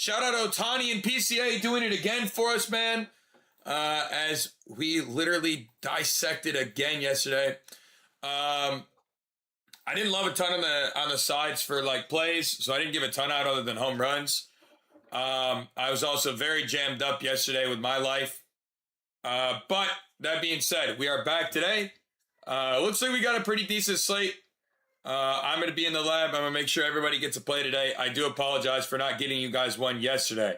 Shout out Otani and PCA doing it again for us, man. As we literally dissected again yesterday. I didn't love a ton on the sides for like plays, so I didn't give a ton out other than home runs. I was also very jammed up yesterday with my life. But that being said, we are back today. Looks like we got a pretty decent slate. I'm going to be in the lab. I'm going to make sure everybody gets a play today. I do apologize for not getting you guys one yesterday.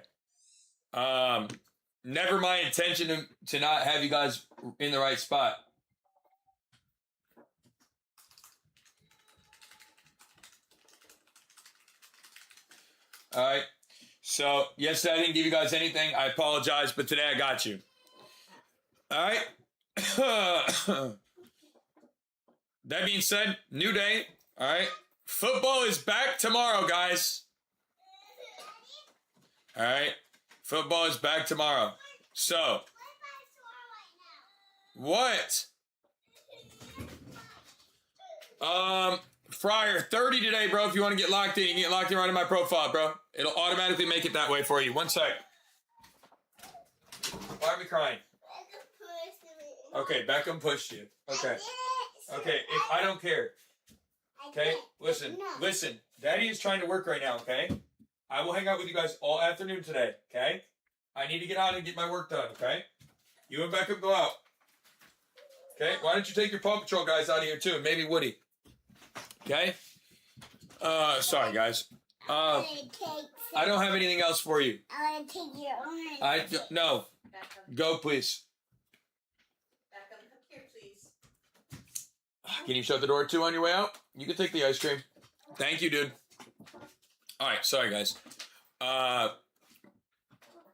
Never my intention to not have you guys in the right spot. All right. So, yesterday I didn't give you guys anything. I apologize, but today I got you. All right. That being said, new day. All right. Football is back tomorrow, guys. All right. Football is back tomorrow. So, what? Fryer, 30 today, bro. If you want to get locked in, you can get locked in right in my profile, bro. It'll automatically make it that way for you. One sec. Why are we crying? Okay, Beckham pushed you. Okay. Okay, if I don't care. Okay, listen. Daddy is trying to work right now, okay? I will hang out with you guys all afternoon today, okay? I need to get out and get my work done, okay? You and Beckham go out. Okay, why don't you take your Paw Patrol guys out of here too, and maybe Woody. Okay? Sorry guys. I don't have anything else for you. I want to take your orange. No. Go, please. Beckham, come here, please. Can you shut the door too on your way out? You can take the ice cream. Thank you, dude. All right, sorry guys. My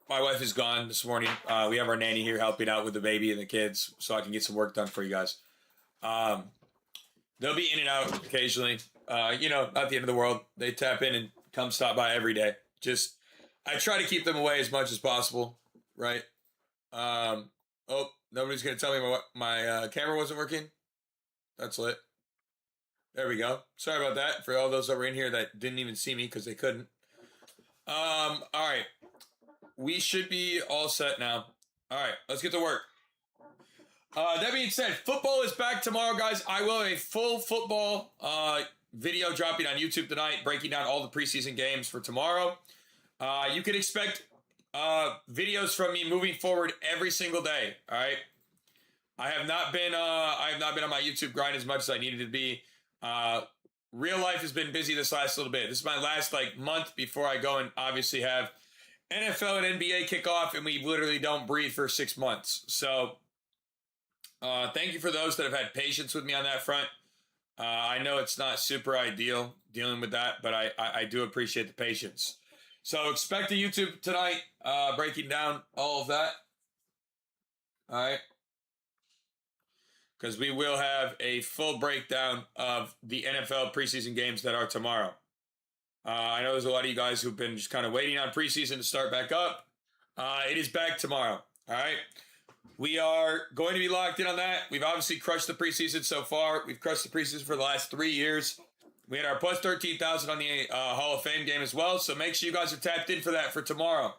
wife is gone this morning. We have our nanny here helping out with the baby and the kids, so I can get some work done for you guys. They'll be in and out occasionally. Not the end of the world. They tap in and come stop by every day. I try to keep them away as much as possible, right? Nobody's gonna tell me my camera wasn't working. That's lit. There we go. Sorry about that for all those that were in here that didn't even see me because they couldn't. All right. We should be all set now. All right, let's get to work. That being said, football is back tomorrow, guys. I will have a full football video dropping on YouTube tonight, breaking down all the preseason games for tomorrow. You can expect videos from me moving forward every single day. All right. I have not been on my YouTube grind as much as I needed to be. Real life has been busy this last little bit. This is my last month before I go and obviously have NFL and NBA kick off, and we literally don't breathe for 6 months. So thank you for those that have had patience with me on that front. I know it's not super ideal dealing with that, but I do appreciate the patience. So expect a YouTube tonight breaking down all of that. All right. Because we will have a full breakdown of the NFL preseason games that are tomorrow. I know there's a lot of you guys who've been just kind of waiting on preseason to start back up. It is back tomorrow. All right. We are going to be locked in on that. We've obviously crushed the preseason so far. We've crushed the preseason for the last 3 years. We had our plus 13,000 on the Hall of Fame game as well. So make sure you guys are tapped in for that for tomorrow.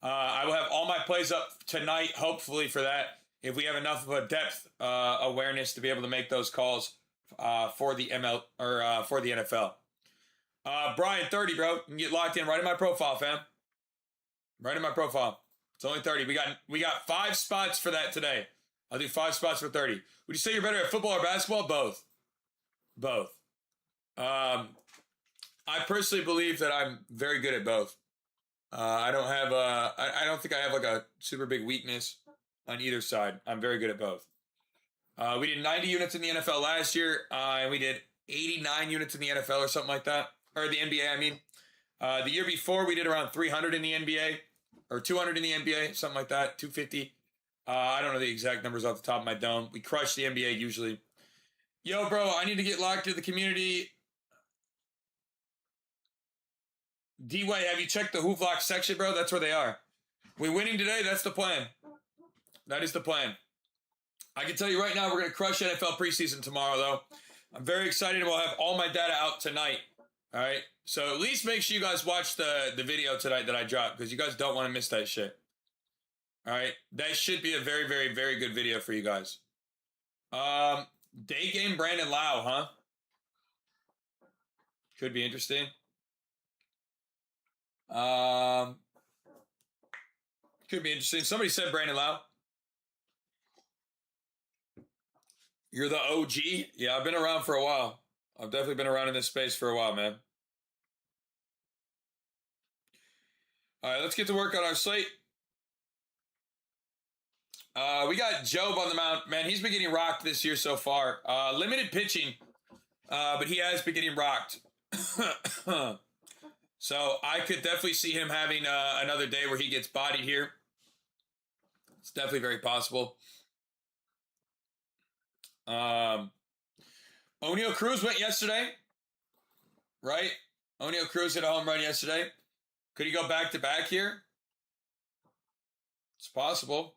I will have all my plays up tonight, hopefully, for that. If we have enough of a depth awareness to be able to make those calls for the for the NFL. Brian, 30, bro. You can get locked in right in my profile, fam. Right in my profile. It's only 30. We got 5 spots for that today. I'll do 5 spots for 30. Would you say you're better at football or basketball? Both. Both. I personally believe that I'm very good at both. I don't think I have a super big weakness on either side. I'm very good at both. We did 90 units in the NFL last year, and we did 89 units in the NFL or something like that. Or the NBA, I mean. The year before, we did around 300 in the NBA. Or 200 in the NBA, something like that. 250. I don't know the exact numbers off the top of my dome. We crush the NBA usually. Yo, bro, I need to get locked into the community. D-Way, have you checked the Hoovlock section, bro? That's where they are. We winning today? That's the plan. That is the plan. I can tell you right now, we're going to crush NFL preseason tomorrow, though. I'm very excited. We'll have all my data out tonight All right. So at least make sure you guys watch the video tonight that I dropped because you guys don't want to miss that shit. All right. That should be a very, very, very good video for you guys. Day game Brandon Lau, huh? Could be interesting. Could be interesting. Somebody said Brandon Lau. You're the OG? Yeah, I've been around for a while. I've definitely been around in this space for a while, man. All right, let's get to work on our slate. We got Job on the mound. Man, he's been getting rocked this year so far. Limited pitching, but he has been getting rocked. So I could definitely see him having another day where he gets bodied here. It's definitely very possible. O'Neal Cruz went yesterday, right? O'Neal Cruz hit a home run yesterday. Could he go back-to-back here? It's possible.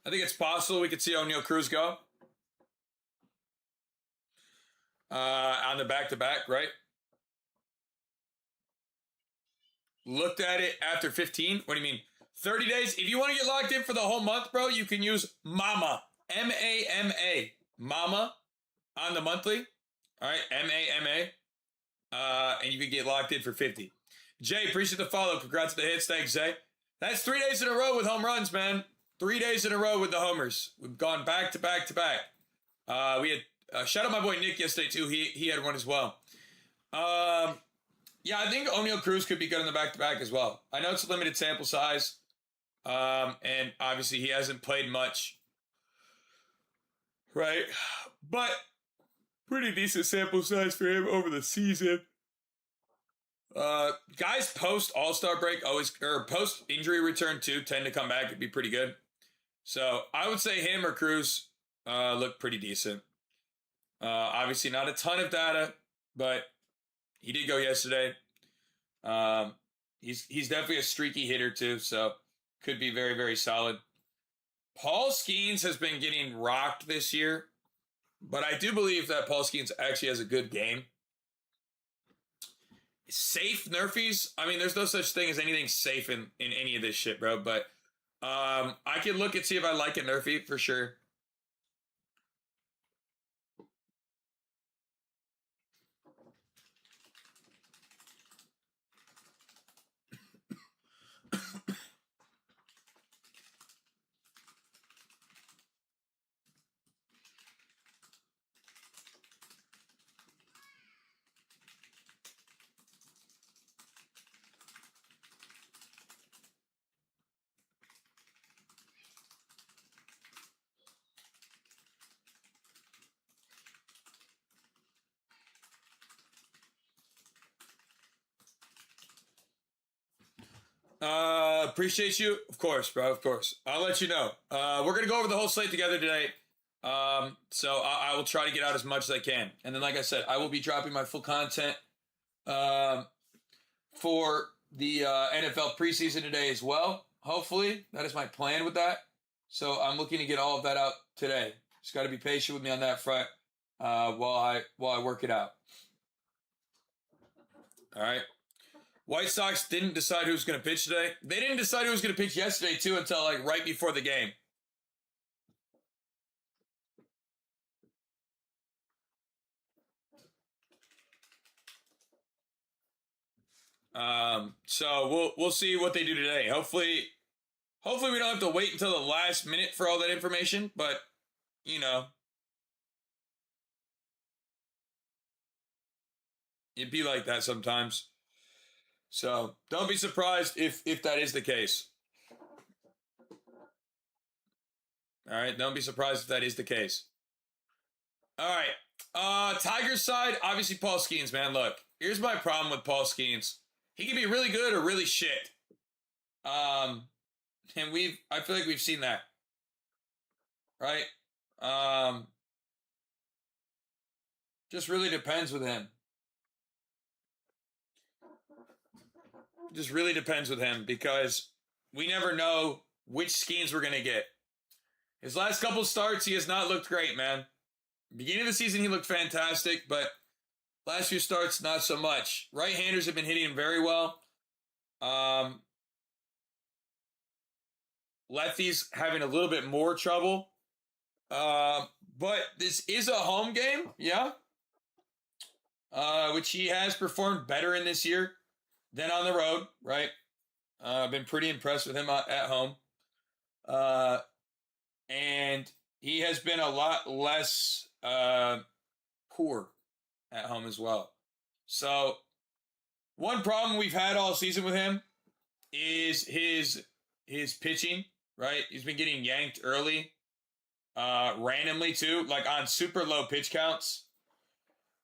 I think it's possible we could see O'Neal Cruz go on the back-to-back, right? Looked at it after 15. What do you mean? 30 days? If you want to get locked in for the whole month, bro, you can use Mama. M-A-M-A. Mama on the monthly. All right, M-A-M-A. And you can get locked in for 50. Jay, appreciate the follow. Congrats to the hits. Thanks, Jay. That's 3 days in a row with home runs, man. 3 days in a row with the homers. We've gone back to back to back. We had shout out my boy Nick yesterday too. He had one as well. Yeah, I think O'Neal Cruz could be good on the back to back as well. I know it's a limited sample size, and obviously he hasn't played much, right? But pretty decent sample size for him over the season. Guys post All-Star break always, or post injury return too, tend to come back and be pretty good. So I would say him or Cruz look pretty decent. Obviously not a ton of data, but he did go yesterday. He's definitely a streaky hitter too, so could be very, very solid. Paul Skeens has been getting rocked this year, but I do believe that Paul Skeens actually has a good game. Safe Nerfies? I mean, there's no such thing as anything safe in any of this shit, bro, but I can look and see if I like a Nerfie for sure. Appreciate you. Of course, bro. Of course. I'll let you know. We're going to go over the whole slate together today. So I will try to get out as much as I can. And then, like I said, I will be dropping my full content for the NFL preseason today as well. Hopefully, that is my plan with that. So I'm looking to get all of that out today. Just got to be patient with me on that front while I work it out. All right. White Sox didn't decide who was going to pitch today. They didn't decide who was going to pitch yesterday, too, until like right before the game. So we'll see what they do today. Hopefully we don't have to wait until the last minute for all that information, but you know, it'd be like that sometimes. So don't be surprised if that is the case. All right, don't be surprised if that is the case. All right, Tigers side, obviously Paul Skeens, man. Look, here's my problem with Paul Skeens. He can be really good or really shit. And I feel like we've seen that, right? Just really depends with him. Just really depends with him because we never know which schemes we're going to get. His last couple starts, he has not looked great, man. Beginning of the season, he looked fantastic, but last few starts, not so much. Right-handers have been hitting him very well. Lefties having a little bit more trouble. But this is a home game, yeah. Which he has performed better in this year than on the road, right? I've been pretty impressed with him at home. And he has been a lot less poor at home as well. So, one problem we've had all season with him is his pitching, right? He's been getting yanked early, randomly too, like on super low pitch counts.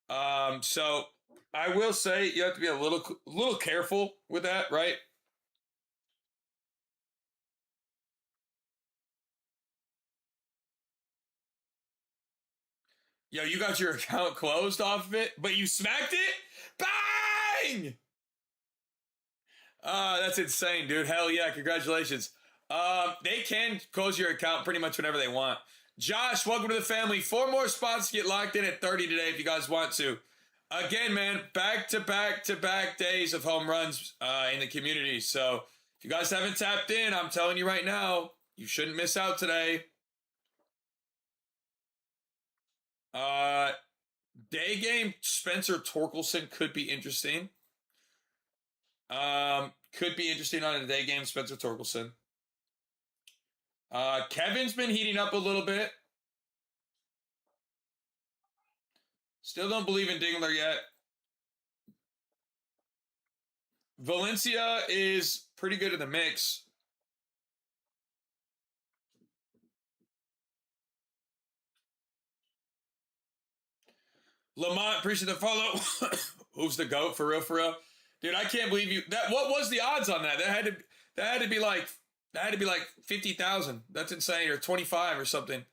So I will say you have to be a little careful with that, right? Yo, you got your account closed off of it, but you smacked it? Bang! That's insane, dude. Hell yeah, congratulations. They can close your account pretty much whenever they want. Josh, welcome to the family. 4 more spots to get locked in at 30 today if you guys want to. Again, man, back-to-back days of home runs in the community. So if you guys haven't tapped in, I'm telling you right now, you shouldn't miss out today. Day game Spencer Torkelson could be interesting. Could be interesting on a day game Spencer Torkelson. Kevin's been heating up a little bit. Still don't believe in Dingler yet. Valencia is pretty good in the mix. Lamont, appreciate the follow. Who's the GOAT for real, for real? Dude, I can't believe you. What was the odds on that? That had to be like 50,000. That's insane, or 25 or something.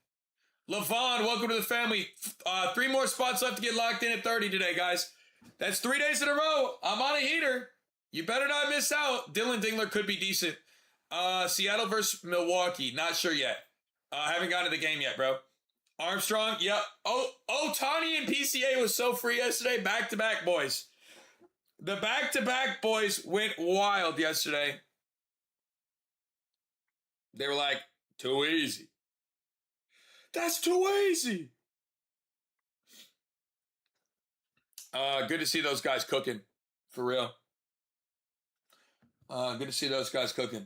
Levon, welcome to the family. 3 more spots left to get locked in at 30 today, guys. That's 3 days in a row. I'm on a heater. You better not miss out. Dylan Dingler could be decent. Seattle versus Milwaukee. Not sure yet. Haven't gotten to the game yet, bro. Armstrong, yep. Tani and PCA was so free yesterday. Back-to-back boys. The back-to-back boys went wild yesterday. They were like, too easy. That's too easy. Good to see those guys cooking. For real. Good to see those guys cooking.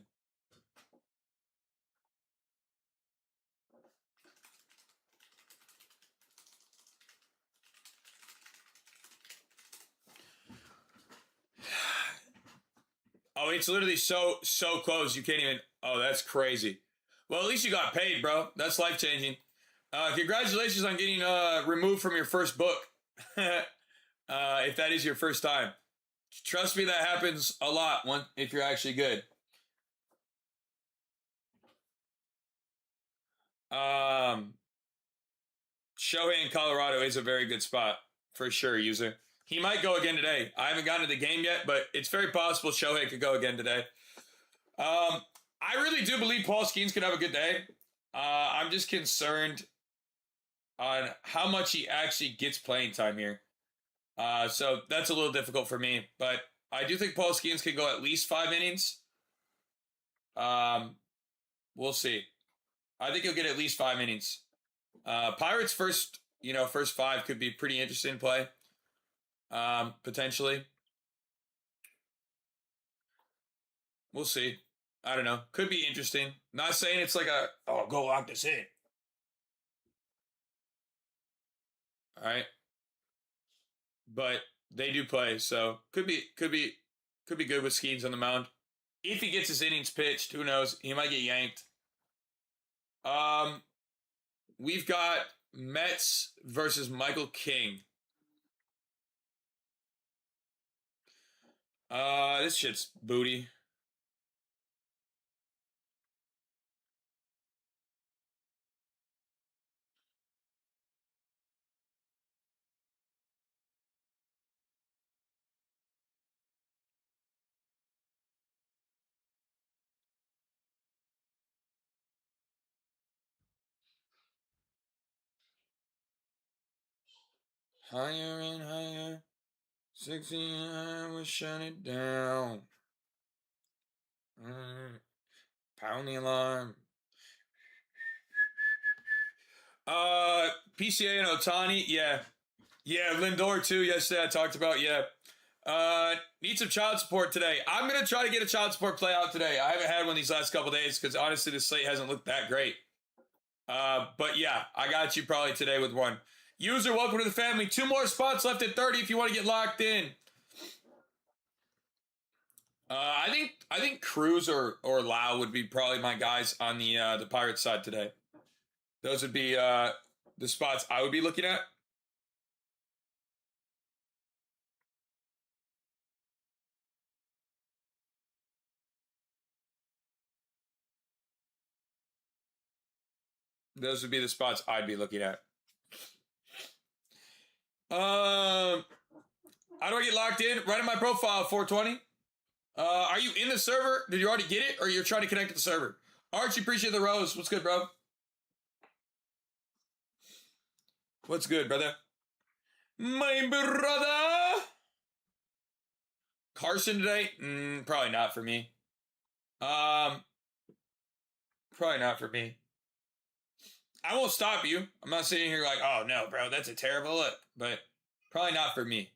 Oh, it's literally so close. You can't even. Oh, that's crazy. Well, at least you got paid, bro. That's life-changing. Congratulations on getting removed from your first book. If that is your first time. Trust me, that happens a lot if you're actually good. Shohei in Colorado is a very good spot. For sure, user. He might go again today. I haven't gotten to the game yet, but it's very possible Shohei could go again today. I really do believe Paul Skeens could have a good day. I'm just concerned on how much he actually gets playing time here. So that's a little difficult for me. But I do think Paul Skeens can go at least 5 innings. We'll see. I think he'll get at least 5 innings. Pirates first 5 could be pretty interesting to play. Potentially. We'll see. I don't know. Could be interesting. Not saying it's like go lock this in. All right. But they do play, so could be good with Skeens on the mound. If he gets his innings pitched, who knows? He might get yanked. We've got Mets versus Michael King. This shit's booty. Higher and higher. 60, I will shut it down. Pound the alarm. PCA and Otani, yeah. Yeah, Lindor too, yesterday I talked about, yeah. Need some child support today. I'm going to try to get a child support play out today. I haven't had one these last couple days because honestly the slate hasn't looked that great. But yeah, I got you probably today with one. User, welcome to the family. 2 more spots left at 30 if you want to get locked in. I think Cruz or Lau would be probably my guys on the Pirates side today. Those would be the spots I would be looking at. Those would be the spots I'd be looking at. How do I get locked in? Right in my profile, 420. Are you in the server? Did you already get it, or you're trying to connect to the server? Archie, appreciate the rose. What's good, bro? What's good, brother? My brother. Carson today? Probably not for me. Probably not for me. I won't stop you. I'm not sitting here like, oh no, bro, that's a terrible look. But probably not for me.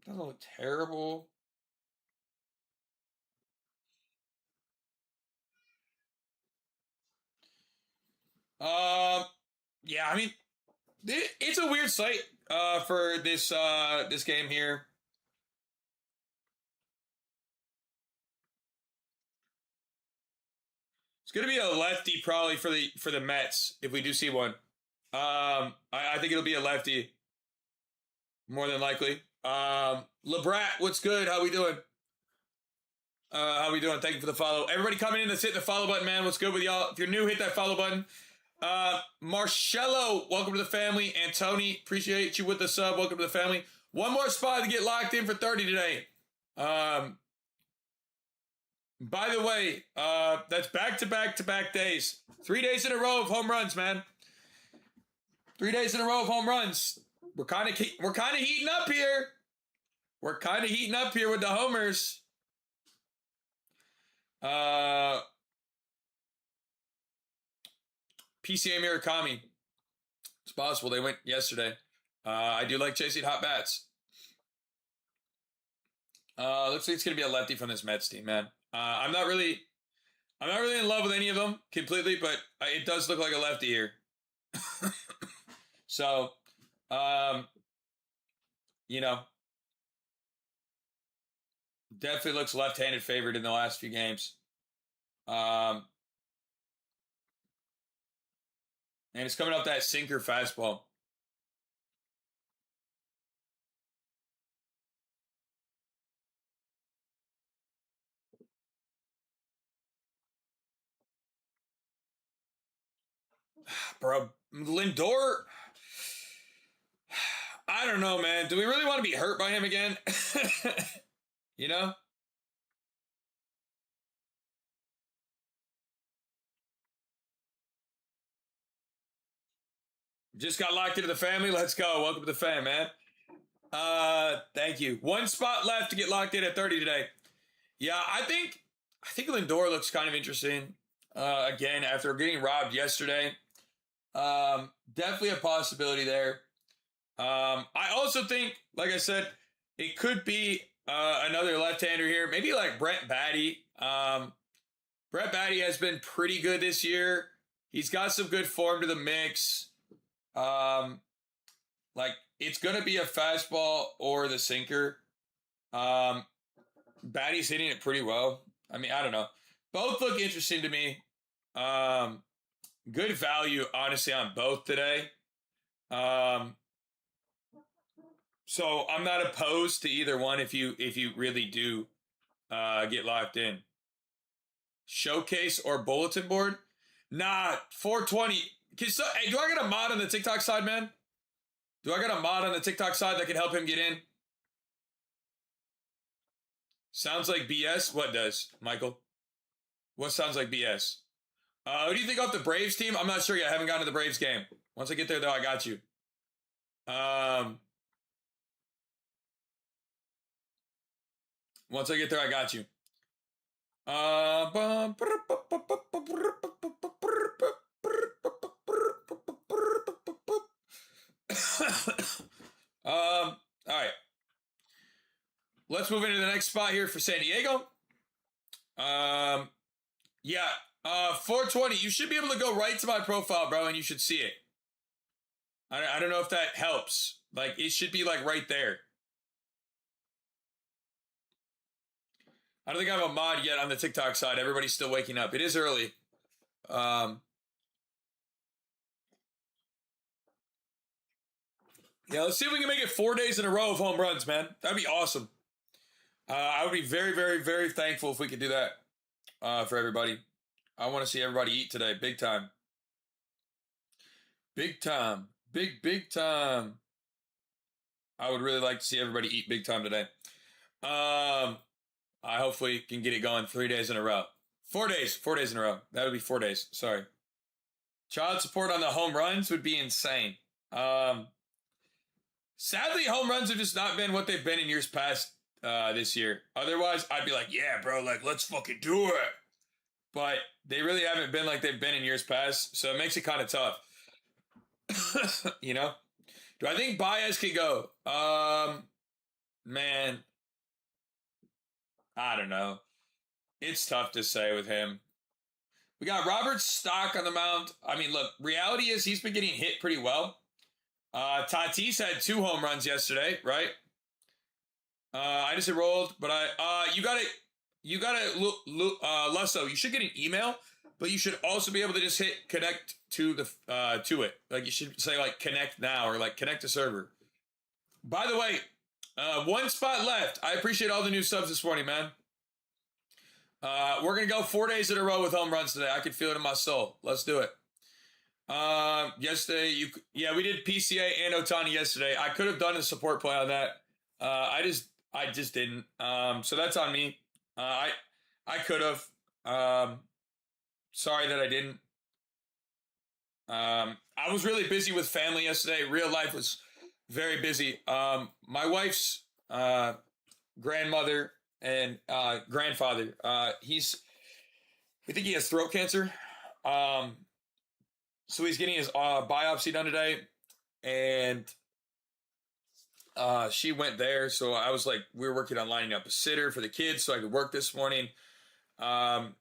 Doesn't look terrible. Yeah, I mean, it's a weird slate for this game here. It's gonna be a lefty probably for the Mets if we do see one. I think it'll be a lefty more than likely. LeBrat, what's good? How we doing? How we doing? Thank you for the follow. Everybody coming in, let's hit the follow button, man. What's good with y'all? If you're new, hit that follow button. Marcello, welcome to the family. And Tony, appreciate you with the sub. Welcome to the family. One more spot to get locked in for 30 today. By the way, that's back-to-back days. 3 days in a row of home runs, man. 3 days in a row of home runs. We're kind of heating up here. We're kind of heating up here with the homers. PCA Murakami. It's possible they went yesterday. I do like chasing hot bats. Looks like it's gonna be a lefty from this Mets team, man. I'm not really in love with any of them completely, but it does look like a lefty here. So, you know, definitely looks left-handed favored in the last few games. And it's coming off that sinker fastball. Bro, Lindor, I don't know, man. Do we really want to be hurt by him again? You know? Just got locked into the family. Let's go. Welcome to the fam, man. Thank you. One spot left to get locked in at 30 today. Yeah, I think Lindor looks kind of interesting. Again, after getting robbed yesterday. Definitely a possibility there. I also think, like I said, it could be another left-hander here. Maybe like Brett Batty. Brett Batty has been pretty good this year. He's got some good form to the mix. Like it's gonna be a fastball or the sinker. Batty's hitting it pretty well. I mean, I don't know. Both look interesting to me. Good value, honestly, on both today. So I'm not opposed to either one if you really do get locked in. Showcase or bulletin board? Nah, 420. Hey, do I got a mod on the TikTok side, man? Do I got a mod on the TikTok side that can help him get in? Sounds like BS. What does, Michael? What sounds like BS? Who do you think of the Braves team? I'm not sure yet. I haven't gotten to the Braves game. Once I get there, though, I got you. Once I get there, I got you. All right. Let's move into the next spot here for San Diego. Yeah. 420. You should be able to go right to my profile, bro, and you should see it. I don't know if that helps. Like, it should be, like, right there. I don't think I have a mod yet on the TikTok side. Everybody's still waking up. It is early. Yeah, let's see if we can make it 4 days in a row of home runs, man. That'd be awesome. I would be very, very, very thankful if we could do that for everybody. I want to see everybody eat today. Big time. Big time. Big time. I would really like to see everybody eat big time today. I hopefully can get it going 3 days in a row. 4 days. 4 days in a row. That would be 4 days. Sorry. Child support on the home runs would be insane. Sadly, home runs have just not been what they've been in years past this year. Otherwise, I'd be like, yeah, bro, like, let's fucking do it. But they really haven't been like they've been in years past, so it makes it kind of tough. You know? Do I think Baez could go? Man, I don't know. It's tough to say with him. We got Robert Stock on the mound. I mean, look, reality is he's been getting hit pretty well. Tatis had 2 home runs yesterday, right? I just enrolled, but you got Lusso, you should get an email, but you should also be able to just hit connect to the to it. Like, you should say, like, connect now, or like connect to server. By the way, 1 spot left. I appreciate all the new subs this morning, man. We're gonna go 4 days in a row with home runs today. I can feel it in my soul. Let's do it. Yesterday, we did PCA and Otani yesterday. I could have done a support play on that. I just didn't. So that's on me. I could have. Sorry that I didn't. I was really busy with family yesterday. Real life was very busy. My wife's grandmother and grandfather. I think he has throat cancer. So he's getting his biopsy done today, and she went there. So I was like, we were working on lining up a sitter for the kids so I could work this morning, and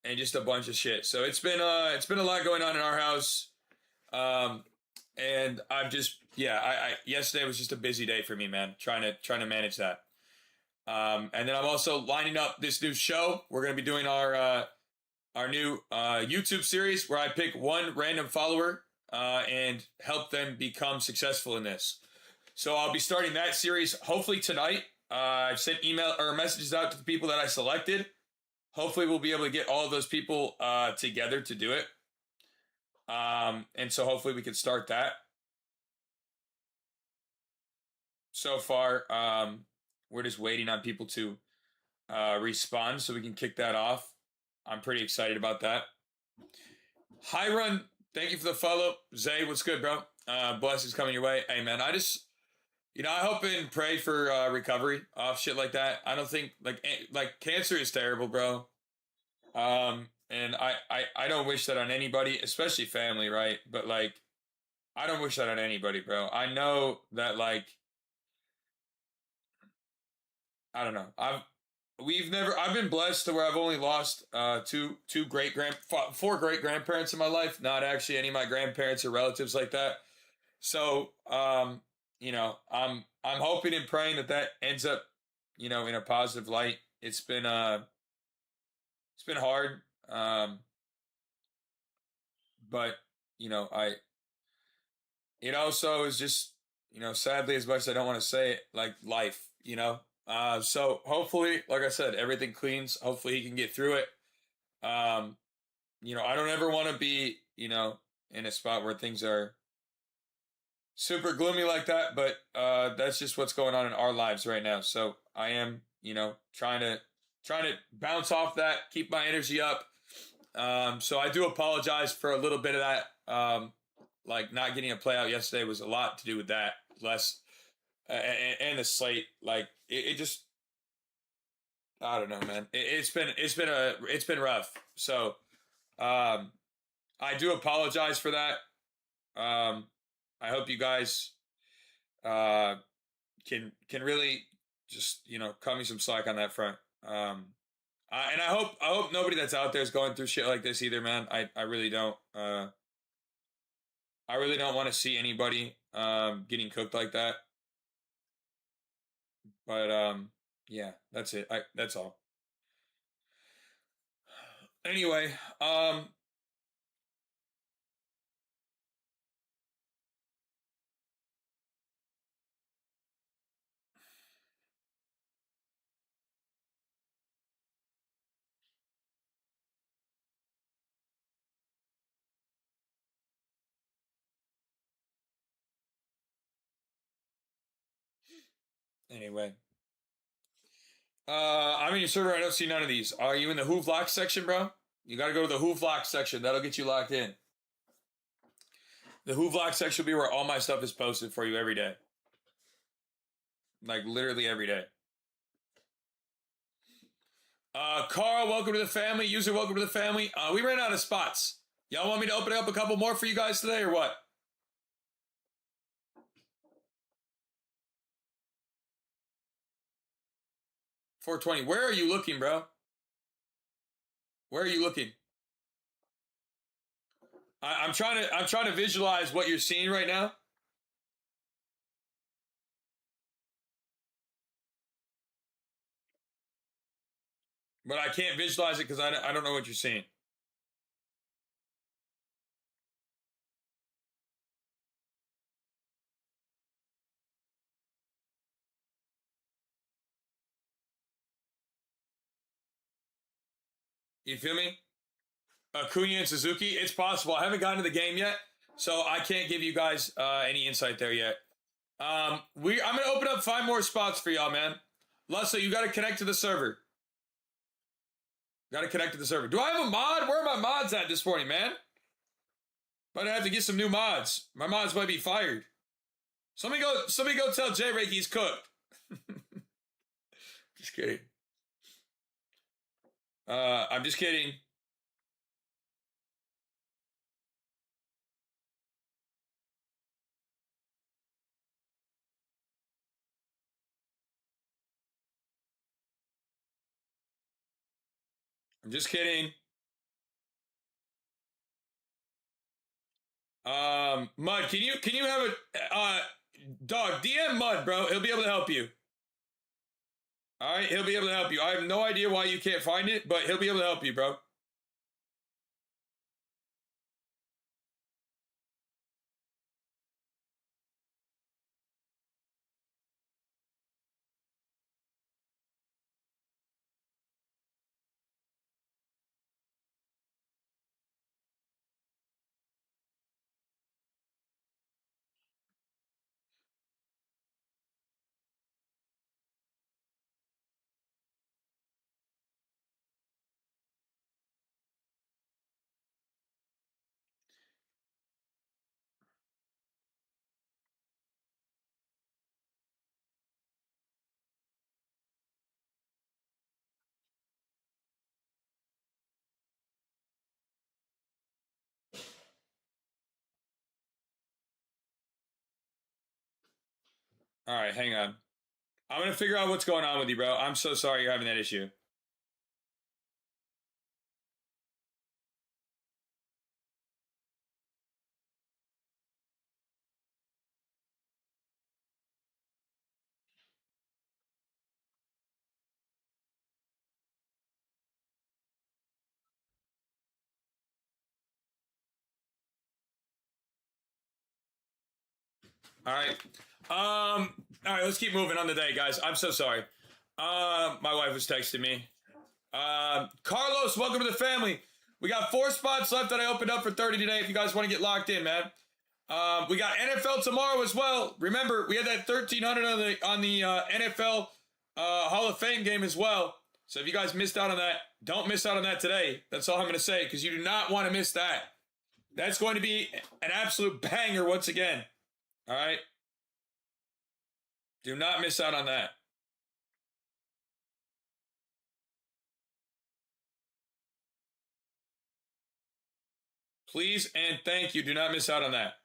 just a bunch of shit. So it's been a lot going on in our house, and I've just yesterday was just a busy day for me, man. Trying to manage that, and then I'm also lining up this new show. We're gonna be doing our new YouTube series where I pick one random follower and help them become successful in this. So I'll be starting that series hopefully tonight. I've sent email or messages out to the people that I selected. Hopefully we'll be able to get all of those people together to do it. And so hopefully we can start that. So far, we're just waiting on people to respond so we can kick that off. I'm pretty excited about that. Hi, Run. Thank you for the follow. Zay, what's good, bro? Blessings coming your way. Hey, man, I hope and pray for recovery off shit like that. I don't think, like cancer is terrible, bro. And I don't wish that on anybody, especially family, right? But, like, I don't wish that on anybody, bro. I know that, like, I don't know. I've been blessed to where I've only lost four great grandparents in my life. Not actually any of my grandparents or relatives like that. So, I'm hoping and praying that ends up, in a positive light. It's been hard. But, it also is just, sadly, as much as I don't want to say it, like life, so hopefully, like I said, everything cleans. Hopefully he can get through it. I don't ever want to be, in a spot where things are super gloomy like that, but that's just what's going on in our lives right now. So I am, trying to bounce off that, keep my energy up. So I do apologize for a little bit of that. Like not getting a play out yesterday was a lot to do with that. Less and the slate, like it just, I don't know, man. It's been rough. So I do apologize for that. I hope you guys can really just cut me some slack on that front. And I hope nobody that's out there is going through shit like this either, man. I really don't. I really don't want to see anybody getting cooked like that. But yeah, that's it. That's all. Anyway, anyway. I'm in your server. I don't see none of these. Are you in the Hoove Lock section, bro? You got to go to the Hoove Lock section. That'll get you locked in. The Hoove Lock section will be where all my stuff is posted for you every day. Like literally every day. Carl, welcome to the family. User, welcome to the family. We ran out of spots. Y'all want me to open up a couple more for you guys today or what? $420. Where are you looking, bro? Where are you looking? I'm trying to visualize what you're seeing right now. But I can't visualize it because I don't know what you're seeing. You feel me? Acuna and Suzuki. It's possible. I haven't gotten to the game yet, so I can't give you guys any insight there yet. I'm gonna open up 5 more spots for y'all, man. Lessa, you got to connect to the server. Got to connect to the server. Do I have a mod? Where are my mods at this morning, man? Might have to get some new mods. My mods might be fired. Somebody go tell J-Rake he's cooked. Just kidding. I'm just kidding. I'm just kidding. Mud, can you have a dog DM Mud, bro? He'll be able to help you. All right, he'll be able to help you. I have no idea why you can't find it, but he'll be able to help you, bro. All right, hang on. I'm gonna figure out what's going on with you, bro. I'm so sorry you're having that issue. All right. All right, let's keep moving on the day, guys. I'm so sorry. My wife was texting me. Carlos, welcome to the family. We got 4 spots left that I opened up for 30 today if you guys want to get locked in, man. We got NFL tomorrow as well. Remember, we had that 1,300 on the NFL Hall of Fame game as well. So if you guys missed out on that, don't miss out on that today. That's all I'm going to say, because you do not want to miss that. That's going to be an absolute banger once again. All right? Do not miss out on that. Please and thank you. Do not miss out on that.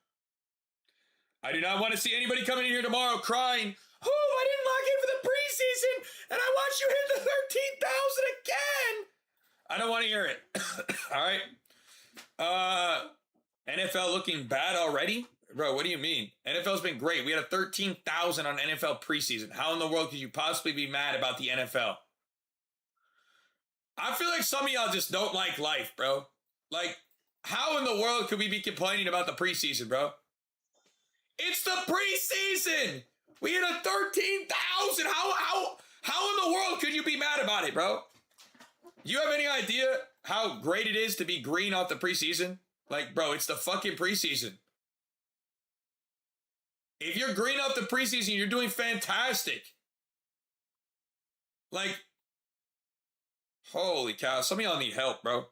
I do not want to see anybody coming in here tomorrow crying, oh, I didn't lock in for the preseason, and I watched you hit the 13,000 again. I don't want to hear it. All right? NFL looking bad already? Bro, what do you mean? NFL's been great. We had a 13,000 on NFL preseason. How in the world could you possibly be mad about the NFL? I feel like some of y'all just don't like life, bro. Like, how in the world could we be complaining about the preseason, bro? It's the preseason. We hit a 13,000. How in the world could you be mad about it, bro? You have any idea how great it is to be green off the preseason? Like, bro, it's the fucking preseason. If you're green off the preseason, you're doing fantastic. Like, holy cow. Some of y'all need help, bro.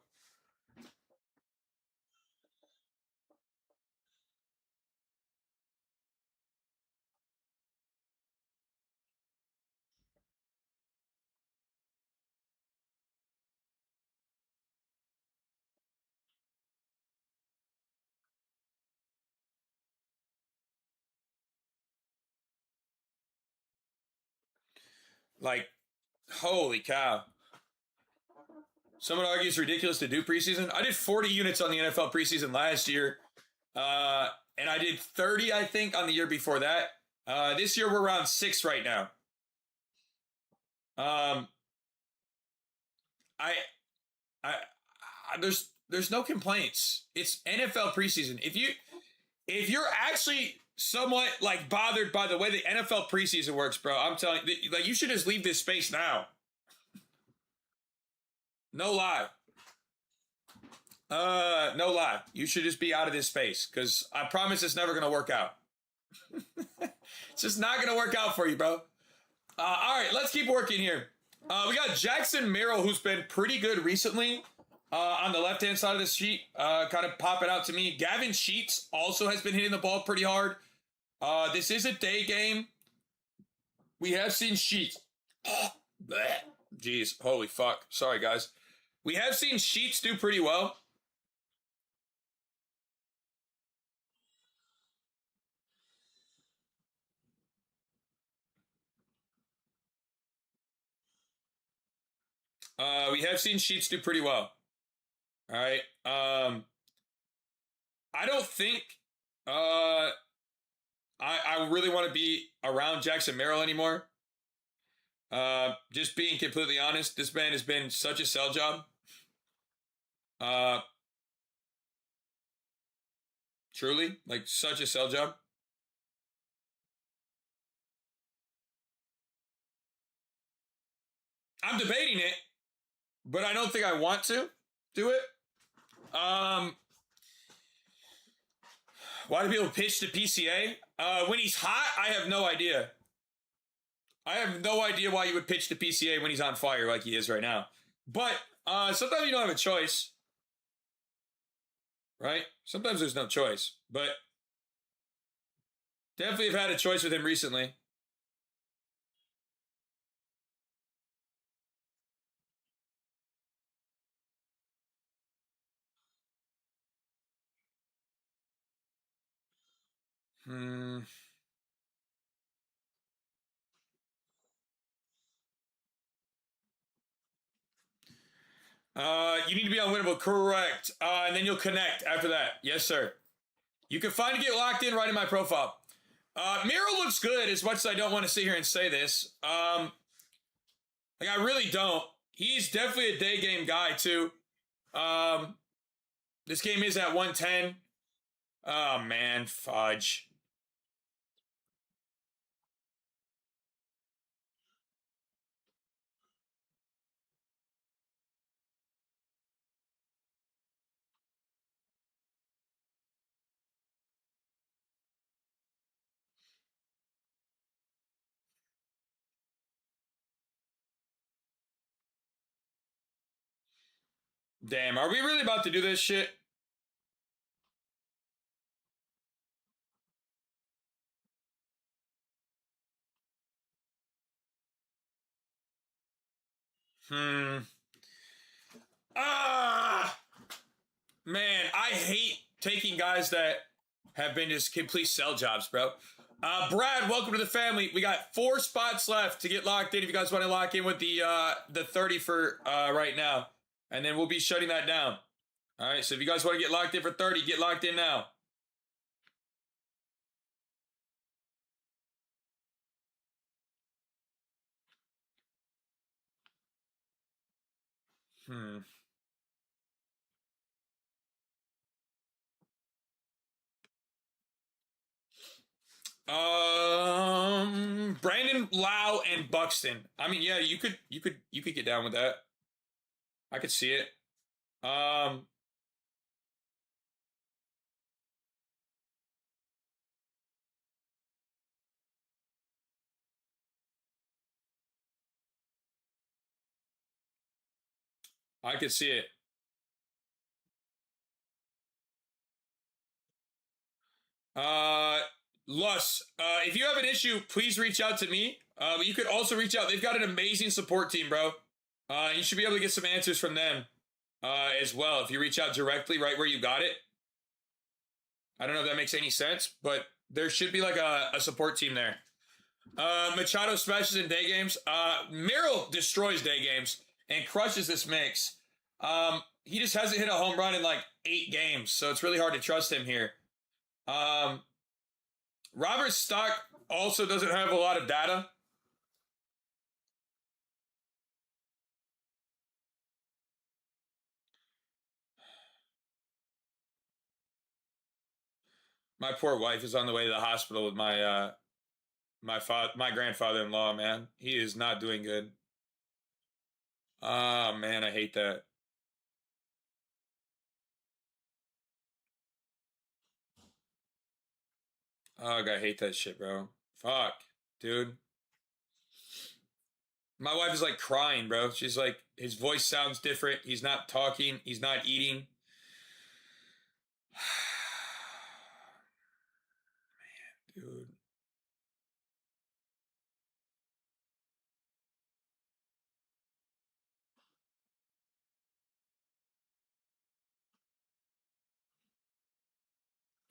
Like, holy cow. Someone argues it's ridiculous to do preseason. I did 40 units on the NFL preseason last year. And I did 30, I think, on the year before that. This year, we're around 6 right now. There's no complaints. It's NFL preseason. If you're actually somewhat like bothered by the way the NFL preseason works, bro, I'm telling you, like, you should just leave this space now. No lie. No lie. You should just be out of this space, because I promise it's never gonna work out. It's just not gonna work out for you, bro. All right, let's keep working here. We got Jackson Merrill, who's been pretty good recently. On the left-hand side of the sheet, kind of popping out to me. Gavin Sheets also has been hitting the ball pretty hard. This is a day game. We have seen Sheets. Jeez, holy fuck. Sorry, guys. We have seen Sheets do pretty well. We have seen Sheets do pretty well. All right. I don't think I really want to be around Jackson Merrill anymore. Just being completely honest, this man has been such a sell job. Truly, like, such a sell job. I'm debating it, but I don't think I want to do it. Why do people pitch to PCA? When he's hot, I have no idea. I have no idea why you would pitch to PCA when he's on fire like he is right now. But sometimes you don't have a choice. Right? Sometimes there's no choice. But definitely have had a choice with him recently. You need to be on Winnable, correct. And then you'll connect after that. Yes, sir. You can finally get locked in right in my profile. Miro looks good, as much as I don't want to sit here and say this. Like, I really don't. He's definitely a day game guy, too. This game is at 110. Oh, man, fudge. Damn, are we really about to do this shit? Ah! Man, I hate taking guys that have been just complete sell jobs, bro. Brad, welcome to the family. We got 4 spots left to get locked in. If you guys want to lock in with the 30 for right now, and then we'll be shutting that down. All right, so if you guys want to get locked in for 30, get locked in now. Brandon, Lau, and Buxton. I mean, yeah, you could get down with that. I could see it. I could see it. Lus, if you have an issue, please reach out to me. But you could also reach out. They've got an amazing support team, bro. You should be able to get some answers from them as well if you reach out directly right where you got it. I don't know if that makes any sense, but there should be like a support team there. Machado smashes in day games. Merrill destroys day games and crushes this mix. He just hasn't hit a home run in like 8 games, so it's really hard to trust him here. Robert Stock also doesn't have a lot of data. My poor wife is on the way to the hospital with my my grandfather-in-law, man. He is not doing good. Oh, man, I hate that. Ugh, I hate that shit, bro. Fuck, dude. My wife is like crying, bro. She's like, his voice sounds different. He's not talking. He's not eating. Man, dude.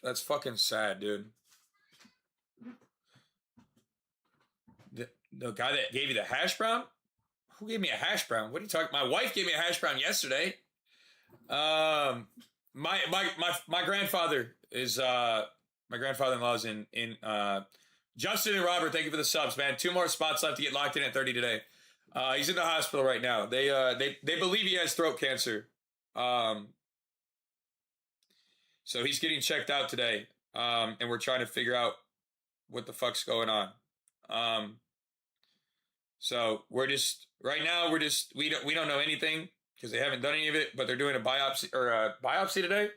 That's fucking sad, dude. The guy that gave you the hash brown? Who gave me a hash brown? What are you talking? My wife gave me a hash brown yesterday. My grandfather is my grandfather-in-law is in Justin and Robert, thank you for the subs, man. 2 more spots left to get locked in at 30 today. He's in the hospital right now. They believe he has throat cancer. So he's getting checked out today. And we're trying to figure out what the fuck's going on. So we're just right now we don't know anything because they haven't done any of it, but they're doing a biopsy today.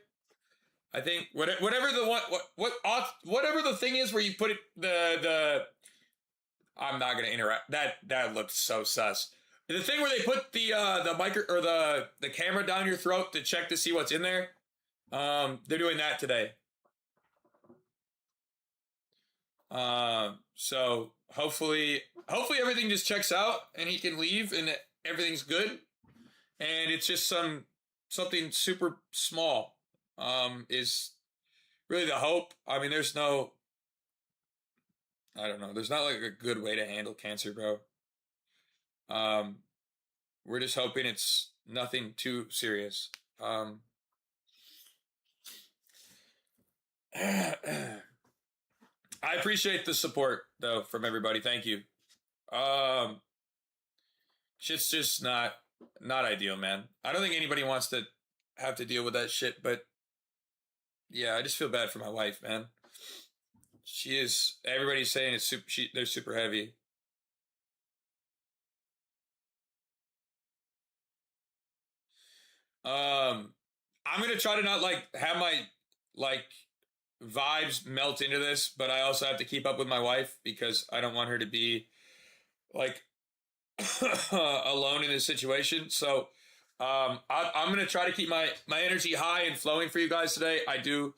I think whatever the thing is where you put it the I'm not gonna interact. That looked so sus. The thing where they put the micro or the camera down your throat to check to see what's in there. They're doing that today. So hopefully everything just checks out and he can leave and everything's good. And it's just something super small, is really the hope. I mean, there's no, I don't know. There's not like a good way to handle cancer, bro. We're just hoping it's nothing too serious. I appreciate the support though from everybody. Thank you. Shit's just not ideal, man. I don't think anybody wants to have to deal with that shit, but yeah, I just feel bad for my wife, man. She is. Everybody's saying it's super. They're super heavy. I'm gonna try to not like have my like vibes melt into this, but I also have to keep up with my wife because I don't want her to be like alone in this situation. So I'm going to try to keep my energy high and flowing for you guys today. I do,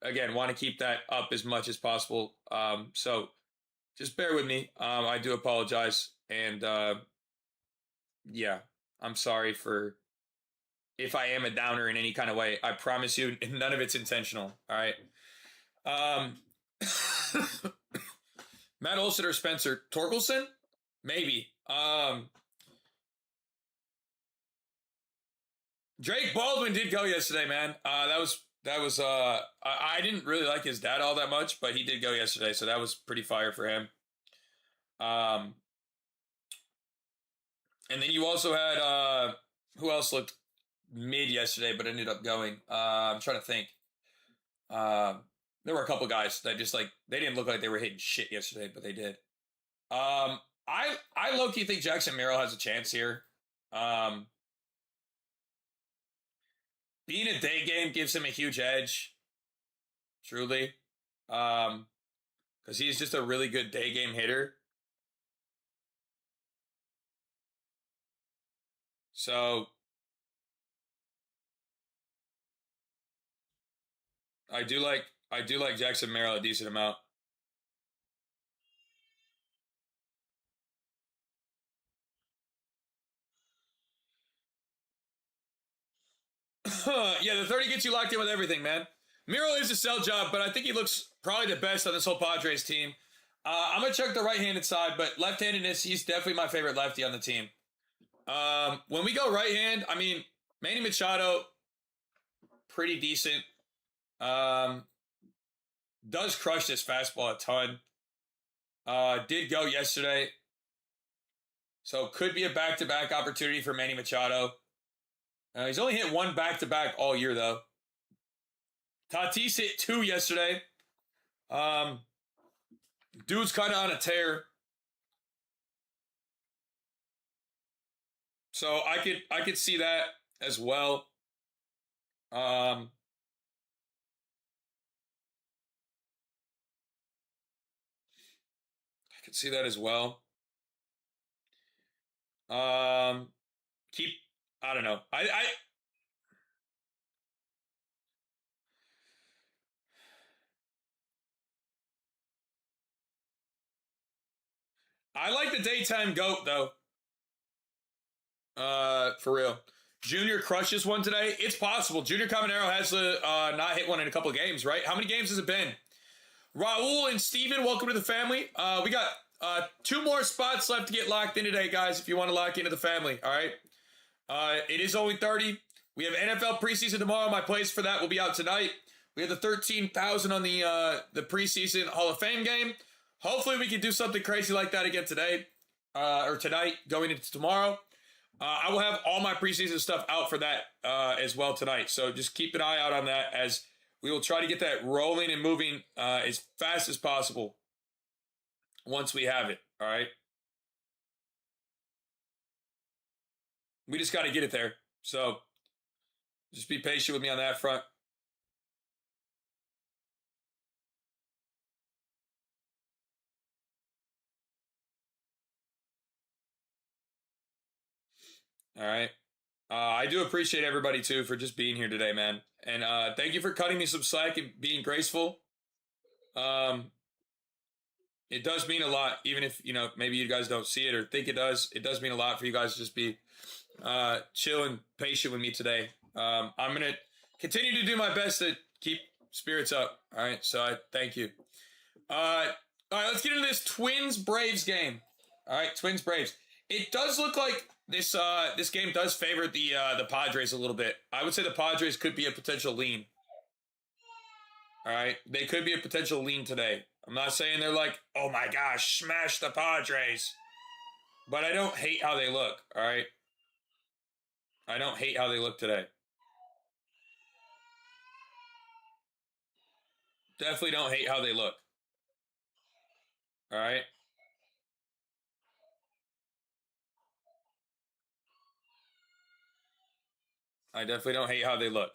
again, want to keep that up as much as possible. So just bear with me. I do apologize. And, yeah, I'm sorry for if I am a downer in any kind of way. I promise you, none of it's intentional. All right. Um, Matt Olson or Spencer Torkelson? Maybe. Drake Baldwin did go yesterday, man. I didn't really like his dad all that much, but he did go yesterday, so that was pretty fire for him. And then you also had who else looked mid yesterday but ended up going? I'm trying to think. There were a couple guys that just like they didn't look like they were hitting shit yesterday, but they did. I low-key think Jackson Merrill has a chance here. Being a day game gives him a huge edge, truly. Because he's just a really good day game hitter. So I do like Jackson Merrill a decent amount. Yeah, the 30 gets you locked in with everything, man. Miro is a sell job, but I think he looks probably the best on this whole Padres team. I'm going to check the right-handed side, but left-handedness, he's definitely my favorite lefty on the team. When we go right-hand, I mean, Manny Machado, pretty decent. Does crush this fastball a ton. Did go yesterday. So could be a back-to-back opportunity for Manny Machado. He's only hit one back-to-back all year, though. Tatis hit 2 yesterday. Dude's kind of on a tear. So I could see that as well. I could see that as well. I don't know. I like the daytime GOAT, though. For real. Junior crushes one today. It's possible. Junior Caminero has not hit one in a couple of games, right? How many games has it been? Raul and Steven, welcome to the family. We got 2 more spots left to get locked in today, guys, if you want to lock into the family, all right? It is only 30. We have NFL preseason tomorrow. My plays for that will be out tonight. We have the 13,000 on the preseason Hall of Fame game. Hopefully we can do something crazy like that again today or tonight going into tomorrow. I will have all my preseason stuff out for that as well tonight. So just keep an eye out on that as we will try to get that rolling and moving as fast as possible once we have it. All right. We just got to get it there. So just be patient with me on that front. All right. I do appreciate everybody, too, for just being here today, man. And thank you for cutting me some slack and being graceful. It does mean a lot, even if, maybe you guys don't see it or think it does. It does mean a lot for you guys to just be chill and patient with me today. I'm going to continue to do my best to keep spirits up. All right. So I thank you. All right. Let's get into this Twins-Braves game. All right. Twins-Braves. It does look like this game does favor the Padres a little bit. I would say the Padres could be a potential lean. All right, they could be a potential lean today. I'm not saying they're like, oh my gosh, smash the Padres, but I don't hate how they look. All right, I don't hate how they look today. Definitely don't hate how they look. All right. I definitely don't hate how they look.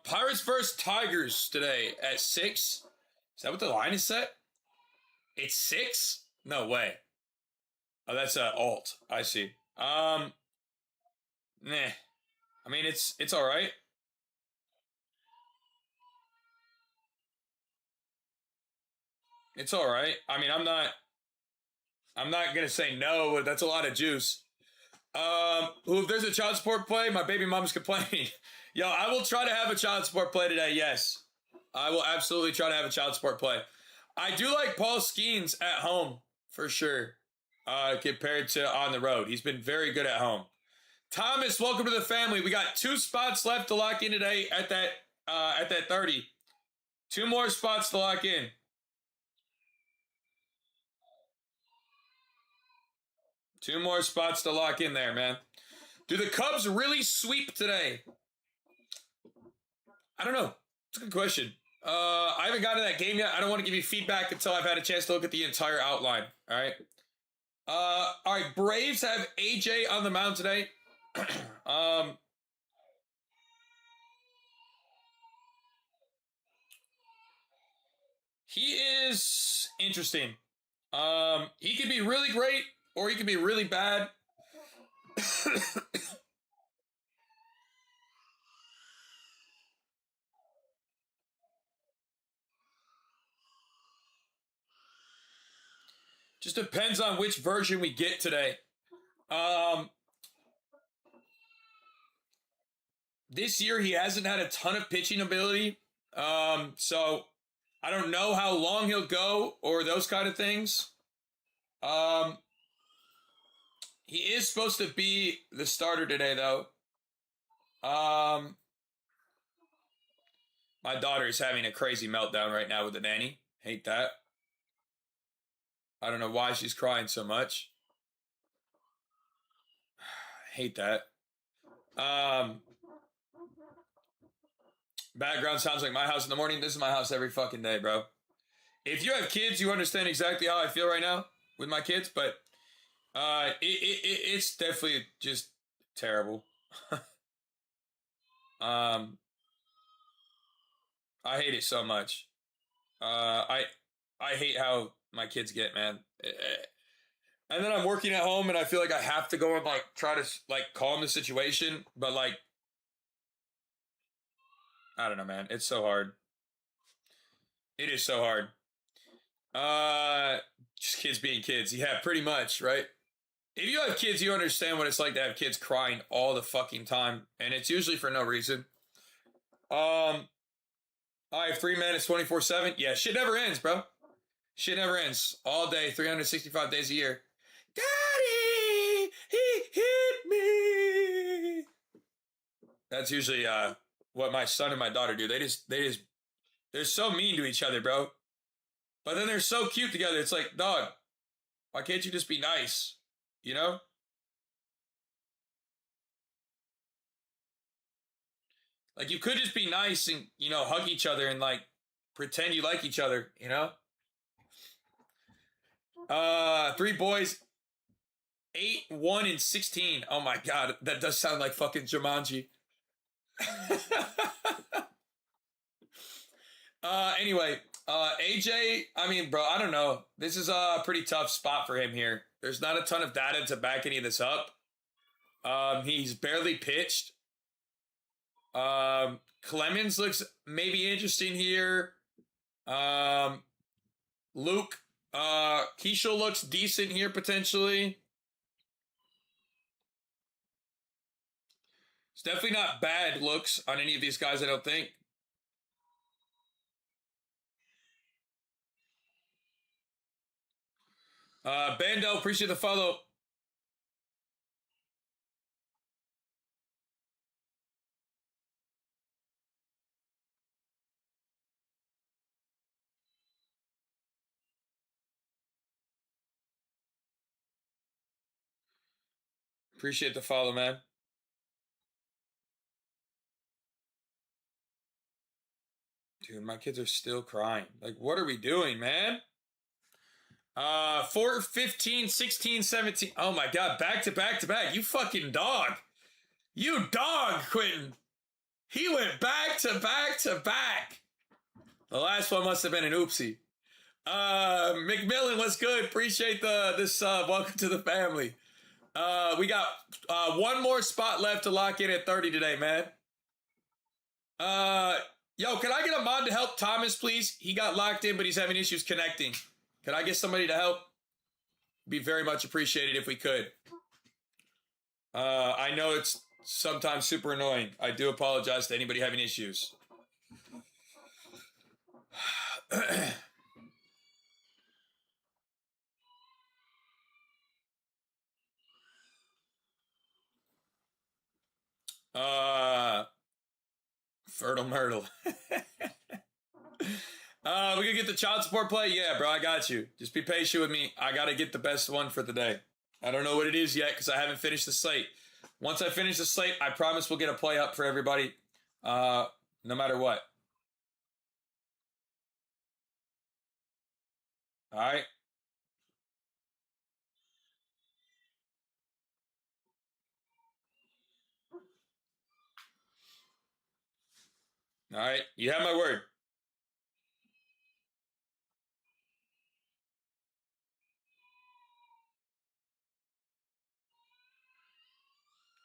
Pirates versus Tigers today at 6. Is that what the line is set? It's 6? No way. Oh, that's alt. I see. Nah. I mean, it's all right. It's all right. I mean, I'm not gonna say no, but that's a lot of juice. If there's a child support play, my baby mom's complaining. Yo, I will try to have a child support play today. Yes, I will absolutely try to have a child support play. I do like Paul Skeens at home for sure. Compared to on the road, he's been very good at home. Thomas, welcome to the family. We got 2 spots left to lock in today at that 30. 2 more spots to lock in. Two more spots to lock in there, man. Do the Cubs really sweep today? I don't know. It's a good question. I haven't gotten to that game yet. I don't want to give you feedback until I've had a chance to look at the entire outline. All right. All right. Braves have AJ on the mound today. He is interesting. He could be really great or he could be really bad. Just depends on which version we get today. This year he hasn't had a ton of pitching ability. So I don't know how long he'll go or those kind of things. He is supposed to be the starter today, though. My daughter is having a crazy meltdown right now with the nanny. Hate that. I don't know why she's crying so much. Hate that. Background sounds like my house in the morning. This is my house every fucking day, bro. If you have kids, you understand exactly how I feel right now with my kids, but it's definitely just terrible. I hate it so much. I hate how my kids get, man. And then I'm working at home and I feel like I have to go and like try to like calm the situation, but like I don't know, man. It's so hard. It is so hard. Just kids being kids. Yeah, pretty much, right? If you have kids, you understand what it's like to have kids crying all the fucking time, and it's usually for no reason. I have 3 minutes, 24/7. Yeah, shit never ends, bro. Shit never ends. All day, 365 days a year. Daddy, he hit me. That's usually what my son and my daughter do. They're so mean to each other, bro. But then they're so cute together. It's like, dog, why can't you just be nice? You know? Like, you could just be nice and, you know, hug each other and, like, pretend you like each other, you know? 3 boys, 8, 1, and 16. Oh, my God. That does sound like fucking Jumanji. Anyway, AJ, I mean, bro, I don't know. This is a pretty tough spot for him here. There's not a ton of data to back any of this up. He's barely pitched. Clemens looks maybe interesting here. Luke, Keishel looks decent here potentially. It's definitely not bad looks on any of these guys, I don't think. Bando, appreciate the follow. Appreciate the follow, man. Dude, my kids are still crying. Like, what are we doing, man? 4, 15, 16, 17. Oh my God, back to back to back. You fucking dog. You dog, Quentin. He went back to back to back. The last one must have been an oopsie. McMillan, what's good? Appreciate this sub. Welcome to the family. We got one more spot left to lock in at 30 today, man. Yo, can I get a mod to help Thomas, please? He got locked in, but he's having issues connecting. Can I get somebody to help? Be very much appreciated if we could. I know it's sometimes super annoying. I do apologize to anybody having issues. Fertile Myrtle. We can get the child support play? Yeah, bro, I got you. Just be patient with me. I got to get the best one for the day. I don't know what it is yet because I haven't finished the slate. Once I finish the slate, I promise we'll get a play up for everybody, no matter what. All right. All right. You have my word.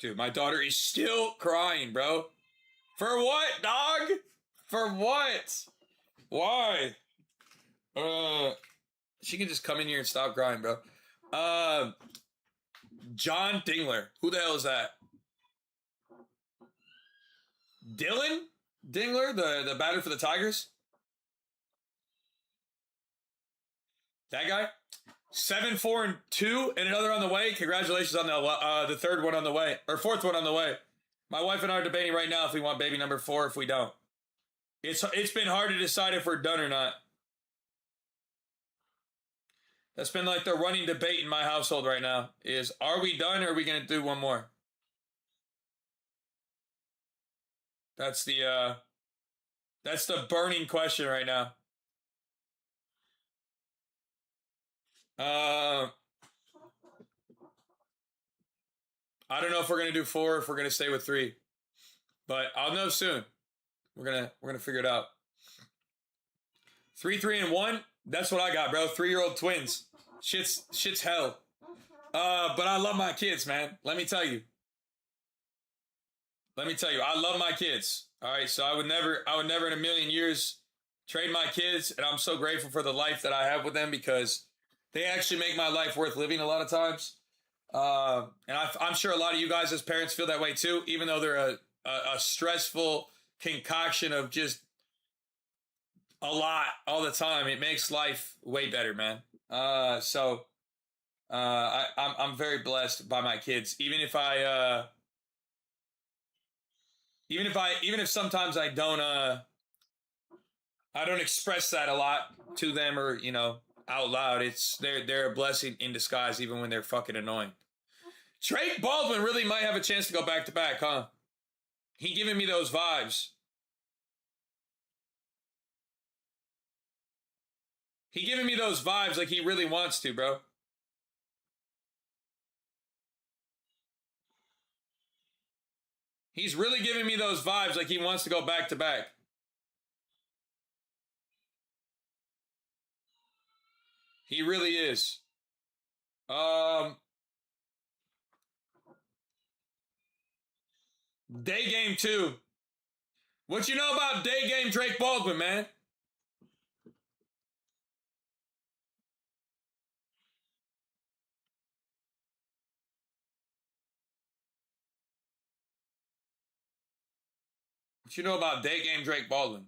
Dude, my daughter is still crying, bro. For what, dog? For what? Why? She can just come in here and stop crying, bro. John Dingler. Who the hell is that? Dylan Dingler, the batter for the Tigers? That guy? 7-4-2 and another on the way. Congratulations on the third one on the way, or fourth one on the way. My wife and I are debating right now if we want baby number 4, if we don't. It's been hard to decide if we're done or not. That's been like the running debate in my household right now is, are we done or are we going to do one more? That's the burning question right now. I don't know if we're going to do 4 or if we're going to stay with 3. But I'll know soon. We're gonna figure it out. 3, 3, and 1. That's what I got, bro. 3-year-old twins. Shit's hell. But I love my kids, man. Let me tell you. I love my kids. All right, so I would never in a million years trade my kids, and I'm so grateful for the life that I have with them because they actually make my life worth living a lot of times. And I'm sure a lot of you guys as parents feel that way too, even though they're a stressful concoction of just a lot all the time. It makes life way better, man. So I'm very blessed by my kids. Even if sometimes I don't express that a lot to them or, out loud. They're a blessing in disguise even when they're fucking annoying. Drake Baldwin really might have a chance to go back to back, huh? He giving me those vibes. He giving me those vibes like he really wants to, bro. He's really giving me those vibes like he wants to go back to back. He really is. Day game 2. What you know about day game Drake Baldwin, man? What you know about day game Drake Baldwin?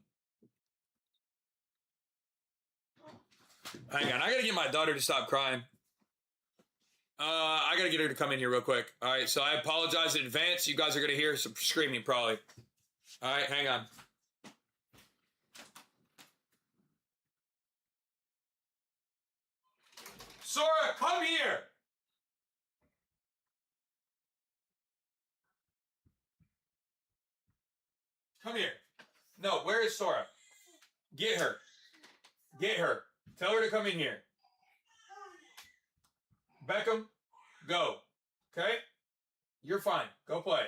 Hang on, I gotta get my daughter to stop crying. I gotta get her to come in here real quick. All right, so I apologize in advance. You guys are gonna hear some screaming probably. All right, hang on. Sora, come here. Come here. No, where is Sora? Get her. Get her. Tell her to come in here. Beckham, go. Okay? You're fine. Go play.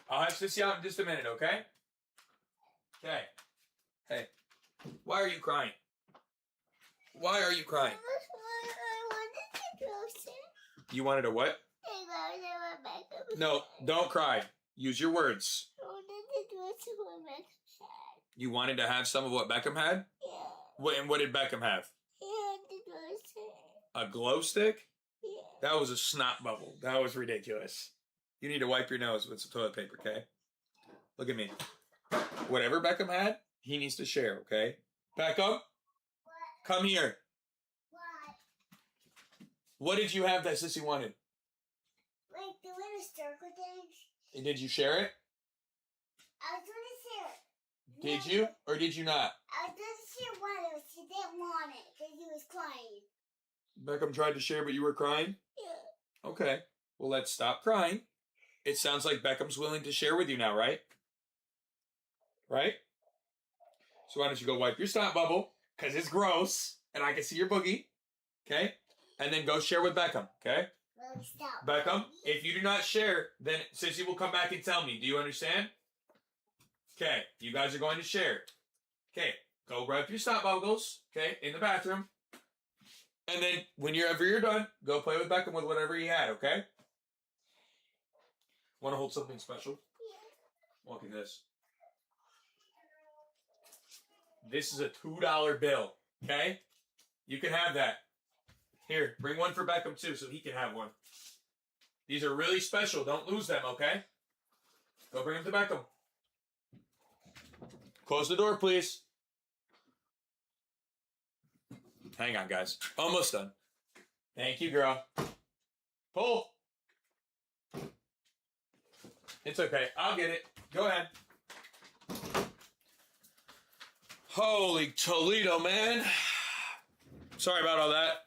I'll have Sissy out in just a minute, okay? Okay. Hey. Why are you crying? Why are you crying? I wanted to go sit. You wanted a what? No, don't cry. Use your words. I wanted to go to what Beckham had. You wanted to have some of what Beckham had? Yeah. And what did Beckham have? He had the glow stick. A glow stick? Yeah. That was a snot bubble. That was ridiculous. You need to wipe your nose with some toilet paper, okay? Look at me. Whatever Beckham had, he needs to share, okay? Beckham, come here. What? What did you have that Sissy wanted? Like the little circle things. And did you share it? I was going to share it. Did you or did you not? I was going to share one of it. She didn't want it because he was crying. Beckham tried to share, but you were crying? Yeah. Okay. Well, let's stop crying. It sounds like Beckham's willing to share with you now, right? Right? So why don't you go wipe your snot bubble, because it's gross, and I can see your boogie, okay? And then go share with Beckham, okay? Well, stop. Beckham, if you do not share, then Sissy will come back and tell me. Do you understand? Okay, you guys are going to share. Okay, go wipe your snot bubbles, okay, in the bathroom. And then whenever you're done, go play with Beckham with whatever he had, okay? Want to hold something special? Yeah. Look at this. This is a $2 bill, okay? You can have that. Here, bring one for Beckham too so he can have one. These are really special. Don't lose them, okay? Go bring them to Beckham. Close the door, please. Hang on, guys. Almost done. Thank you, girl. Pull. It's okay. I'll get it. Go ahead. Holy Toledo, man. Sorry about all that.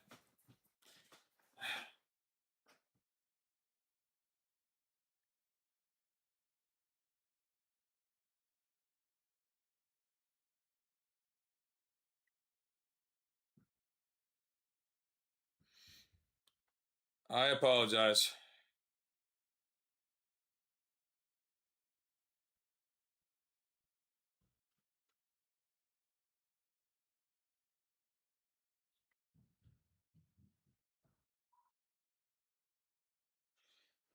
I apologize.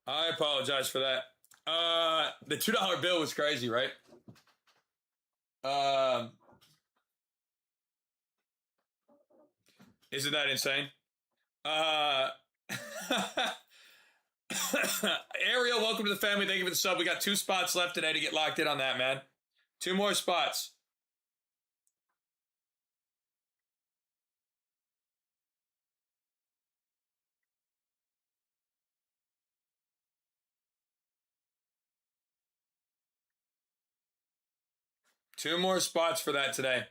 I apologize for that. The $2 bill was crazy, right? Isn't that insane? Ariel, welcome to the family. Thank you for the sub. We got 2 spots left today to get locked in on that, man. 2 more spots. Two more spots for that today.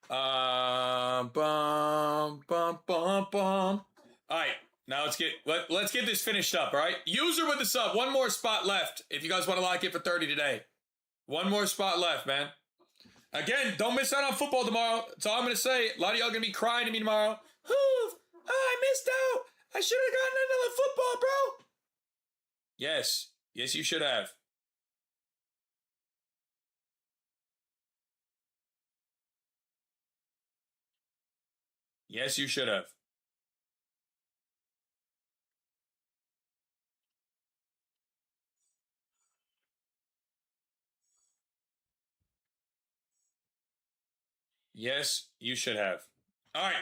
Bum, bum, bum, bum. All right, now let's get this finished up. All right, user with the sub. 1 more spot left. If you guys want to lock in for 30 today, 1 more spot left, man. Again, don't miss out on football tomorrow. That's all I'm gonna say. A lot of y'all gonna be crying to me tomorrow. I missed out. I should have gotten another football, bro. Yes, you should have. Yes, you should have. Yes, you should have. All right.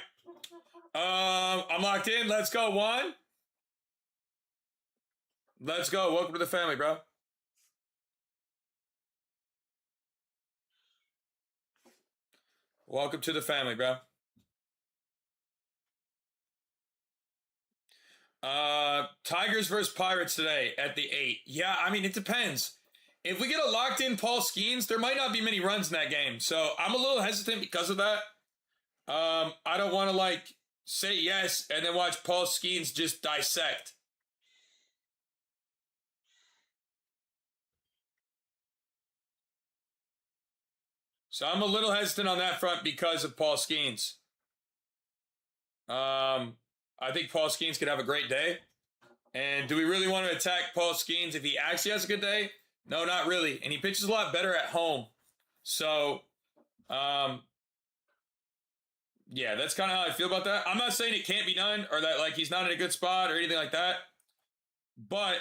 I'm locked in. Let's go. 1. Let's go. Welcome to the family, bro. Welcome to the family, bro. Tigers versus Pirates today at the 8. Yeah, I mean, it depends. If we get a locked-in Paul Skeens, there might not be many runs in that game. So I'm a little hesitant because of that. I don't want to, say yes and then watch Paul Skeens just dissect. So I'm a little hesitant on that front because of Paul Skeens. I think Paul Skeens could have a great day. And do we really want to attack Paul Skeens if he actually has a good day? No, not really. And he pitches a lot better at home. So, Yeah, that's kind of how I feel about that. I'm not saying it can't be done or that like he's not in a good spot or anything like that. But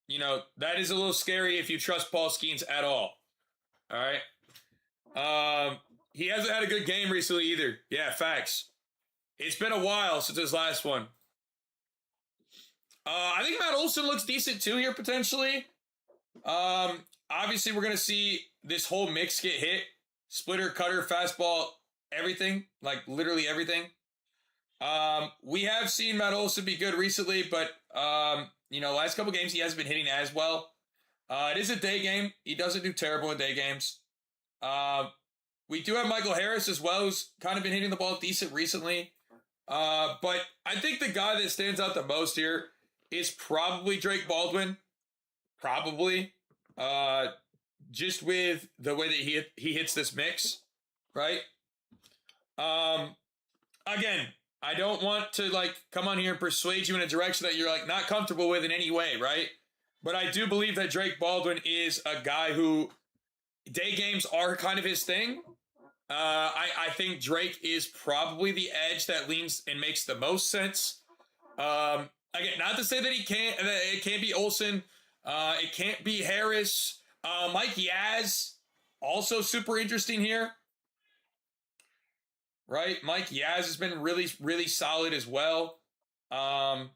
you know, that is a little scary if you trust Paul Skeens at all. All right. He hasn't had a good game recently either. Yeah, facts. It's been a while since his last one. I think Matt Olson looks decent too here potentially. Obviously we're gonna see this whole mix get hit. Splitter, cutter, fastball, everything. Like literally everything. We have seen Matt Olson be good recently, but you know, last couple games he hasn't been hitting as well. It is a day game. He doesn't do terrible in day games. We do have Michael Harris as well, who's kind of been hitting the ball decent recently. But I think the guy that stands out the most here is probably Drake Baldwin. Probably. Just with the way that he hits this mix, right? Again, I don't want to like come on here and persuade you in a direction that you're like not comfortable with in any way, right? But I do believe that Drake Baldwin is a guy who day games are kind of his thing. I think Drake is probably the edge that leans and makes the most sense. Again, not to say that it can't be Olsen. It can't be Harris. Mike Yaz, also super interesting here. Right? Mike Yaz has been really, really solid as well. And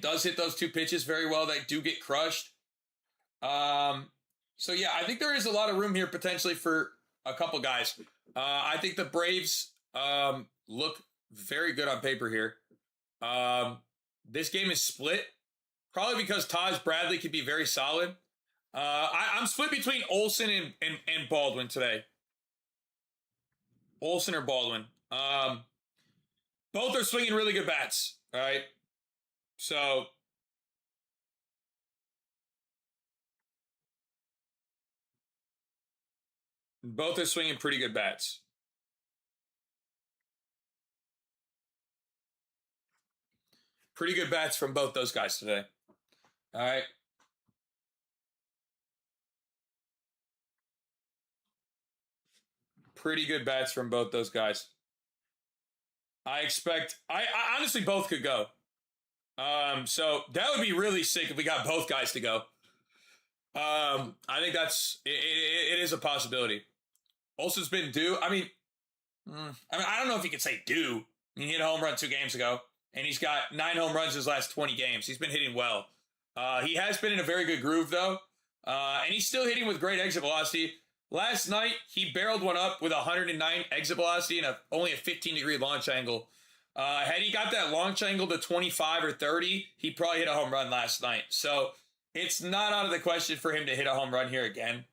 does hit those two pitches very well that do get crushed. So yeah, I think there is a lot of room here potentially for a couple guys. I think the Braves look very good on paper here. This game is split. Probably because Taj Bradley could be very solid. I'm split between Olsen and Baldwin today. Olsen or Baldwin. Both are swinging really good bats. All right. So both are swinging pretty good bats. Pretty good bats from both those guys today. All right. Pretty good bats from both those guys. I honestly both could go. So that would be really sick if we got both guys to go. I think it is a possibility. Olsen's been due. I mean, I don't know if you could say due. He hit a home run 2 games ago, and he's got 9 home runs his last 20 games. He's been hitting well. He has been in a very good groove, though, and he's still hitting with great exit velocity. Last night, he barreled one up with 109 exit velocity and only a 15-degree launch angle. Had he got that launch angle to 25 or 30, he probably hit a home run last night. So it's not out of the question for him to hit a home run here again.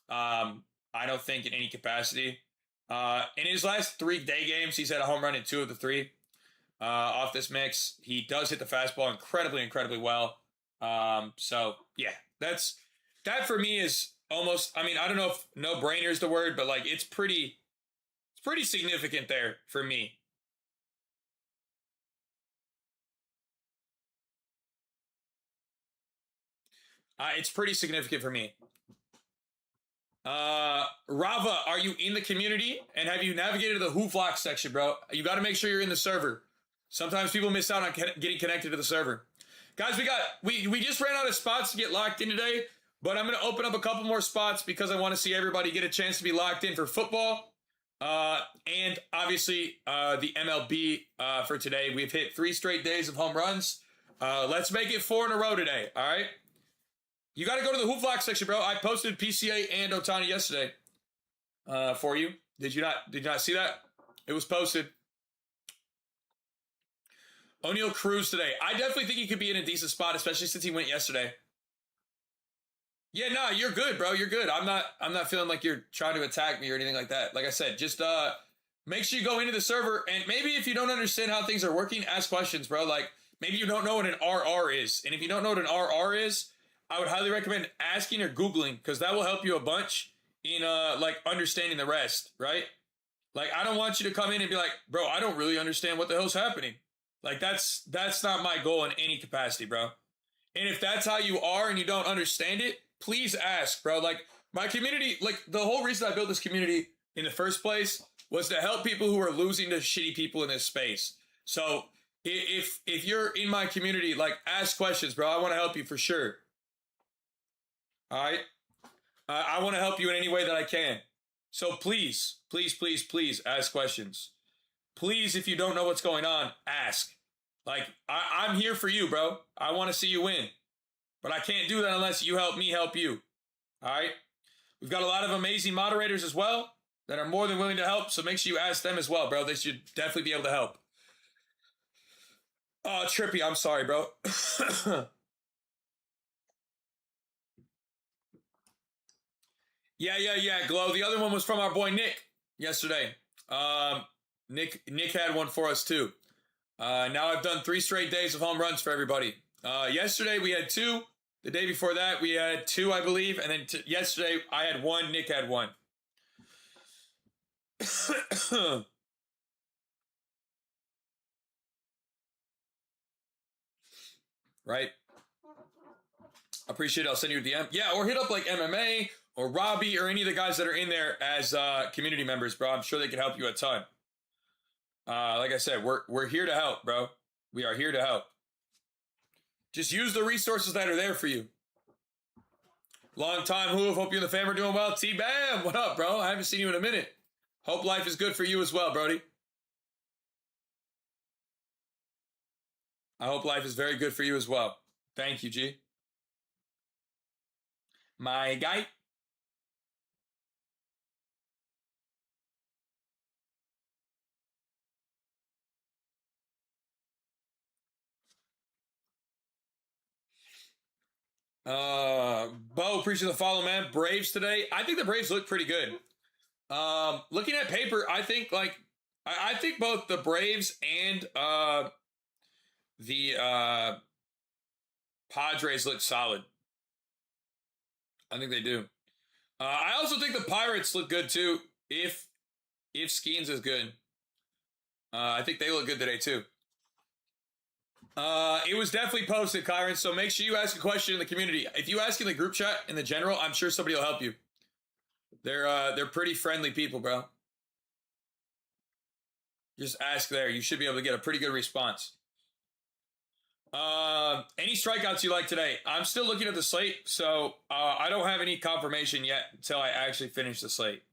I don't think in any capacity. In his last 3 day games, he's had a home run in 2 of the 3 off this mix. He does hit the fastball incredibly well. So yeah, that for me is almost, I mean, I don't know if no-brainer is the word, but like it's pretty significant there for me. It's pretty significant for me. Rava, are you in the community? And have you navigated the Hooflock section, bro? You got to make sure you're in the server. Sometimes people miss out on getting connected to the server. Guys, we just ran out of spots to get locked in today, but I'm going to open up a couple more spots because I want to see everybody get a chance to be locked in for football. And obviously, the MLB for today. We've hit 3 straight days of home runs. Let's make it 4 in a row today, all right? You got to go to the Hooflock section, bro. I posted PCA and Otani yesterday for you. Did you not see that? It was posted. O'Neal Cruz today. I definitely think he could be in a decent spot, especially since he went yesterday. Yeah, no, you're good, bro. You're good. I'm not feeling like you're trying to attack me or anything like that. Like I said, just make sure you go into the server, and maybe if you don't understand how things are working, ask questions, bro. Like maybe you don't know what an RR is, and if you don't know what an RR is, I would highly recommend asking or Googling because that will help you a bunch in like understanding the rest, right? Like I don't want you to come in and be like, bro, I don't really understand what the hell's happening. Like that's not my goal in any capacity, bro. And if that's how you are and you don't understand it, please ask, bro. Like my community, like the whole reason I built this community in the first place was to help people who are losing to shitty people in this space. So if you're in my community, like, ask questions, bro. I want to help you for sure. All right? I want to help you in any way that I can. So please, please, please, please ask questions. Please, if you don't know what's going on, ask. Like, I'm here for you, bro. I want to see you win. But I can't do that unless you help me help you. All right? We've got a lot of amazing moderators as well that are more than willing to help, so make sure you ask them as well, bro. They should definitely be able to help. Oh, Trippy, I'm sorry, bro. Yeah, Glow. The other one was from our boy Nick yesterday. Nick had one for us too. Now I've done 3 straight days of home runs for everybody. Yesterday we had 2. The day before that we had 2, I believe. And then yesterday I had 1. Nick had 1. Right? Appreciate it. I'll send you a DM. Yeah, or hit up like MMA or Robbie or any of the guys that are in there as community members, bro. I'm sure they can help you a ton. Like I said, we're here to help, bro. We are here to help. Just use the resources that are there for you. Long time, Hoove. Hope you and the fam are doing well. T-Bam, what up, bro? I haven't seen you in a minute. Hope life is good for you as well, Brody. I hope life is very good for you as well. Thank you, G. My guy. Bo, appreciate the follow, man. Braves today. I think the Braves look pretty good. Looking at paper, I think I think both the Braves and the Padres look solid. I think they do. I also think the Pirates look good too. If Skeens is good, I think they look good today too. It was definitely posted, Kyron. So make sure you ask a question in the community. If you ask in the group chat in the general, I'm sure somebody will help you. They're pretty friendly people, bro. Just ask there. You should be able to get a pretty good response. Any strikeouts you like today? I'm still looking at the slate, so I don't have any confirmation yet until I actually finish the slate.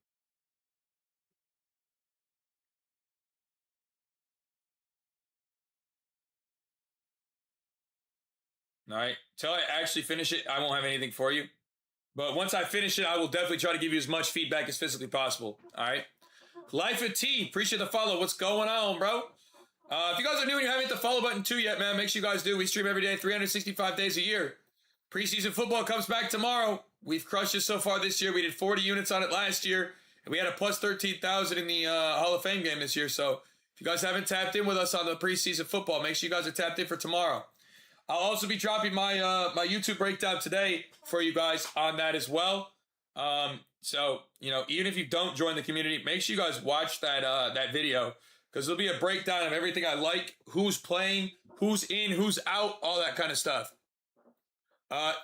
All right. Till I actually finish it, I won't have anything for you. But once I finish it, I will definitely try to give you as much feedback as physically possible. All right. Life of T, appreciate the follow. What's going on, bro? If you guys are new and you haven't hit the follow button too yet, man, make sure you guys do. We stream every day, 365 days a year. Preseason football comes back tomorrow. We've crushed it so far this year. We did 40 units on it last year, and we had a plus 13,000 in the Hall of Fame game this year. So if you guys haven't tapped in with us on the preseason football, make sure you guys are tapped in for tomorrow. I'll also be dropping my my YouTube breakdown today for you guys on that as well. So, you know, even if you don't join the community, make sure you guys watch that that video, because there'll be a breakdown of everything I like, who's playing, who's in, who's out, all that kind of stuff. Right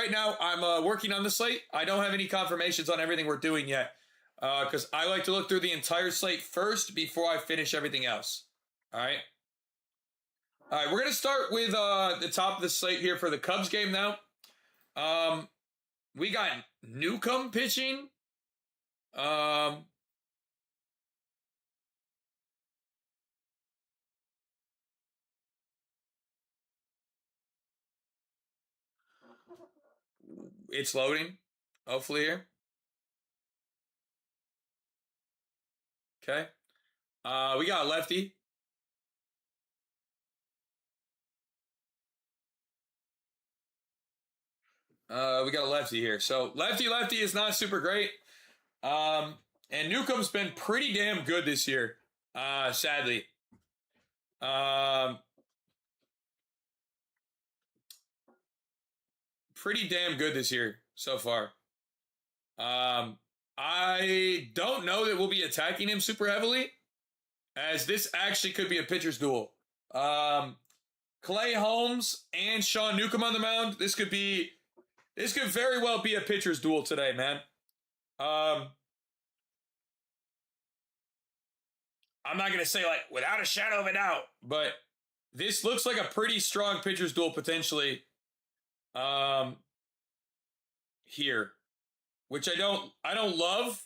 now I'm working on the slate. I don't have any confirmations on everything we're doing yet, because I like to look through the entire slate first before I finish everything else. All right. All right, we're going to start with the top of the slate here for the Cubs game now. We got Newcomb pitching. It's loading, hopefully here. Okay. We got a lefty. We got a lefty here. So lefty is not super great. And Newcomb's been pretty damn good this year, sadly. Pretty damn good this year so far. I don't know that we'll be attacking him super heavily, as this actually could be a pitcher's duel. Clay Holmes and Sean Newcomb on the mound. This could very well be a pitcher's duel today, man. I'm not going to say, like, without a shadow of a doubt, but this looks like a pretty strong pitcher's duel potentially here, which I don't love.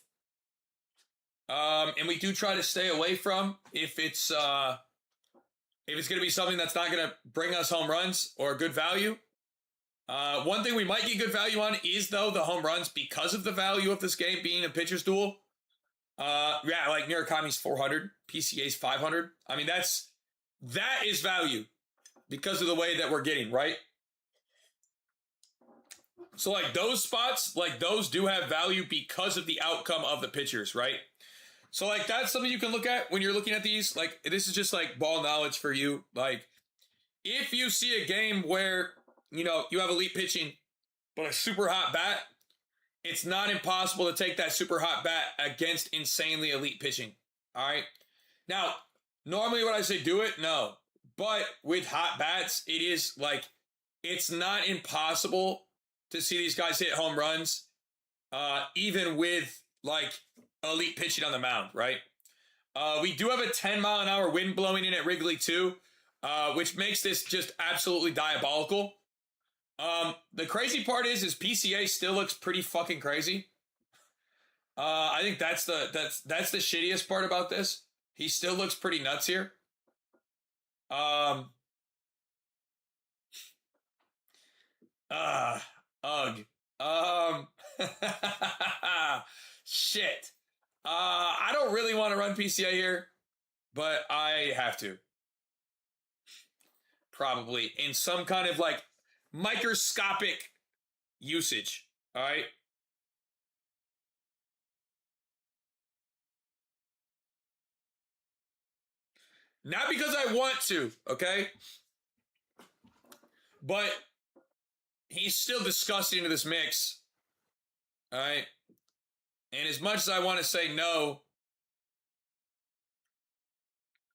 And we do try to stay away from if it's going to be something that's not going to bring us home runs or good value. One thing we might get good value on is, though, the home runs because of the value of this game being a pitcher's duel. Yeah, like Murakami's 400, PCA's 500. I mean, that is value because of the way that we're getting, right? So, like, those spots, like, those do have value because of the outcome of the pitchers, right? So, like, that's something you can look at when you're looking at these. Like, this is just, like, ball knowledge for you. Like, if you see a game where, you know, you have elite pitching, but a super hot bat, it's not impossible to take that super hot bat against insanely elite pitching. All right? Now, normally when I say do it, no. But with hot bats, it is, like, it's not impossible to see these guys hit home runs, even with, like, elite pitching on the mound, right? We do have a 10-mile-an-hour wind blowing in at Wrigley, too, which makes this just absolutely diabolical. The crazy part is PCA still looks pretty fucking crazy. I think that's the shittiest part about this. He still looks pretty nuts here. Ugh. Shit. I don't really want to run PCA here, but I have to. Probably in some kind of, like, microscopic usage. All right. Not because I want to, okay? But he's still disgusting into this mix. All right. And as much as I want to say no,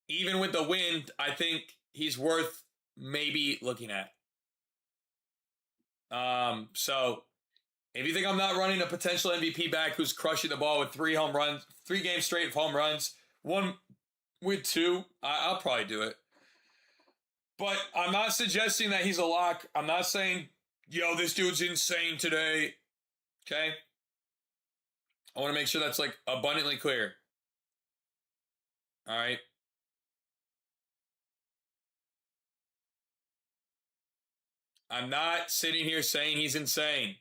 even with the wind, I think he's worth maybe looking at. So if you think I'm not running a potential MVP back who's crushing the ball with 3 games straight of home runs, one with 2, I'll probably do it. But I'm not suggesting that he's a lock. I'm not saying, yo, this dude's insane today. Okay? I want to make sure that's, like, abundantly clear. All right? I'm not sitting here saying he's insane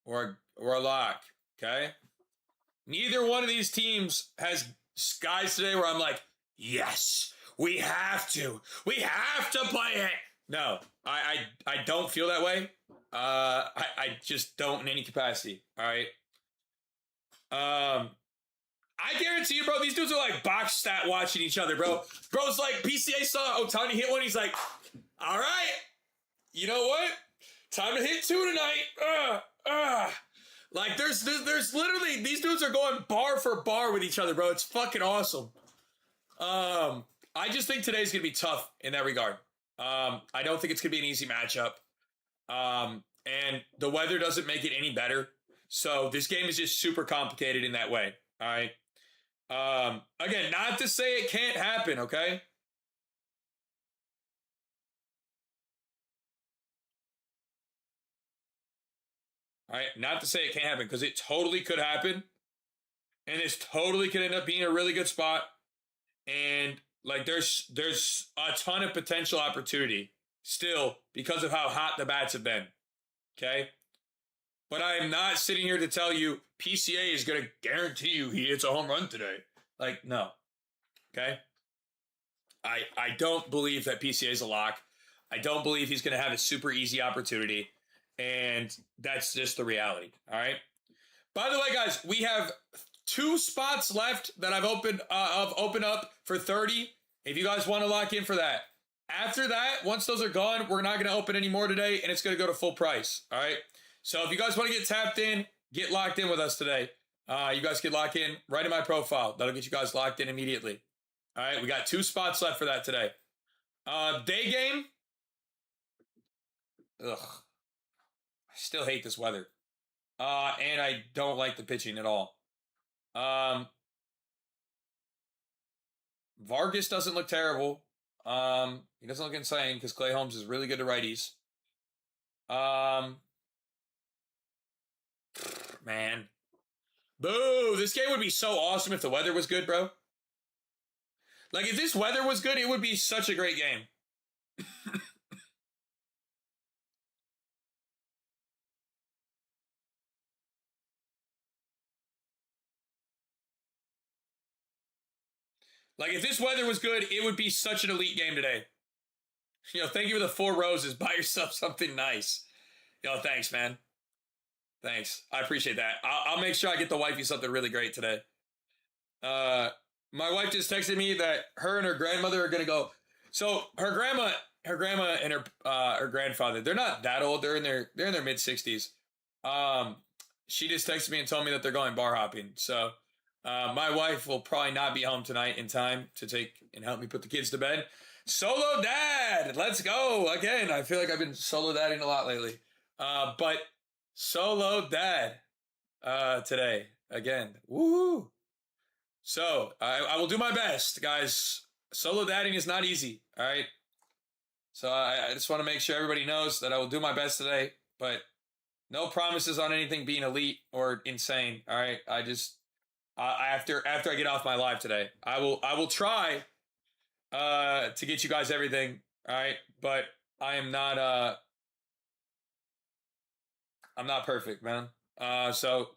or a lock, okay? Neither one of these teams has guys today where I'm like, yes, we have to play it. No, I don't feel that way. I just don't in any capacity. All right. I guarantee you, bro, these dudes are like box stat watching each other, bro. Bro's like, PCA saw Ohtani hit one. He's like, all right, you know what? Time to hit 2 tonight. Like, there's literally, these dudes are going bar for bar with each other, bro. It's fucking awesome. I just think today's going to be tough in that regard. I don't think it's going to be an easy matchup. And the weather doesn't make it any better. So this game is just super complicated in that way. All right. Again, not to say it can't happen, okay? All right, not to say it can't happen, because it totally could happen. And this totally could end up being a really good spot. And, like, there's a ton of potential opportunity still because of how hot the bats have been. Okay? But I am not sitting here to tell you PCA is going to guarantee you he hits a home run today. Like, no. Okay? I don't believe that PCA is a lock. I don't believe he's going to have a super easy opportunity. And that's just the reality. All right? By the way, guys, we have 2 spots left that I've opened up for 30. If you guys want to lock in for that. After that, once those are gone, we're not going to open any more today, and it's going to go to full price. All right? So if you guys want to get tapped in, get locked in with us today. You guys can lock in right in my profile. That'll get you guys locked in immediately. All right? We got 2 spots left for that today. Day game. Ugh. I still hate this weather. And I don't like the pitching at all. Vargas doesn't look terrible. He doesn't look insane because Clay Holmes is really good to righties. Man. Boo! This game would be so awesome if the weather was good, bro. Like, if this weather was good, it would be such a great game. Like, if this weather was good, it would be such an elite game today. Thank you for the 4 roses. Buy yourself something nice. Thanks, man. Thanks. I appreciate that. I'll make sure I get the wifey something really great today. My wife just texted me that her and her grandmother are going to go. So her grandma and her grandfather, they're not that old. They're in their mid 60s. She just texted me and told me that they're going bar hopping. So my wife will probably not be home tonight in time to take and help me put the kids to bed. Solo dad, let's go again. I feel like I've been solo dadding a lot lately, but solo dad today again. Woohoo! So I will do my best, guys. Solo dadding is not easy. All right. So I just want to make sure everybody knows that I will do my best today, but no promises on anything being elite or insane. All right. After I get off my live today, I will try to get you guys everything. All right. But I am not, I'm not perfect, man. So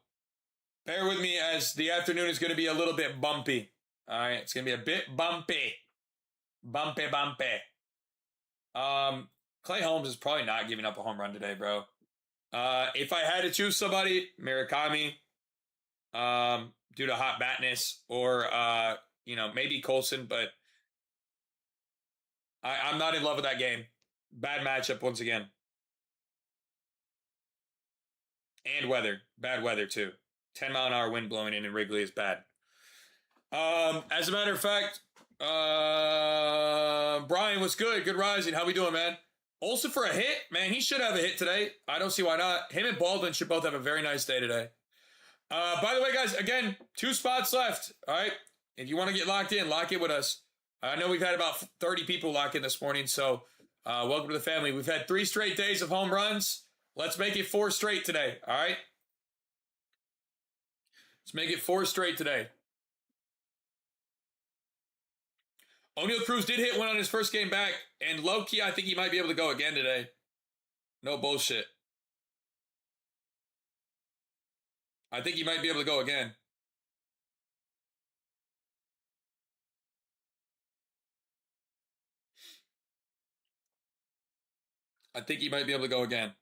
bear with me as the afternoon is going to be a little bit bumpy. All right. It's going to be a bit bumpy. Bumpy. Clay Holmes is probably not giving up a home run today, bro. If I had to choose somebody, Murakami, due to hot batness, or maybe Colson, but I'm not in love with that game. Bad matchup once again. And weather. Bad weather too. 10-mile-an-hour wind blowing in Wrigley is bad. As a matter of fact, Brian, what's good? Good rising. How we doing, man? Olsen for a hit? Man, he should have a hit today. I don't see why not. Him and Baldwin should both have a very nice day today. By the way, guys, again, 2 spots left. All right. If you want to get locked in, lock in with us. I know we've had about 30 people lock in this morning, so welcome to the family. We've had 3 straight days of home runs. Let's make it 4 straight today. All right. Let's make it 4 straight today. O'Neal Cruz did hit one on his first game back, and low-key, I think he might be able to go again today. No bullshit. I think he might be able to go again. I think he might be able to go again.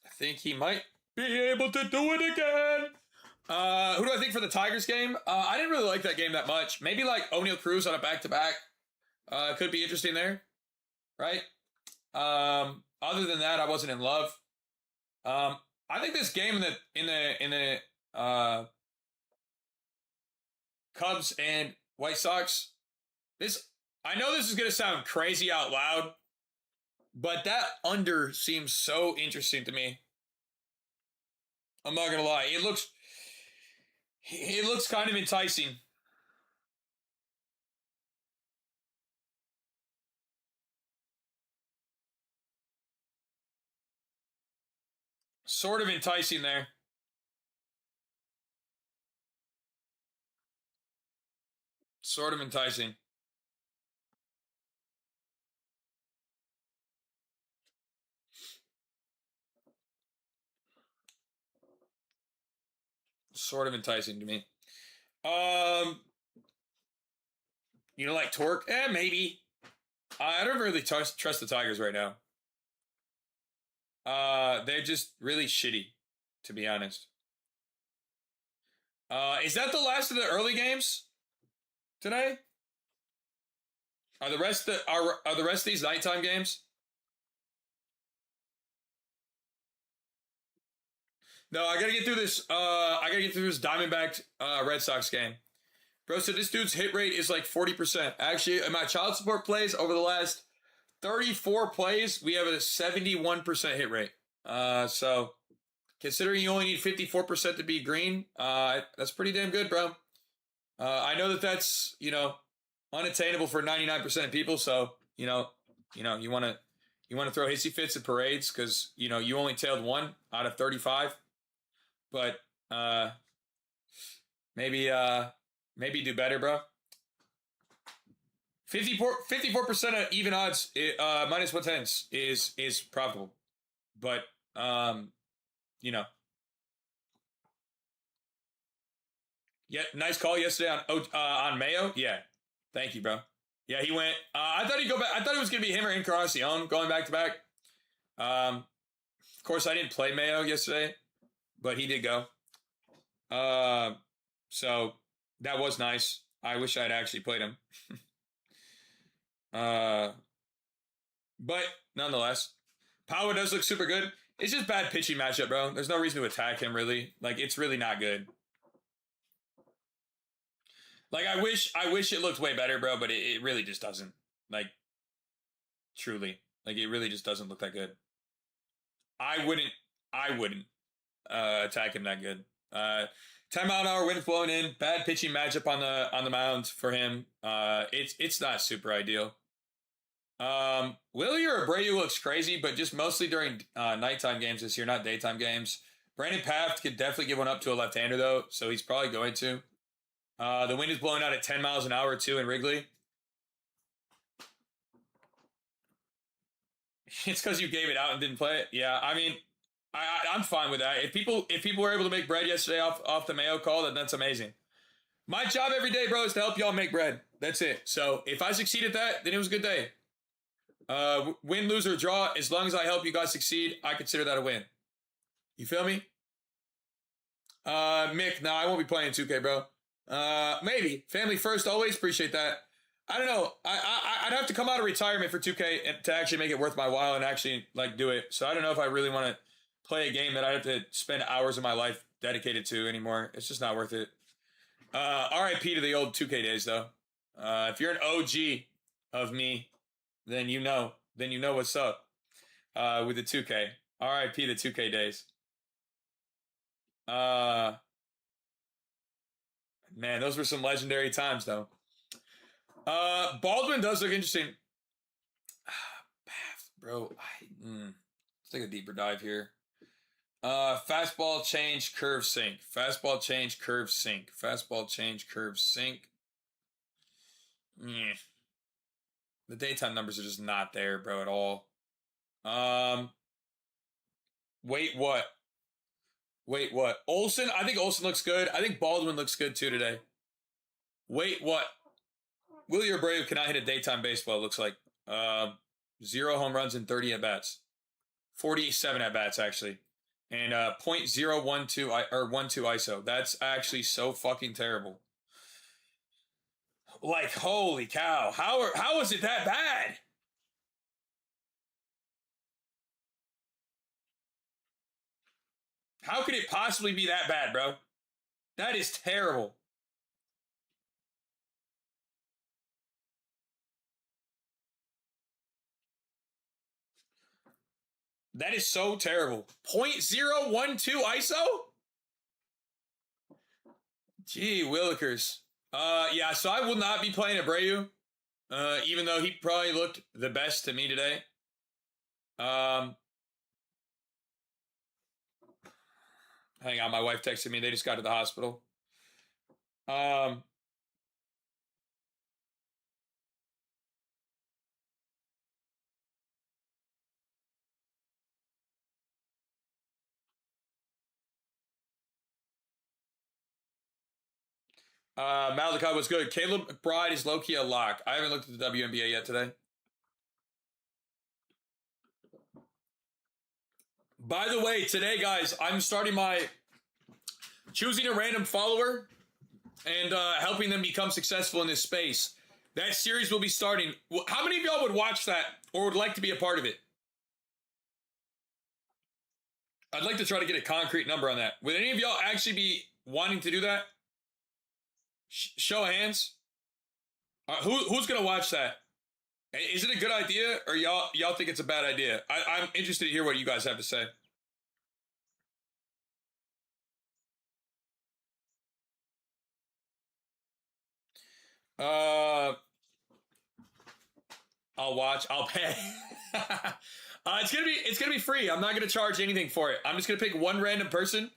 I think he might be able to do it again. Who do I think for the Tigers game? I didn't really like that game that much. Maybe like O'Neal Cruz on a back-to-back. Could be interesting there. Right? Other than that, I wasn't in love. I think this game in the Cubs and White Sox, I know this is going to sound crazy out loud, but that under seems so interesting to me. I'm not going to lie. It looks kind of enticing. Sort of enticing there. Sort of enticing. Sort of enticing to me. Like Torque? Maybe. I don't really trust the Tigers right now. They're just really shitty, to be honest. Is that the last of the early games today? Are the rest of these nighttime games? No, I gotta get through this. I gotta get through this Diamondback Red Sox game. Bro, so this dude's hit rate is like 40%. Actually, in my child support plays over the last 34 plays, we have a 71% hit rate. So considering you only need 54% to be green, that's pretty damn good, bro. I know that that's, unattainable for 99% of people. So, you want to throw hissy fits at parades because, you only tailed 1 out of 35. But maybe do better, bro. 54% of even odds, minus 110s is profitable. But, yeah, nice call yesterday on Mayo. Yeah, thank you, bro. Yeah, he went. I thought he'd go back. I thought it was gonna be him or Encarnacion going back to back. Of course, I didn't play Mayo yesterday, but he did go. So that was nice. I wish I'd actually played him. But nonetheless, Power does look super good. It's just bad pitching matchup, bro. There's no reason to attack him, really. Like, it's really not good. Like, I wish it looked way better, bro, but it really just doesn't. Like, truly. Like, it really just doesn't look that good. I wouldn't attack him that good. 10-mile-an-hour wind blowing in. Bad pitching matchup on the mound for him. It's not super ideal. Willie or Abreu looks crazy, but just mostly during nighttime games this year, not daytime games. Brandon Paft could definitely give one up to a left-hander, though, so he's probably going to. The wind is blowing out at 10 miles an hour, too, in Wrigley. It's because you gave it out and didn't play it? Yeah, I mean, I'm fine with that. If people were able to make bread yesterday off the Mayo call, then that's amazing. My job every day, bro, is to help y'all make bread. That's it. So if I succeed at that, then it was a good day. Win, lose, or draw, as long as I help you guys succeed, I consider that a win. You feel me? Mick, no, I won't be playing 2K, bro. Maybe. Family first, always. Appreciate that. I don't know. I'd have to come out of retirement for 2K to actually make it worth my while and actually, do it. So I don't know if I really want to play a game that I have to spend hours of my life dedicated to anymore. It's just not worth it. RIP to the old 2K days, though. If you're an OG of me, then you know what's up with the 2K. RIP the 2K days. Man, those were some legendary times, though. Baldwin does look interesting. Bro, let's take a deeper dive here. Fastball change, curve sync. Fastball change, curve sync. Fastball change, curve sync. Yeah. The daytime numbers are just not there, bro, at all. Wait, what? Olsen? I think Olsen looks good. I think Baldwin looks good, too, today. Wait, what? Willie Abreu cannot hit a daytime baseball, it looks like. 0 home runs and 30 at-bats. 47 at-bats, actually. And .012 or 12 ISO. That's actually so fucking terrible. Like, holy cow. How is it that bad? How could it possibly be that bad, bro? That is terrible. That is so terrible. .012 ISO? Gee, Willikers. Yeah, so I will not be playing Abreu, even though he probably looked the best to me today. Hang on, my wife texted me. They just got to the hospital. Malachi was good. Caleb McBride is low-key a lock. I haven't looked at the WNBA yet today. By the way, today, guys, I'm starting my choosing a random follower and helping them become successful in this space. That series will be starting. How many of y'all would watch that or would like to be a part of it? I'd like to try to get a concrete number on that. Would any of y'all actually be wanting to do that? Show of hands. Who's gonna watch that? Is it a good idea, or y'all think it's a bad idea? I'm interested to hear what you guys have to say. Uh, I'll watch. I'll pay. It's gonna be free. I'm not gonna charge anything for it. I'm just gonna pick one random person,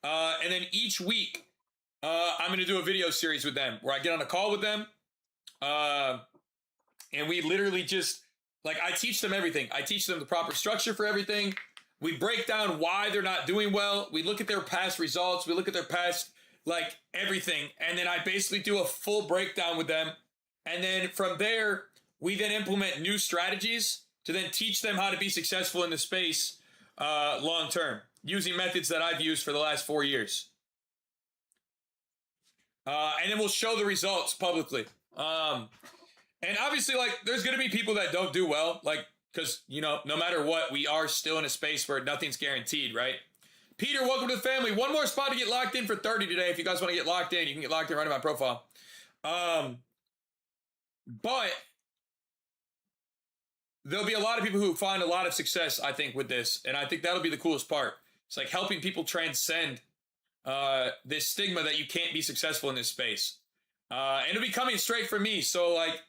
and then each week, I'm gonna do a video series with them where I get on a call with them, and we literally just like I teach them everything. I teach them the proper structure for everything. We break down why they're not doing well. We look at their past results. We look at their past like everything, and then I basically do a full breakdown with them, and then from there we then implement new strategies to then teach them how to be successful in the space long term using methods that I've used for the last 4 years. And then we'll show the results publicly. And obviously, like, there's going to be people that don't do well, like, because, you know, no matter what, we are still in a space where nothing's guaranteed, right? Peter, welcome to the family. One more spot to get locked in for 30 today. If you guys want to get locked in, you can get locked in right in my profile. But there'll be a lot of people who find a lot of success, I think, with this. And I think that'll be the coolest part. It's like helping people transcend this stigma that you can't be successful in this space. And it'll be coming straight from me. So, like,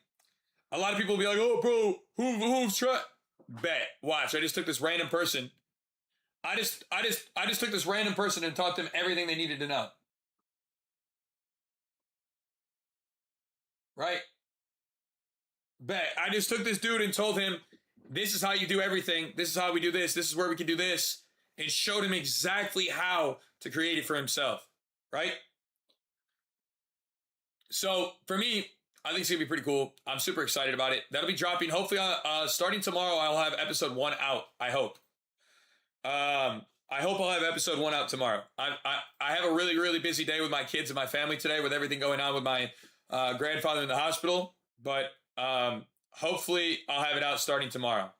a lot of people will be like, oh, bro, who's try? Bet. Watch. I just took this random person. I just took this random person and taught them everything they needed to know. Right? Bet. I just took this dude and told him, this is how you do everything. This is how we do this. This is where we can do this. And showed him exactly how to create it for himself. Right? So, for me, I think it's going to be pretty cool. I'm super excited about it. That'll be dropping. Hopefully, starting tomorrow, I'll have episode 1 out. I hope. I hope I'll have episode 1 out tomorrow. I have a really, really busy day with my kids and my family today with everything going on with my grandfather in the hospital. But hopefully, I'll have it out starting tomorrow.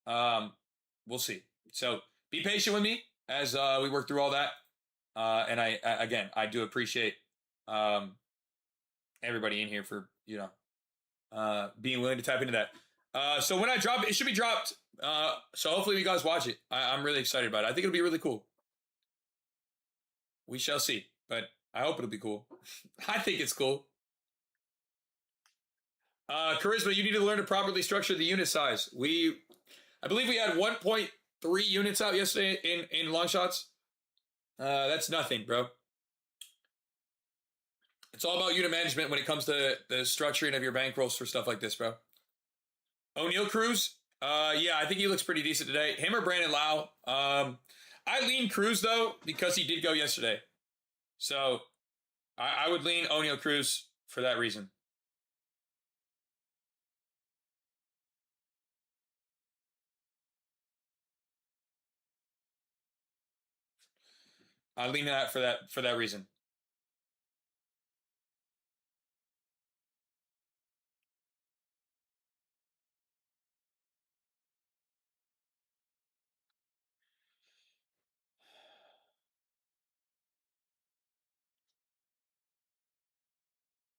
We'll see. So, be patient with me as we work through all that. And I do appreciate everybody in here for, you know, being willing to tap into that. So when I drop it, it should be dropped. So hopefully you guys watch it. I'm really excited about it. I think it'll be really cool. We shall see, but I hope it'll be cool. I think it's cool. Charisma, you need to learn to properly structure the unit size. I believe we had 1.3 units out yesterday in long shots. That's nothing, bro. It's all about unit management when it comes to the structuring of your bankrolls for stuff like this, bro. O'Neal Cruz, yeah, I think he looks pretty decent today. Him or Brandon Lau. I lean Cruz, though, because he did go yesterday. So, I would lean O'Neal Cruz for that reason. I lean that for that reason.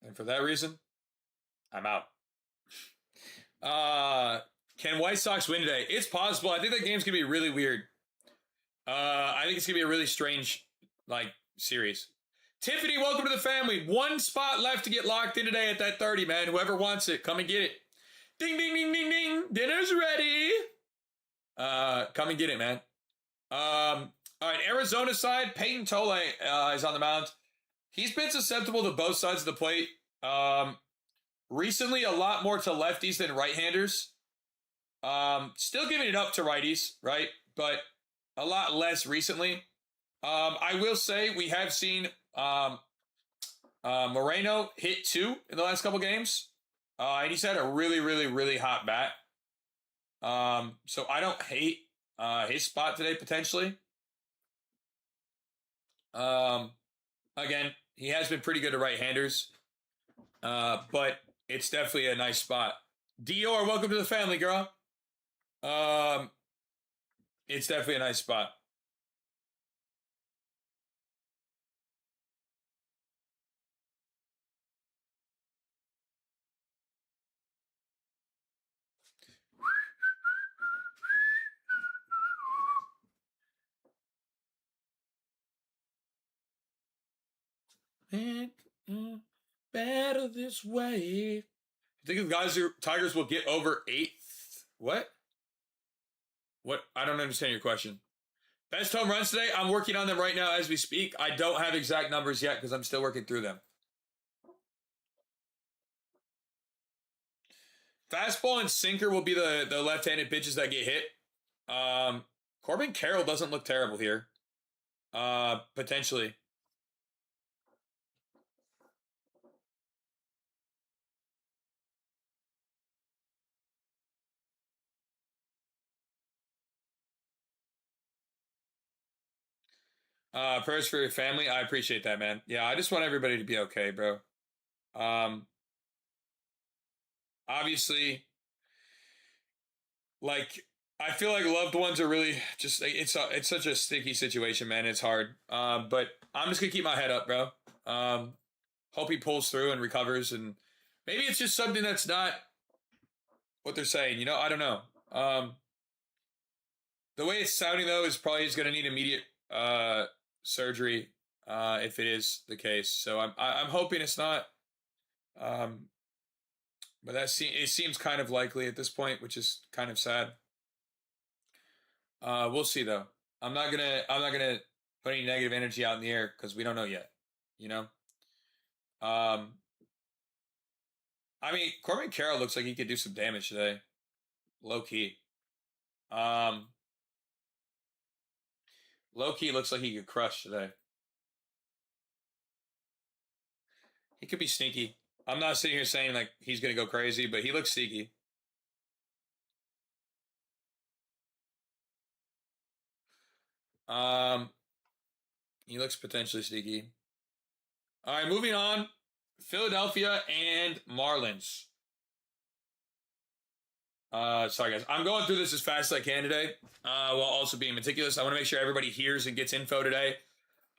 And for that reason, I'm out. Can White Sox win today? It's possible. I think that game's gonna be really weird. I think it's gonna be a really strange, like, series. Tiffany, welcome to the family. 1 spot left to get locked in today at that 30, man. Whoever wants it, come and get it. Ding, ding, ding, ding, ding. Dinner's ready. Come and get it, man. All right, Arizona side, Peyton Tole is on the mound. He's been susceptible to both sides of the plate. Recently, a lot more to lefties than right-handers. Still giving it up to righties, right? But a lot less recently. I will say we have seen Moreno hit 2 in the last couple games. And he's had a really, really, really hot bat. So I don't hate his spot today, potentially. Again, he has been pretty good to right-handers. But it's definitely a nice spot. Dior, welcome to the family, girl. It's definitely a nice spot. Better this way. You think the Tigers will get over 8th? What? What? I don't understand your question. Best home runs today? I'm working on them right now as we speak. I don't have exact numbers yet because I'm still working through them. Fastball and sinker will be the left-handed pitches that get hit. Corbin Carroll doesn't look terrible here. Potentially. Prayers for your family. I appreciate that, man. Yeah, I just want everybody to be okay, bro. Obviously, like, I feel like loved ones are really just, it's such a sticky situation, man. It's hard. But I'm just gonna keep my head up, bro. Hope he pulls through and recovers, and maybe it's just something that's not what they're saying. You know, I don't know. The way it's sounding though is probably he's gonna need immediate surgery if it is the case. So I'm hoping it's not. But it seems kind of likely at this point, which is kind of sad. We'll see though. I'm not gonna put any negative energy out in the air because we don't know yet. You know. I mean, Corbin Carroll looks like he could do some damage today, low key. Low key looks like he could crush today. He could be sneaky. I'm not sitting here saying like he's gonna go crazy, but he looks sneaky. He looks potentially sneaky. All right, moving on. Philadelphia and Marlins. Sorry guys, I'm going through this as fast as I can today, while also being meticulous. I want to make sure everybody hears and gets info today.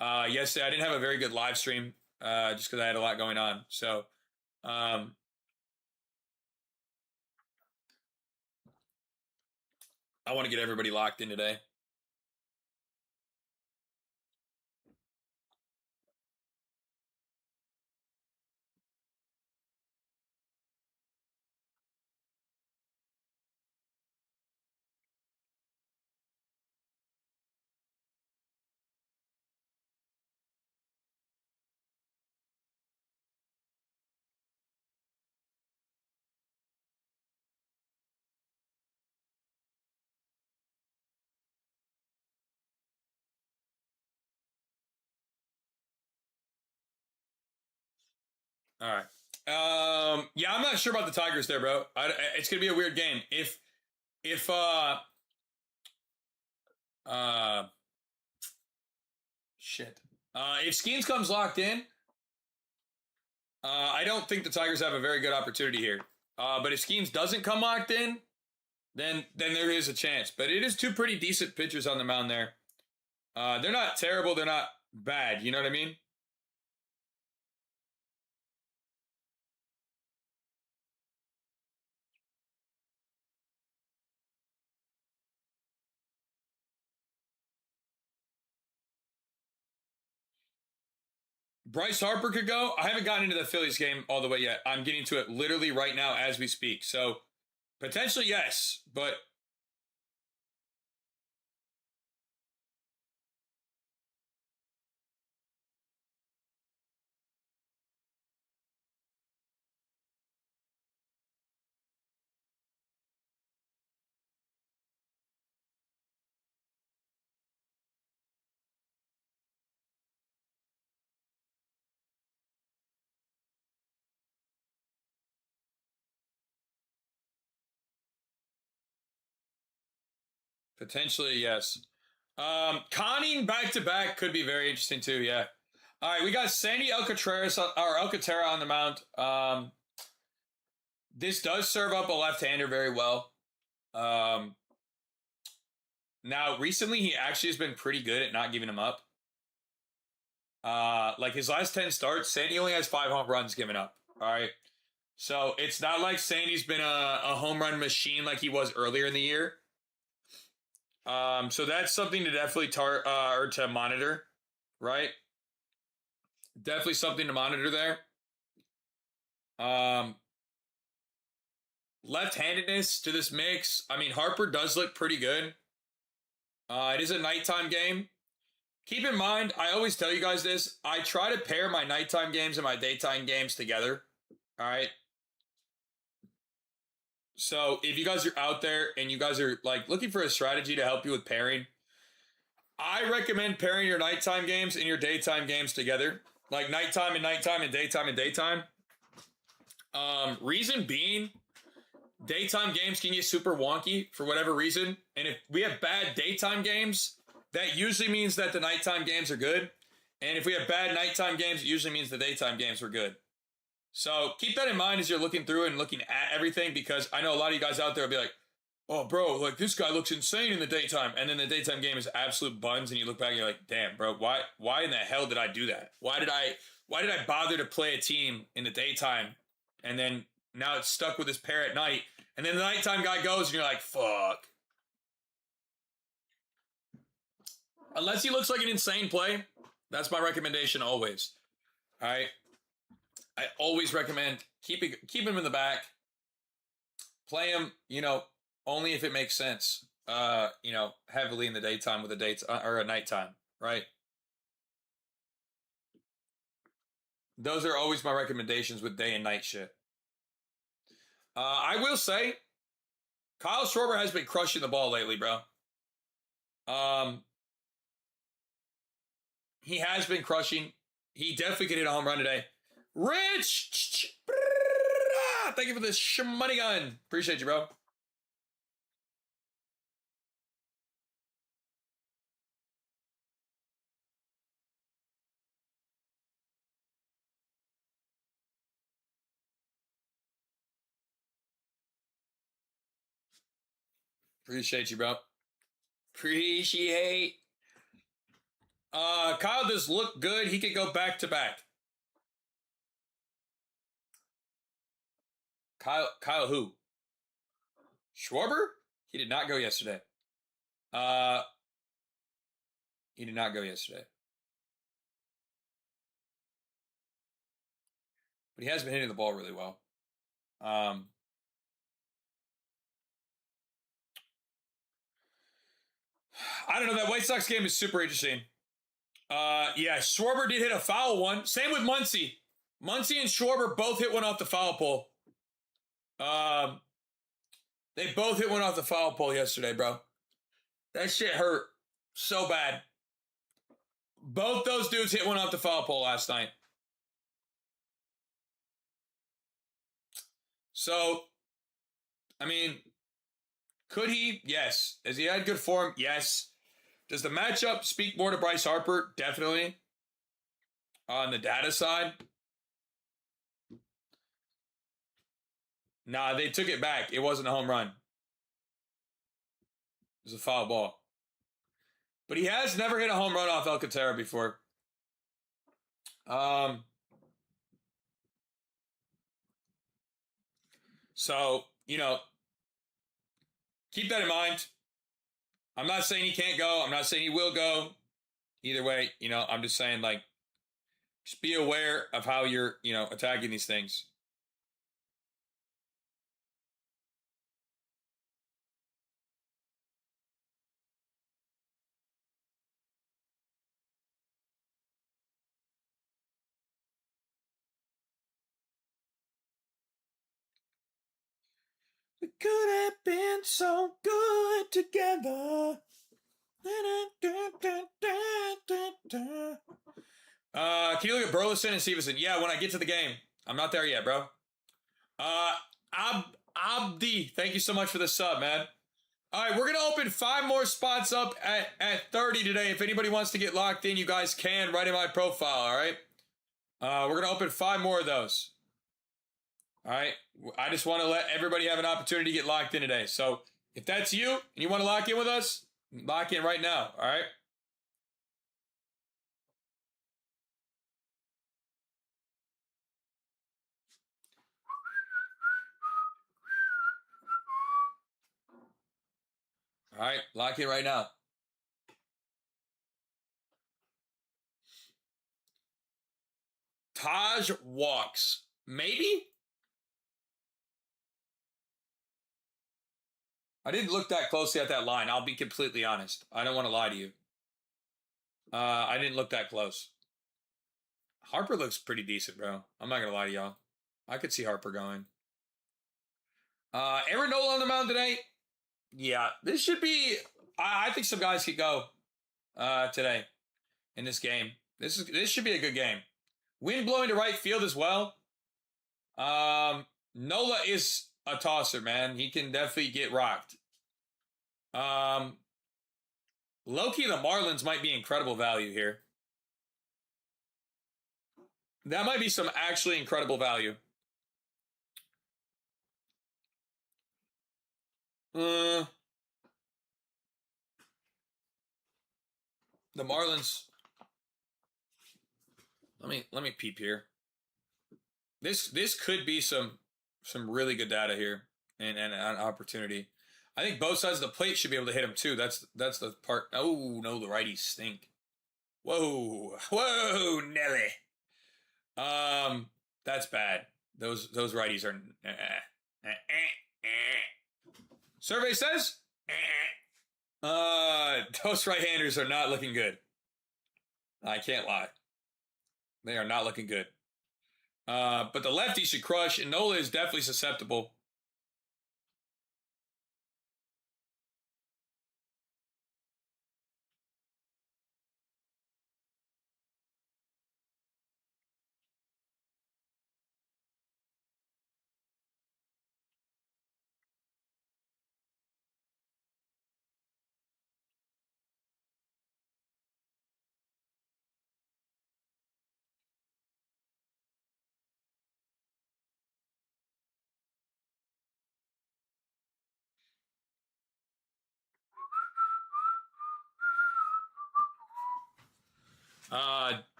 Yesterday I didn't have a very good live stream, just because I had a lot going on. So, I want to get everybody locked in today. All right. Yeah, I'm not sure about the Tigers there, bro. It's gonna be a weird game. If shit. If Skeens comes locked in, I don't think the Tigers have a very good opportunity here. But if Skeens doesn't come locked in, then there is a chance. But it is two pretty decent pitchers on the mound there. They're not terrible. They're not bad. You know what I mean? Bryce Harper could go. I haven't gotten into the Phillies game all the way yet. I'm getting to it literally right now as we speak. So potentially yes, but potentially yes. Conning back to back could be very interesting too. Yeah. All right, we got Sandy Alcantara on the mound. This does serve up a left-hander very well. Now recently he actually has been pretty good at not giving him up. Like his last 10 starts, Sandy only has 5 home runs given up. All right. So it's not like Sandy's been a home run machine like he was earlier in the year. So that's something to definitely or to monitor, right? Definitely something to monitor there. Um, Left-handedness to this mix. I mean, Harper does look pretty good. It is a nighttime game. Keep in mind, I always tell you guys this. I try to pair my nighttime games and my daytime games together. All right. So if you guys are out there and you guys are like looking for a strategy to help you with pairing, I recommend pairing your nighttime games and your daytime games together. Like nighttime and nighttime and daytime and daytime. Reason being, daytime games can get super wonky for whatever reason. And if we have bad daytime games, that usually means that the nighttime games are good. And if we have bad nighttime games, it usually means the daytime games were good. So keep that in mind as you're looking through and looking at everything, because I know a lot of you guys out there will be like, oh, bro, like this guy looks insane in the daytime. And then the daytime game is absolute buns. And you look back and you're like, damn, bro, why in the hell did I do that? Why did I bother to play a team in the daytime? And then now it's stuck with this pair at night. And then the nighttime guy goes and you're like, fuck. Unless he looks like an insane play, that's my recommendation always. All right. I always recommend keep him in the back. Play him, only if it makes sense. Heavily in the daytime with or a nighttime, right? Those are always my recommendations with day and night shit. I will say, Kyle Schwarber has been crushing the ball lately, bro. He has been crushing. He definitely could hit a home run today. Rich! Thank you for this money gun. Appreciate you, bro. Appreciate you, bro. Appreciate. Kyle does look good. He could go back to back. Kyle who? Schwarber? He did not go yesterday. He did not go yesterday. But he has been hitting the ball really well. I don't know. That White Sox game is super interesting. Yeah, Schwarber did hit a foul one. Same with Muncy. Muncy and Schwarber both hit one off the foul pole. They both hit one off the foul pole yesterday, bro. That shit hurt so bad. Both those dudes hit one off the foul pole last night. So, I mean, could he? Yes. Has he had good form? Yes. Does the matchup speak more to Bryce Harper? Definitely. On the data side. Nah, they took it back. It wasn't a home run. It was a foul ball. But he has never hit a home run off Alcantara before. So, keep that in mind. I'm not saying he can't go. I'm not saying he will go. Either way, I'm just saying, like, just be aware of how you're, attacking these things. We could have been so good together. Can you look at Burleson and Stevenson? Yeah, when I get to the game. I'm not there yet, bro. Abdi, thank you so much for the sub, man. All right, we're going to open 5 more spots up at 30 today. If anybody wants to get locked in, you guys can right in my profile, all right? We're going to open 5 more of those. All right? I just want to let everybody have an opportunity to get locked in today. So if that's you and you want to lock in with us, lock in right now, all right? All right, lock in right now. Taj walks. Maybe? I didn't look that closely at that line. I'll be completely honest. I don't want to lie to you. I didn't look that close. Harper looks pretty decent, bro. I'm not going to lie to y'all. I could see Harper going. Aaron Nola on the mound today. Yeah, this should be... I think some guys could go today in this game. This should be a good game. Wind blowing to right field as well. Nola is a tosser, man. He can definitely get rocked. Low-key, the Marlins might be incredible value here. That might be some actually incredible value. The Marlins. Let me peep here. This could be some really good data here and an opportunity. I think both sides of the plate should be able to hit him too. That's the part. Oh no, the righties stink. Whoa, Nelly. That's bad. Those righties are. Survey says. Those right-handers are not looking good. I can't lie. They are not looking good. But the lefty should crush, and Nola is definitely susceptible.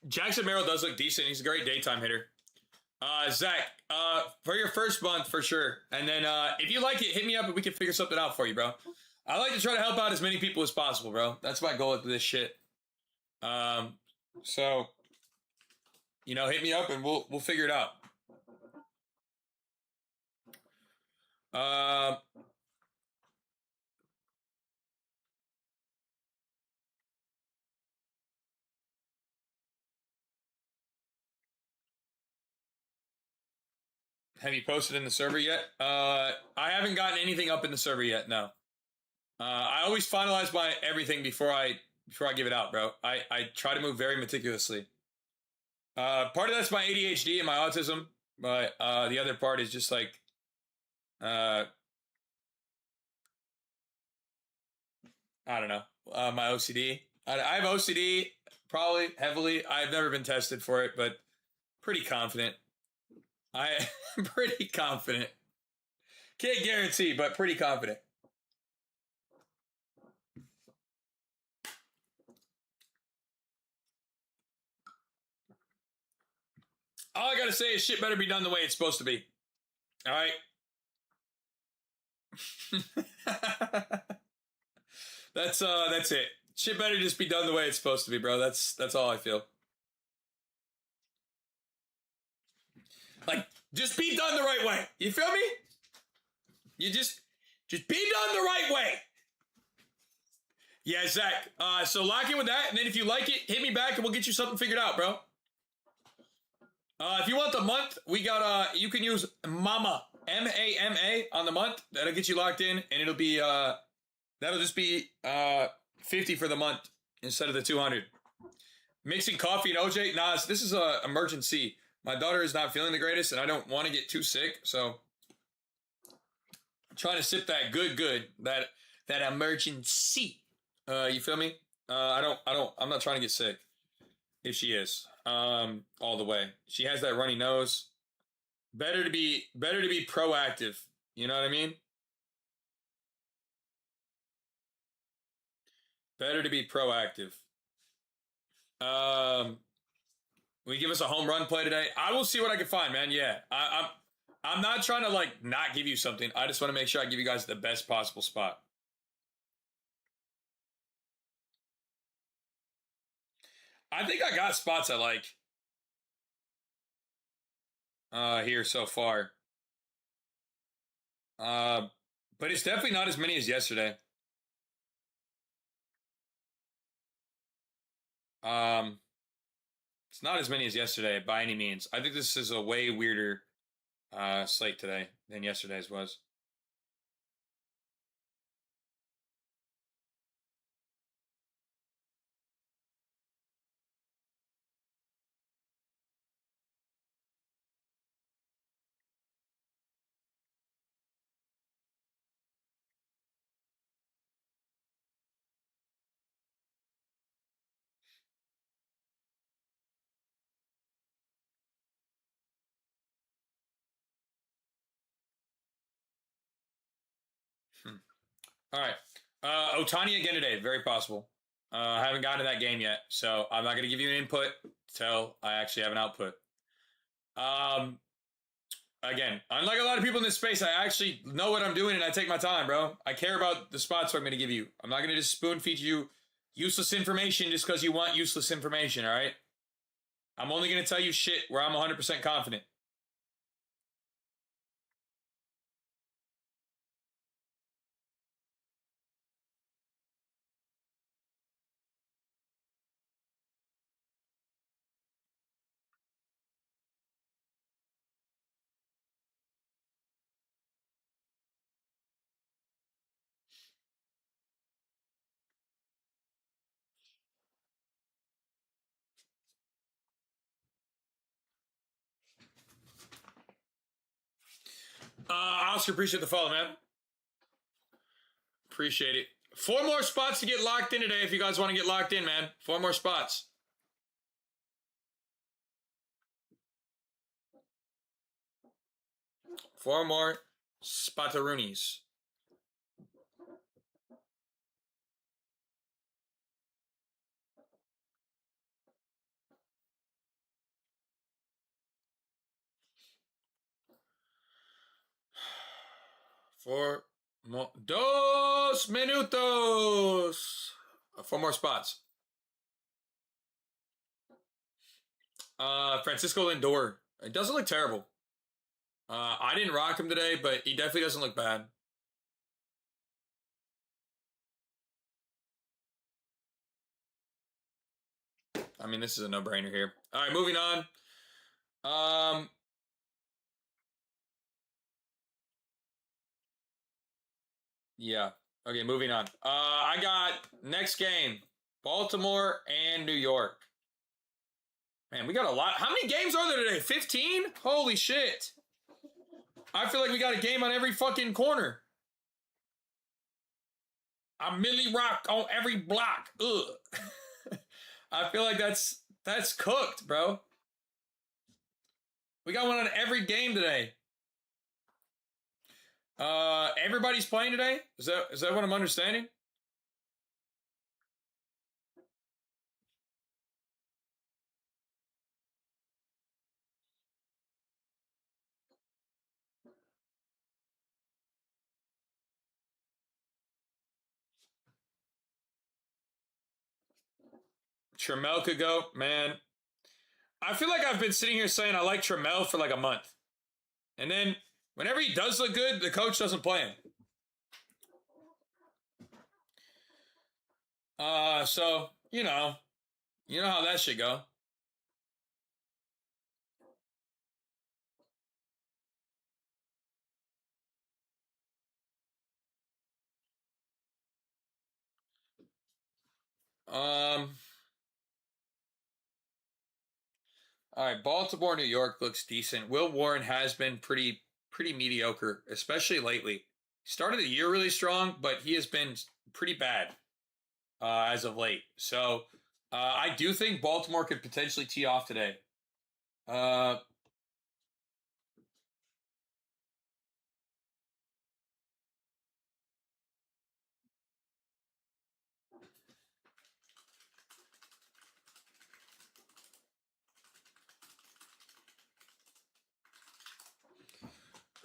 Jackson Merrill does look decent. He's a great daytime hitter. Zach, for your first month for sure. And then if you like it, hit me up and we can figure something out for you, bro. I like to try to help out as many people as possible, bro. That's my goal with this shit. So hit me up and we'll figure it out. Have you posted in the server yet? I haven't gotten anything up in the server yet. No. I always finalize my everything before I give it out, bro. I try to move very meticulously. Part of that's my ADHD and my autism, but the other part is just like I don't know, my OCD. I have OCD probably heavily. I've never been tested for it, but pretty confident. I'm pretty confident. Can't guarantee, but pretty confident. All I gotta say is shit better be done the way it's supposed to be. All right. That's it. Shit better just be done the way it's supposed to be, bro. That's all I feel. Like, just be done the right way. You feel me? You just be done the right way. Yeah, Zach. So lock in with that, and then if you like it, hit me back and we'll get you something figured out, bro. If you want the month, we got you can use Mama MAMA on the month. That'll get you locked in, and it'll be that'll just be 50 for the month instead of the 200. Mixing coffee and OJ. Nah, this is a emergency. My daughter is not feeling the greatest, and I don't want to get too sick, so I'm trying to sip that good that emergency. You feel me? I'm not trying to get sick. If she is, all the way. She has that runny nose. Better to be proactive. You know what I mean? Better to be proactive. Will you give us a home run play today? I will see what I can find, man. Yeah, I'm not trying to like not give you something. I just want to make sure I give you guys the best possible spot. I think I got spots I like. here so far. But it's definitely not as many as yesterday. Um, it's not as many as yesterday by any means. I think this is a way weirder slate today than yesterday's was. Hmm. All right. Otani again today. Very possible. I haven't gotten to that game yet, so I'm not going to give you an input till I actually have an output. Um, Again, unlike a lot of people in this space, I actually know what I'm doing and I take my time, bro. I care about the spots I'm going to give you. I'm not going to just spoon feed you useless information just because you want useless information, all right? I'm only going to tell you shit where I'm 100% confident. Oscar, appreciate the follow, man. Appreciate it. 4 more spots to get locked in today if you guys want to get locked in, man. 4 more spots. Four more spataroonies. Four more. 2 minutos. 4 more spots. Francisco Lindor. It doesn't look terrible. I didn't rock him today, but he definitely doesn't look bad. I mean, this is a no-brainer here. All right, moving on. Yeah. Okay, moving on. I got next game, Baltimore and New York. Man, we got a lot. How many games are there today? 15? Holy shit. I feel like we got a game on every fucking corner. A Millie Rock on every block. Ugh. I feel like that's cooked, bro. We got one on every game today. Everybody's playing today? Is that what I'm understanding? Trammell could go, man. I feel like I've been sitting here saying I like Trammell for like a month. And then whenever he does look good, the coach doesn't play him. So, you know how that should go. Um, all right, Baltimore, New York looks decent. Will Warren has been pretty mediocre, especially lately. He started the year really strong, but he has been pretty bad as of late. So I do think Baltimore could potentially tee off today. Uh,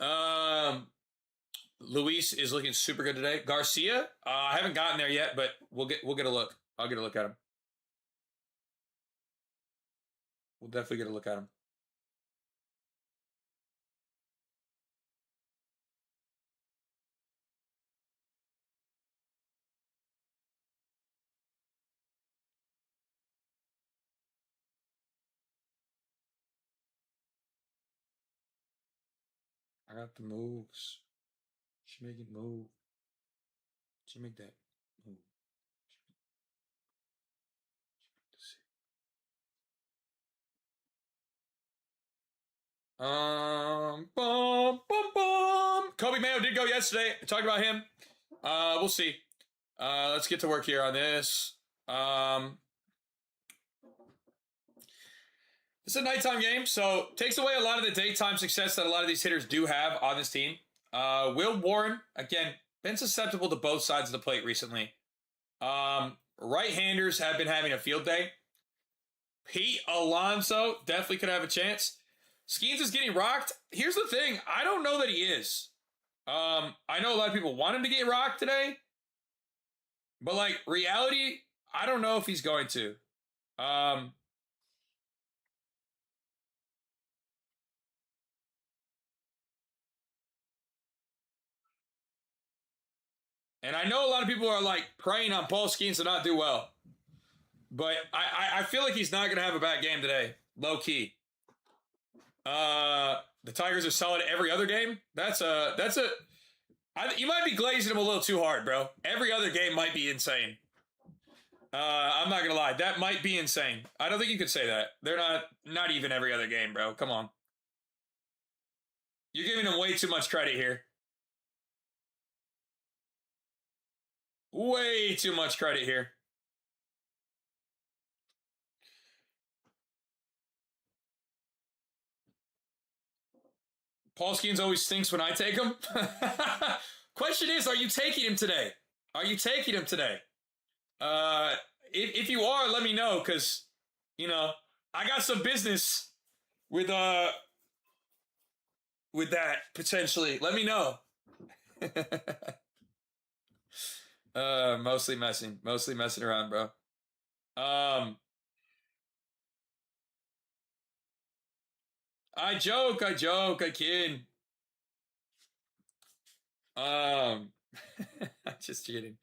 um, Luis is looking super good today. Garcia, I haven't gotten there yet, but we'll get a look. I'll get a look at him. We'll definitely get a look at him. I got the moves. Should make it move. Should make that move. Bum, bum, bum. Kobe Mayo did go yesterday. I talked about him. We'll see. Let's get to work here on this. It's a nighttime game, so takes away a lot of the daytime success that a lot of these hitters do have on this team. Will Warren, again, been susceptible to both sides of the plate recently. Right-handers have been having a field day. Pete Alonso definitely could have a chance. Skeens is getting rocked. Here's the thing. I don't know that he is. I know a lot of people want him to get rocked today. But, like, reality, I don't know if he's going to. And I know a lot of people are, like, praying on Paul Skeens to not do well. But I feel like he's not going to have a bad game today. Low key. The Tigers are solid every other game. You might be glazing him a little too hard, bro. Every other game might be insane. I'm not gonna lie, that might be insane. I don't think you could say that. They're not even every other game, bro. Come on. You're giving them way too much credit here. Way too much credit here. Paul Skeens always stinks when I take him. Question is, are you taking him today? Are you taking him today? If you are, let me know, because, you know, I got some business with that, potentially. Let me know. Mostly messing around, bro. I joke, I kid. Just kidding.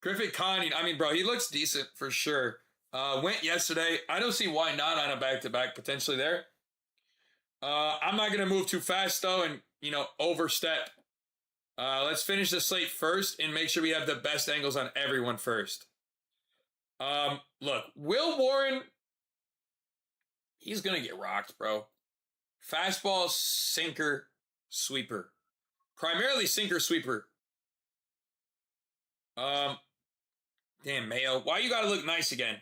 Griffith Conning, I mean, bro, he looks decent for sure. Went yesterday. I don't see why not on a back-to-back potentially there. I'm not gonna move too fast though and, you know, overstep. Let's finish the slate first and make sure we have the best angles on everyone first. Look, Will Warren, he's gonna get rocked, bro. Fastball, sinker, sweeper. Primarily sinker, sweeper. Damn, Mayo. Why you gotta look nice again?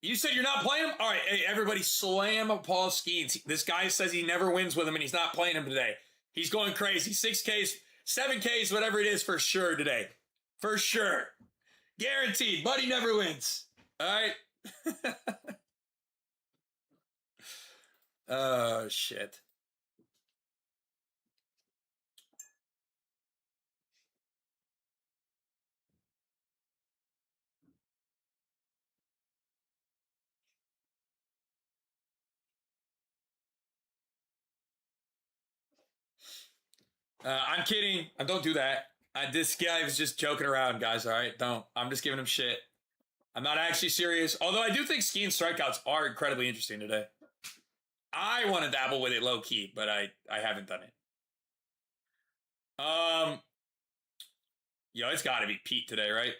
You said you're not playing him? All right, hey, everybody slam Paul Skeens. This guy says he never wins with him and he's not playing him today. He's going crazy. 6Ks, 7Ks, whatever it is for sure today. For sure. Guaranteed. Buddy never wins. All right? Oh, shit. I'm kidding. Don't do that. This guy was just joking around, guys. All right? Don't. I'm just giving him shit. I'm not actually serious. Although I do think skiing strikeouts are incredibly interesting today. I want to dabble with it low key, but I haven't done it. Yo, it's got to be Pete today, right?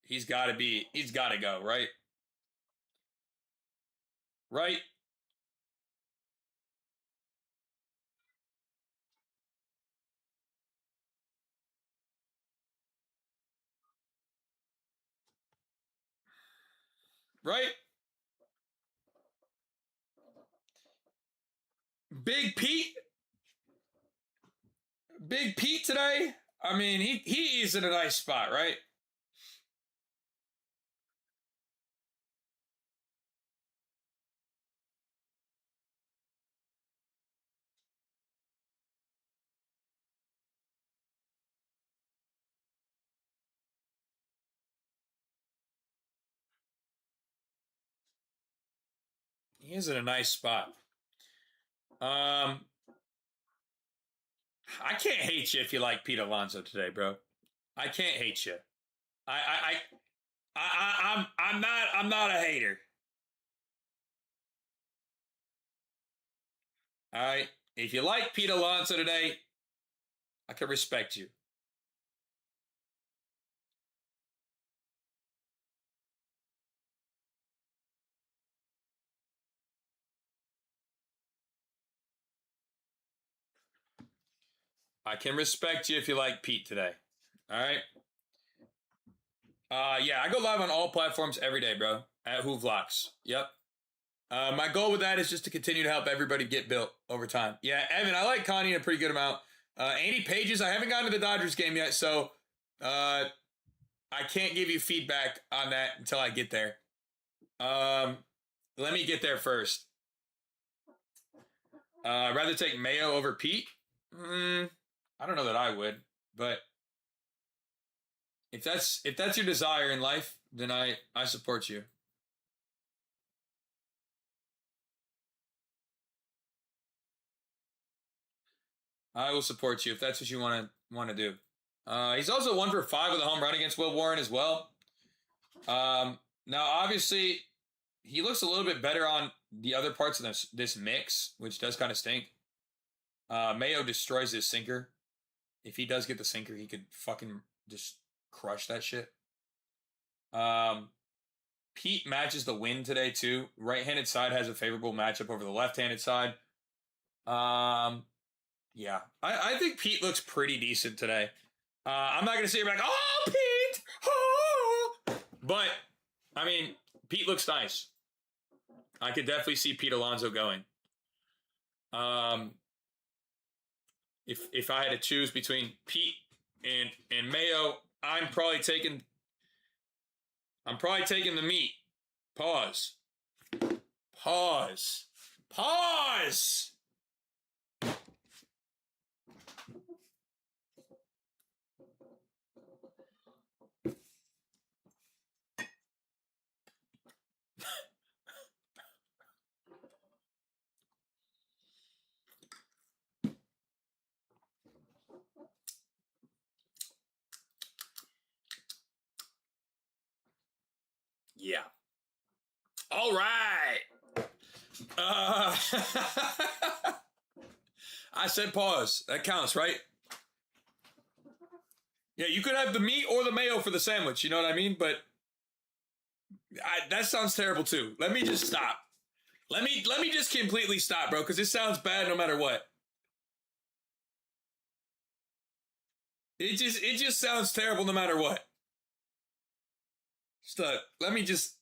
He's got to go, right? Right? Right? Big Pete? Big Pete today? I mean, he is in a nice spot, right? He is in a nice spot. I can't hate you if you like Pete Alonso today, bro. I can't hate you. I'm not a hater. All right. If you like Pete Alonso today, I can respect you. I can respect you if you like Pete today. All right. Yeah, I go live on all platforms every day, bro. At Hoovlocks. Yep. My goal with that is just to continue to help everybody get built over time. Yeah, Evan, I like Connie in a pretty good amount. Andy Pages, I haven't gotten to the Dodgers game yet, so I can't give you feedback on that until I get there. Let me get there first. I'd rather take Mayo over Pete. I don't know that I would, but if that's your desire in life, then I support you. I will support you if that's what you want to do. He's also 1 for 5 with a home run against Will Warren as well. Now, obviously, he looks a little bit better on the other parts of this mix, which does kind of stink. Mayo destroys his sinker. If he does get the sinker, he could fucking just crush that shit. Pete matches the win today, too. Right-handed side has a favorable matchup over the left-handed side. Yeah, I think Pete looks pretty decent today. I'm not going to sit here like, oh, Pete! Oh! But, I mean, Pete looks nice. I could definitely see Pete Alonso going. If I had to choose between Pete and Mayo, I'm probably taking the meat. Pause. Yeah. All right. I said pause. That counts, right? Yeah, you could have the meat or the mayo for the sandwich. You know what I mean? But that sounds terrible too. Let me just stop. Let me just completely stop, bro, because it sounds bad no matter what. It just sounds terrible no matter what. Let me just.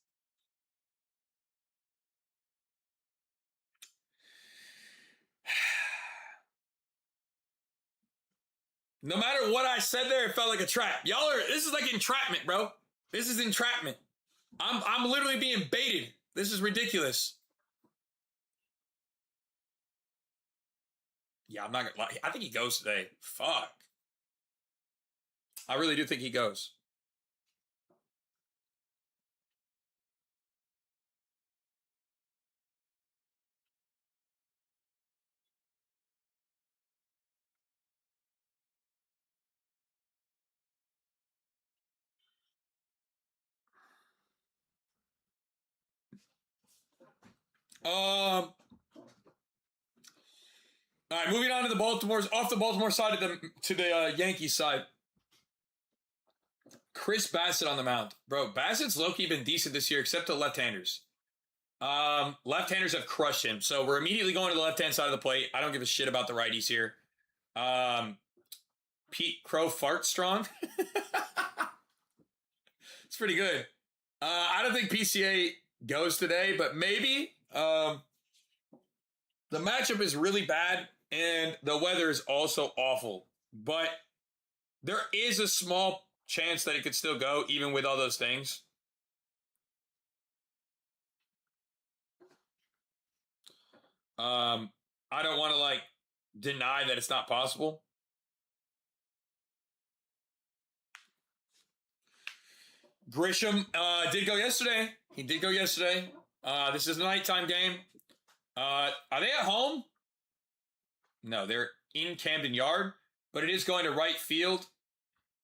No matter what I said there, it felt like a trap. This is like entrapment, bro. This is entrapment. I'm literally being baited. This is ridiculous. Yeah, I'm not gonna lie. I think he goes today. Fuck. I really do think he goes. All right, moving on to off the Baltimore side to the Yankees side. Chris Bassett on the mound. Bro, Bassett's low-key been decent this year, except to left-handers. Left-handers have crushed him, so we're immediately going to the left-hand side of the plate. I don't give a shit about the righties here. Pete Crow fart strong. It's pretty good. I don't think PCA goes today, but maybe. The matchup is really bad, and the weather is also awful. But there is a small chance that it could still go, even with all those things. I don't want to deny that it's not possible. Grisham did go yesterday. He did go yesterday. This is a nighttime game. Are they at home? No, they're in Camden Yard. but it is going to right field.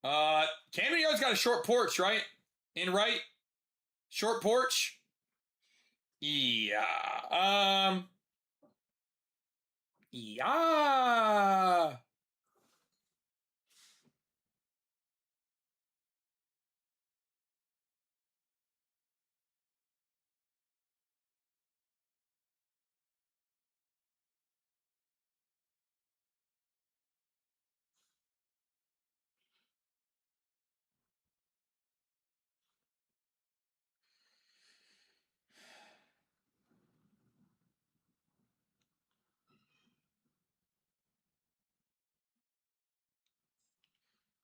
Camden Yard's got a short porch, right? In right? Short porch? Yeah. Yeah.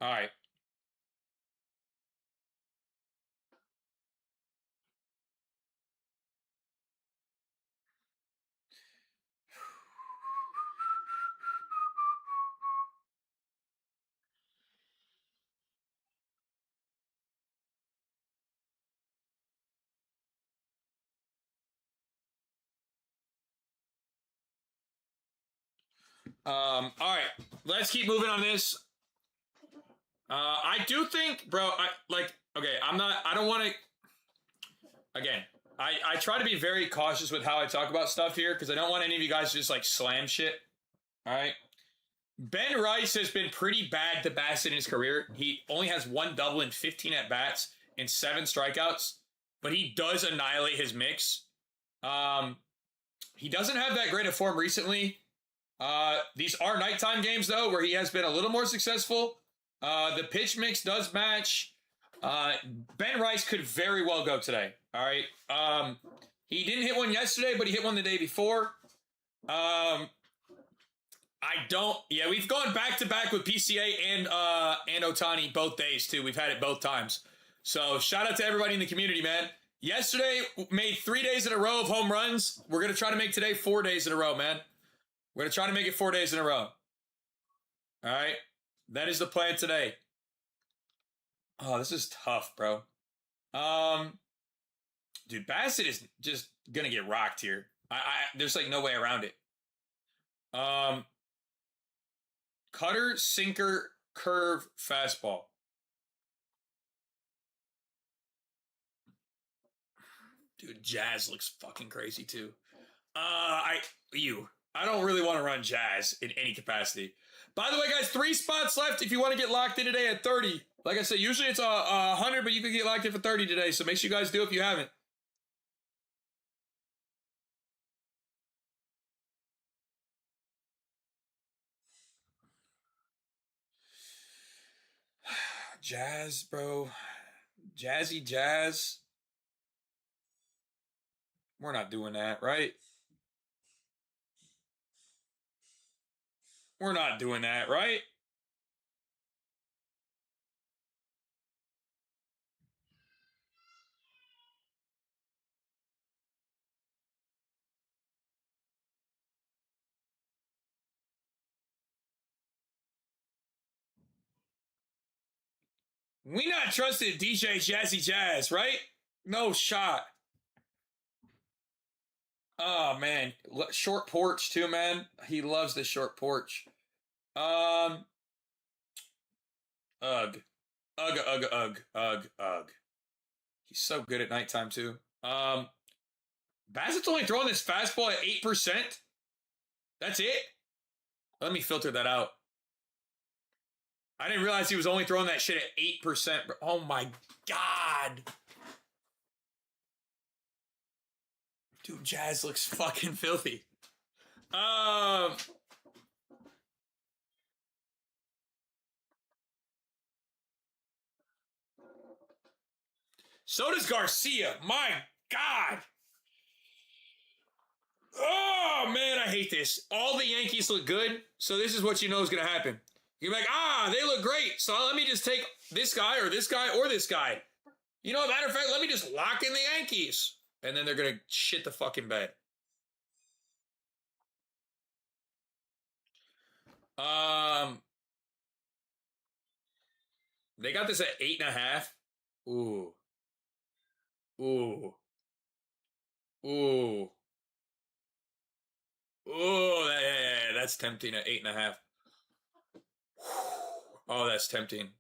All right. All right. Let's keep moving on this. I do think, bro, I don't want to, again, I try to be very cautious with how I talk about stuff here because I don't want any of you guys to just like slam shit. All right. Ben Rice has been pretty bad to Bassett in his career. He only has 1 double in 15 at bats and 7 strikeouts, but he does annihilate his mix. He doesn't have that great of form recently. These are nighttime games though, where he has been a little more successful. The pitch mix does match. Ben Rice could very well go today. All right. He didn't hit one yesterday, but he hit one the day before. Yeah, we've gone back to back with PCA and Otani both days too. We've had it both times. So shout out to everybody in the community, man. Yesterday made 3 days in a row of home runs. We're going to try to make today 4 days in a row, man. We're going to try to make it 4 days in a row. All right. That is the plan today. Oh, this is tough, bro. Dude, Bassett is just going to get rocked here. There's like no way around it. Cutter, sinker, curve, fastball. Dude, Jazz looks fucking crazy too. I don't really want to run Jazz in any capacity. By the way, guys, 3 spots left if you want to get locked in today at 30. Like I said, usually it's 100, but you can get locked in for 30 today. So make sure you guys do if you haven't. Jazz, bro. Jazzy Jazz. We're not doing that, right? We're not doing that, right? We not trusted DJ Jazzy Jazz, right? No shot. Oh, man. Short porch, too, man. He loves the short porch. Ugh. Ugh, ugh, ugh, ugh, ugh. He's so good at nighttime, too. Bassett's only throwing this fastball at 8%. That's it? Let me filter that out. I didn't realize he was only throwing that shit at 8%. Oh, my God. Dude, Jazz looks fucking filthy. So does Garcia. My God. Oh, man, I hate this. All the Yankees look good, so this is what you know is going to happen. You're like, they look great, so let me just take this guy or this guy or this guy. You know, matter of fact, let me just lock in the Yankees. And then they're going to shit the fucking bed. They got this at 8.5. Ooh. Ooh. Ooh. Ooh, yeah, that's tempting at 8.5. Oh, that's tempting.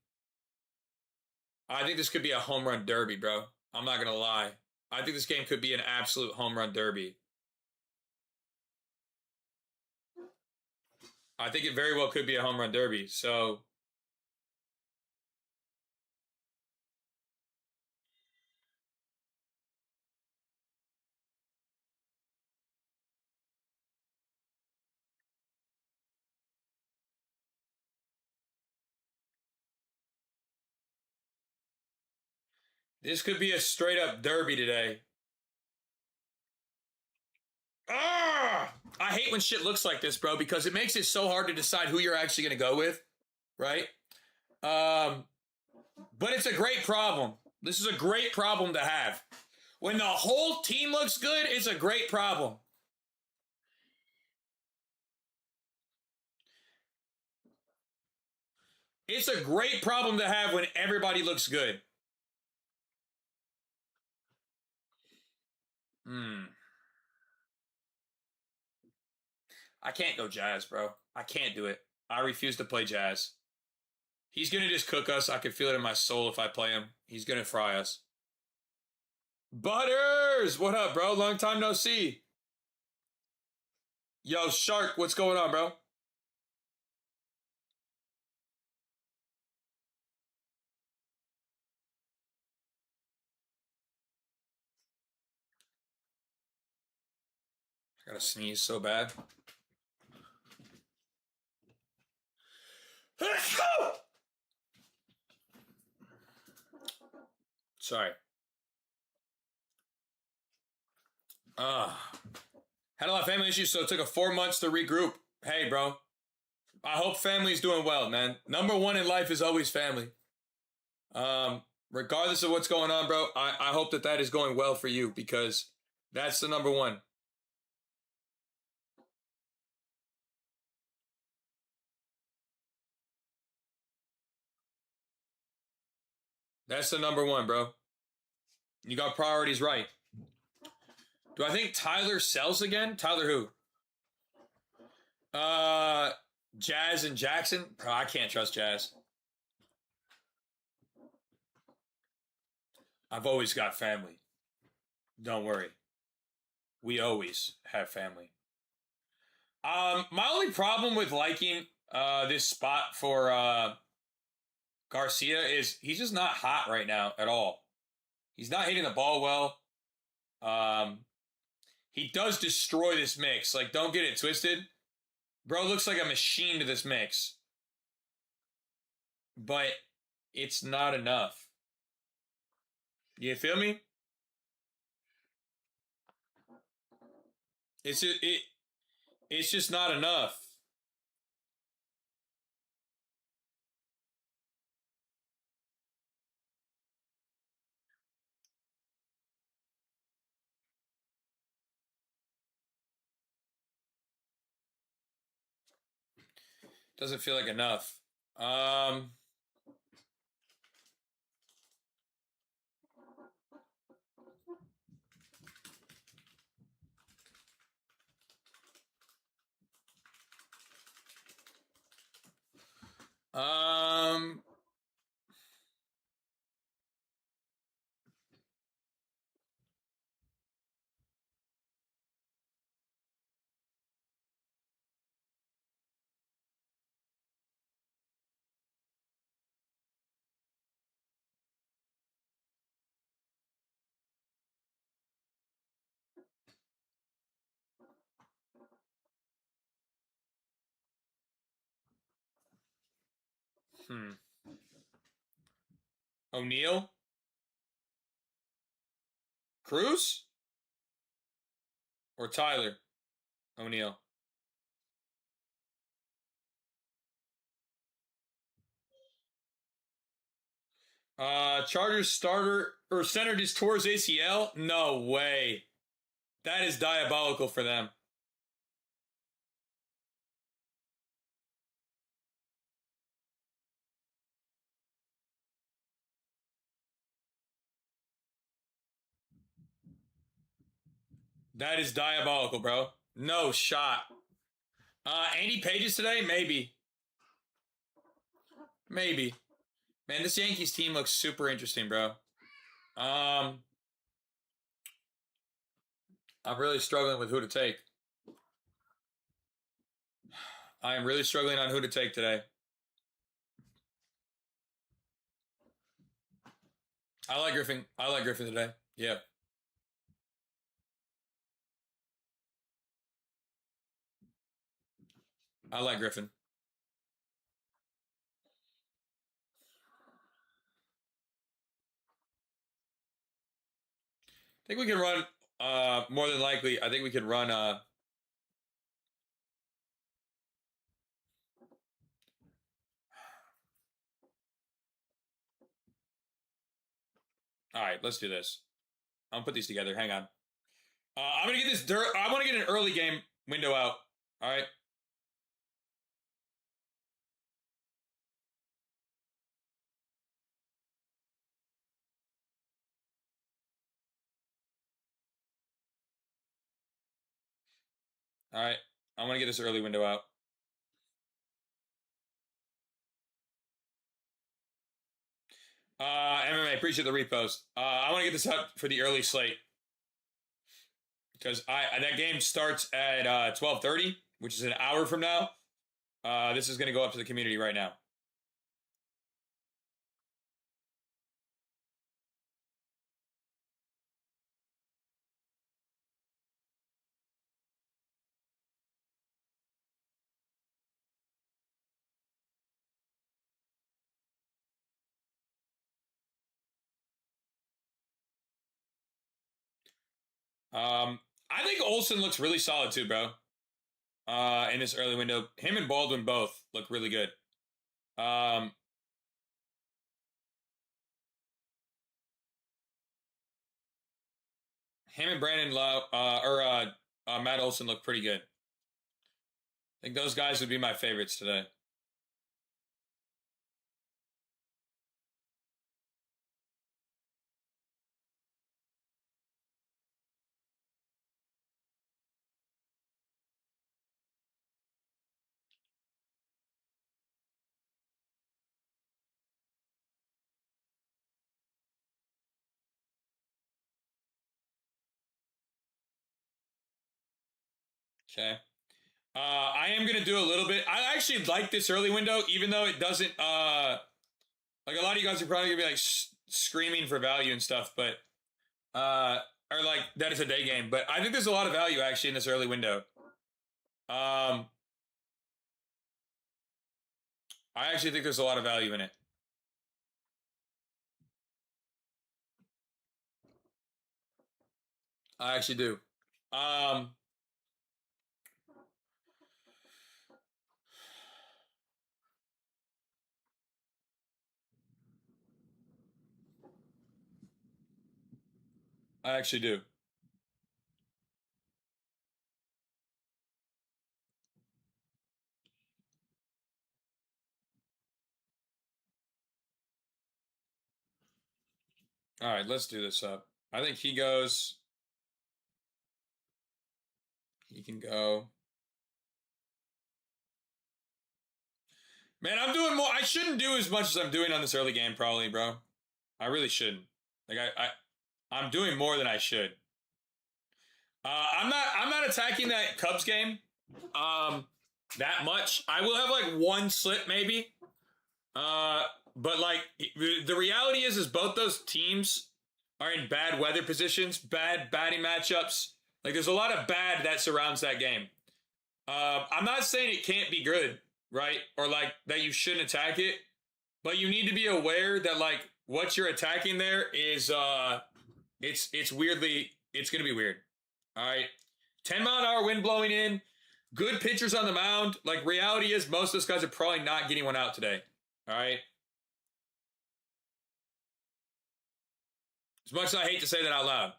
I think this could be a home run derby, bro. I'm not gonna lie. I think this game could be an absolute home run derby. I think it very well could be a home run derby. So this could be a straight up derby today. Ah! I hate when shit looks like this, bro, because it makes it so hard to decide who you're actually going to go with, right? But it's a great problem. This is a great problem to have. When the whole team looks good, it's a great problem. It's a great problem to have when everybody looks good. I can't go Jazz, bro. I can't do it. I refuse to play Jazz. He's going to just cook us. I can feel it in my soul if I play him. He's going to fry us. Butters! What up, bro? Long time no see. Yo, Shark, what's going on, bro? I gotta sneeze so bad. Sorry. Had a lot of family issues, so it took 4 months to regroup. Hey, bro. I hope family's doing well, man. Number one in life is always family. Regardless of what's going on, bro, I hope that is going well for you because that's the number one. That's the number one, bro. You got priorities right. Do I think Tyler sells again? Tyler who? Jazz and Jackson? Bro, I can't trust Jazz. I've always got family. Don't worry. We always have family. My only problem with liking this spot for Garcia is he's just not hot right now at all. He's not hitting the ball well. He does destroy this mix. Like, don't get it twisted. Bro looks like a machine to this mix. But it's not enough. You feel me? It's just not enough. Doesn't feel like enough. Um, O'Neal? Cruz? Or Tyler O'Neal? Chargers starter or center just tore his ACL? No way. That is diabolical for them. That is diabolical, bro. No shot. Andy Pages today? Maybe. Maybe. Man, this Yankees team looks super interesting, bro. I'm really struggling with who to take. I am really struggling on who to take today. I like Griffin. I like Griffin today. Yeah. I like Griffin. I think we can run, more than likely, I think we can run, all right, let's do this. I'm gonna put these together. Hang on. I'm gonna get this I want to get an early game window out. All right. All right. I want to get this early window out. MMA, appreciate the repost. I want to get this up for the early slate because that game starts at 12:30, which is an hour from now. This is going to go up to the community right now. I think Olsen looks really solid too, bro. In this early window, him and Baldwin both look really good. Him and Brandon Lowe, Matt Olson look pretty good. I think those guys would be my favorites today. Okay. I am gonna do a little bit. I actually like this early window, even though it doesn't. Like a lot of you guys are probably gonna be like screaming for value and stuff, but or like that is a day game. But I think there's a lot of value actually in this early window. I actually think there's a lot of value in it. I actually do. I actually do. All right, let's do this up. I think he goes. He can go. Man, I'm doing more. I shouldn't do as much as I'm doing on this early game, probably, bro. I really shouldn't. Like I'm doing more than I should. I'm not attacking that Cubs game, that much. I will have like one slip maybe. But like the reality is both those teams are in bad weather positions, bad batting matchups. Like there's a lot of bad that surrounds that game. I'm not saying it can't be good, right? Or like that you shouldn't attack it, but you need to be aware that like what you're attacking there is it's weirdly it's gonna be weird. All right. 10-mile-an-hour wind blowing in, good pitchers on the mound. Like reality is most of those guys are probably not getting one out today. All right. As much as I hate to say that out loud.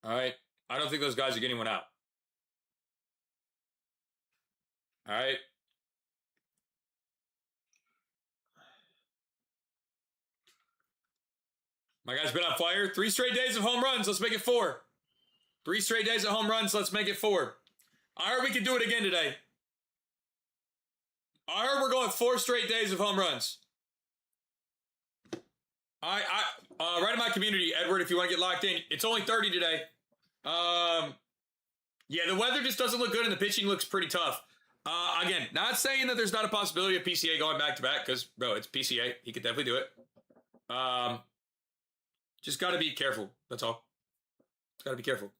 All right. I don't think those guys are getting one out. All right. My guy's been on fire. 3 straight days of home runs. Let's make it 4. 3 straight days of home runs. Let's make it 4. I heard we could do it again today. I heard we're going 4 straight days of home runs. Right in my community, Edward, if you want to get locked in, it's only 30 today. Yeah, the weather just doesn't look good and the pitching looks pretty tough. Again, not saying that there's not a possibility of PCA going back to back because, bro, it's PCA. He could definitely do it. Just got to be careful. That's all. Got to be careful.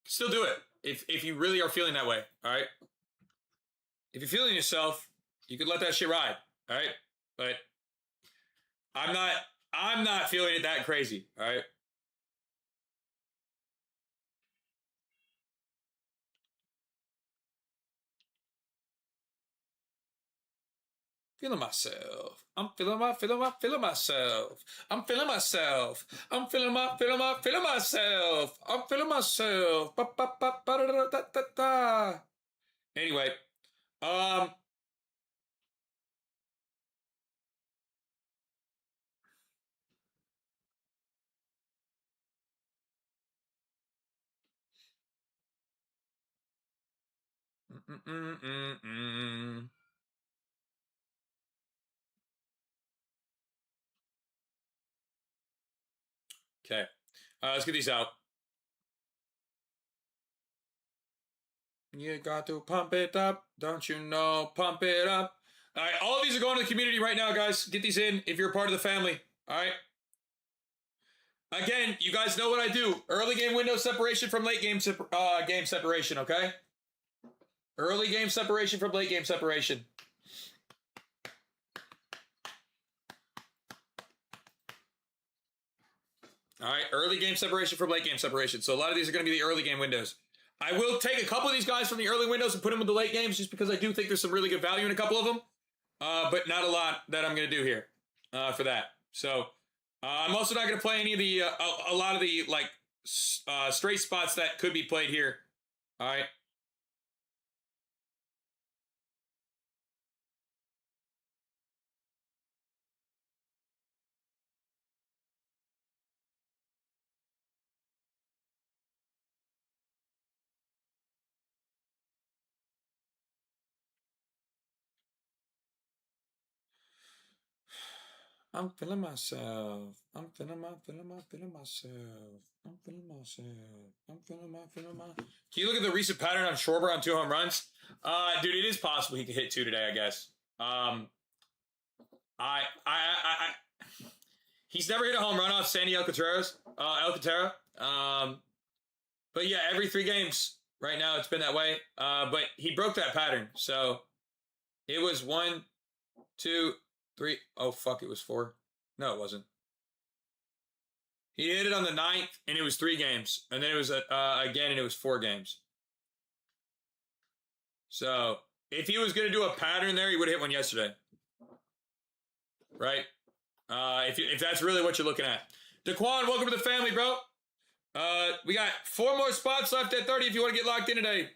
Still do it if you really are feeling that way. All right. If you're feeling yourself, you could let that shit ride. All right. But I'm not feeling it that crazy. All right. Feeling myself. I'm feeling myself. I'm feeling myself. I'm feeling myself. I'm feeling myself. Anyway, okay. Let's get these out. You got to pump it up, don't you know? Pump it up. All right, all of these are going to the community right now, guys. Get these in if you're a part of the family. All right. Again, you guys know what I do. Early game window separation from late game game separation, okay? Early game separation from late game separation. All right, early game separation from late game separation. So a lot of these are going to be the early game windows. I will take a couple of these guys from the early windows and put them in the late games just because I do think there's some really good value in a couple of them. But not a lot that I'm going to do here for that. So I'm also not going to play any of the, a lot of the like straight spots that could be played here. All right. I'm feeling myself. I'm feeling myself. I'm feeling myself. I'm feeling my. Can you look at the recent pattern on Schwarber on 2 home runs? Dude, it is possible he could hit 2 today, I guess. He's never hit a home run off Sandy Alcantara. But yeah, every 3 games right now it's been that way. But he broke that pattern. So it was 1, 2, 3. Oh, fuck, it was 4. No, it wasn't. He hit it on the 9th, and it was 3 games. And then it was again, and it was 4 games. So if he was going to do a pattern there, he would have hit one yesterday. Right? If that's really what you're looking at. Daquan, welcome to the family, bro. We got 4 more spots left at 30 if you want to get locked in today.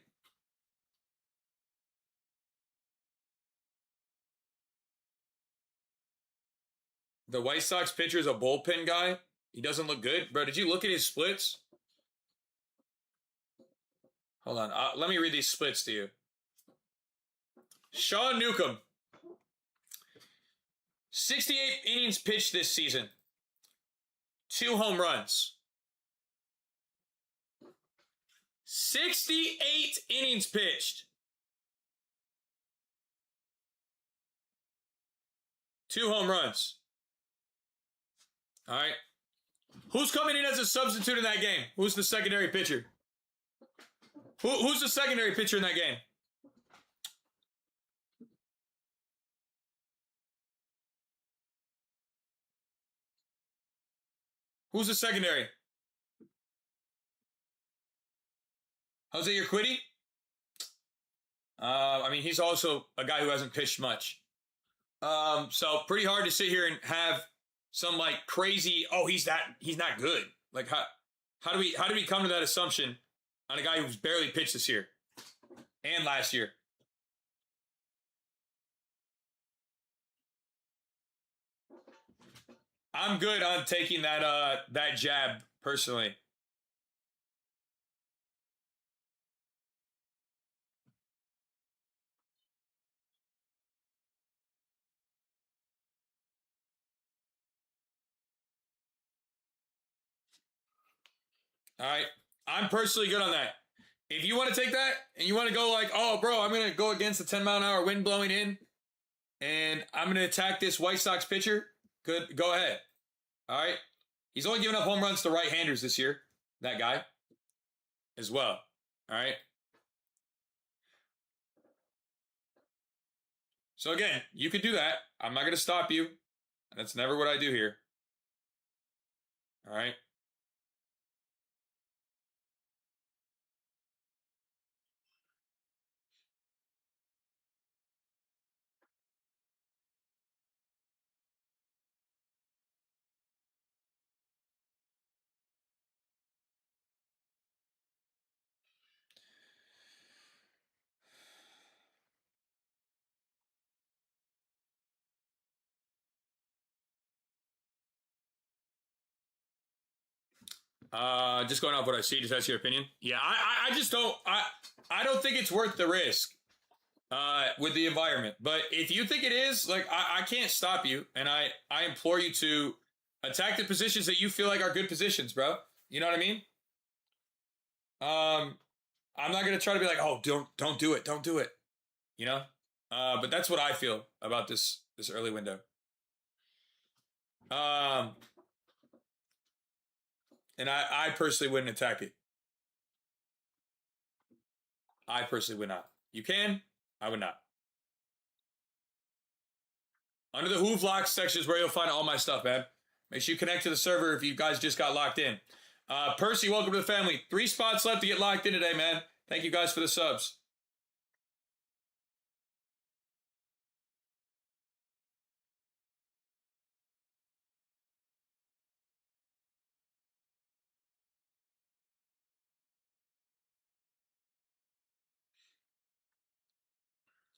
The White Sox pitcher is a bullpen guy. He doesn't look good. Bro, did you look at his splits? Hold on. Let me read these splits to you. Sean Newcomb. 68 innings pitched this season. 2 home runs. 68 innings pitched. 2 home runs. All right. Who's coming in as a substitute in that game? Who's the secondary pitcher? Who's the secondary pitcher in that game? Who's the secondary? Jose Urquidy? I mean, he's also a guy who hasn't pitched much. So pretty hard to sit here and have some like crazy, oh, he's not good. Like how do we come to that assumption on a guy who's barely pitched this year and last year? I'm good on taking that jab personally. All right. I'm personally good on that. If you want to take that and you want to go like, oh, bro, I'm going to go against the 10-mile-an-hour wind blowing in and I'm going to attack this White Sox pitcher, good, go ahead. All right. He's only given up home runs to right-handers this year, that guy, as well. All right. So again, you could do that. I'm not going to stop you. That's never what I do here. All right. Just going off what I see, does that your opinion? Yeah, I just I don't think it's worth the risk with the environment. But if you think it is, like I can't stop you, and I implore you to attack the positions that you feel like are good positions, bro. You know what I mean? I'm not gonna try to be like, oh, don't do it, don't do it. You know? But that's what I feel about this early window. Um, and I personally wouldn't attack it. I personally would not. You can, I would not. Under the Hoove Locks section is where you'll find all my stuff, man. Make sure you connect to the server if you guys just got locked in. Percy, welcome to the family. 3 spots left to get locked in today, man. Thank you guys for the subs.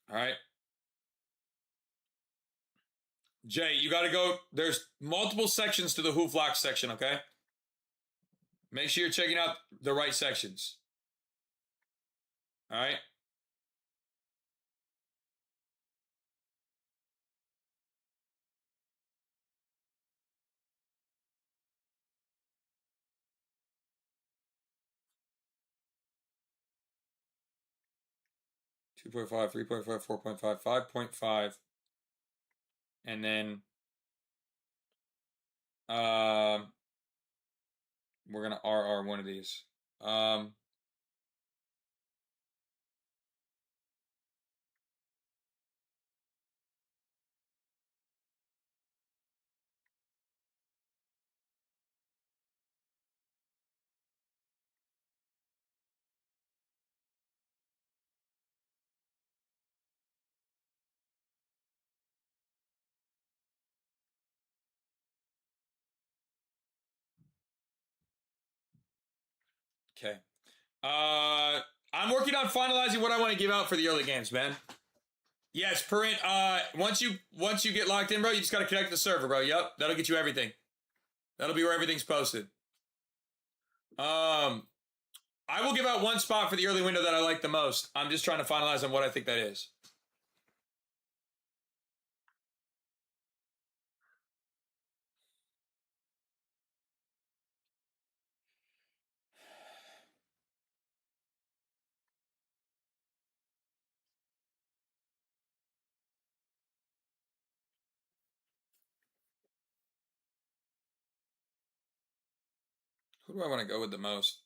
All right. Jay, you got to go. There's multiple sections to the Hoove Locks section, okay? Make sure you're checking out the right sections. All right? 2.5, 3.5, 4.5, 5.5. And then we're going to RR one of these. Okay. I'm working on finalizing what I want to give out for the early games, man. Yes, Perrin. Once you get locked in, bro, you just gotta connect to the server, bro. Yep, that'll get you everything. That'll be where everything's posted. I will give out one spot for the early window that I like the most. I'm just trying to finalize on what I think that is. Who do I want to go with the most?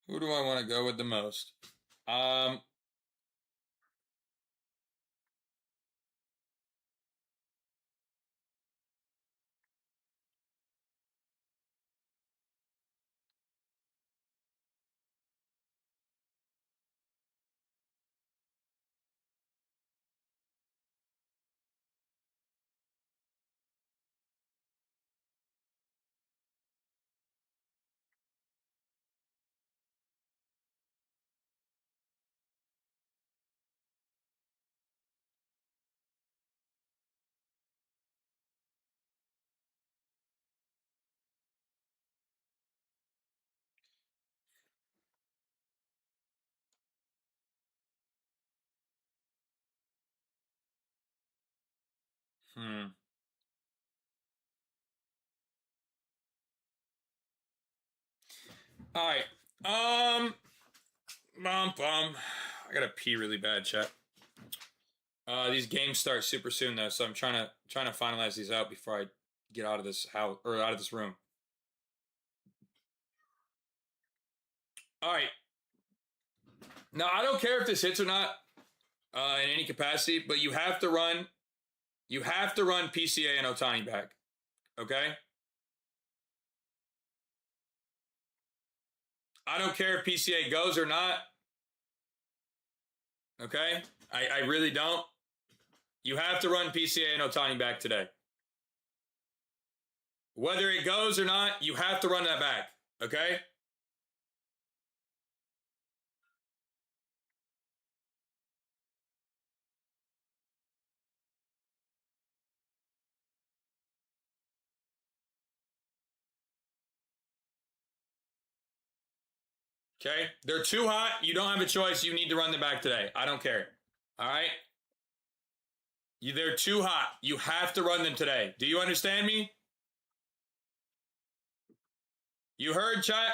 Who do I want to go with the most? Um, All right. I gotta pee really bad, chat. These games start super soon though, so I'm trying to finalize these out before I get out of this house or out of this room. All right. Now I don't care if this hits or not in any capacity, but you have to run PCA and Otani back. Okay? I don't care if PCA goes or not. Okay? I really don't. You have to run PCA and Otani back today. Whether it goes or not, you have to run that back. Okay? Okay? They're too hot. You don't have a choice. You need to run them back today. I don't care. All right? They're too hot. You have to run them today. Do you understand me? You heard, chat?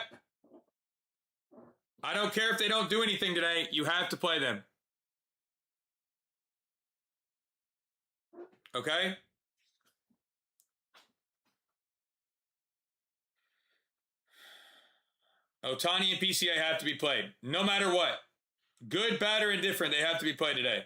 I don't care if they don't do anything today. You have to play them. Okay? Otani and PCA have to be played. No matter what. Good, bad, or indifferent, they have to be played today.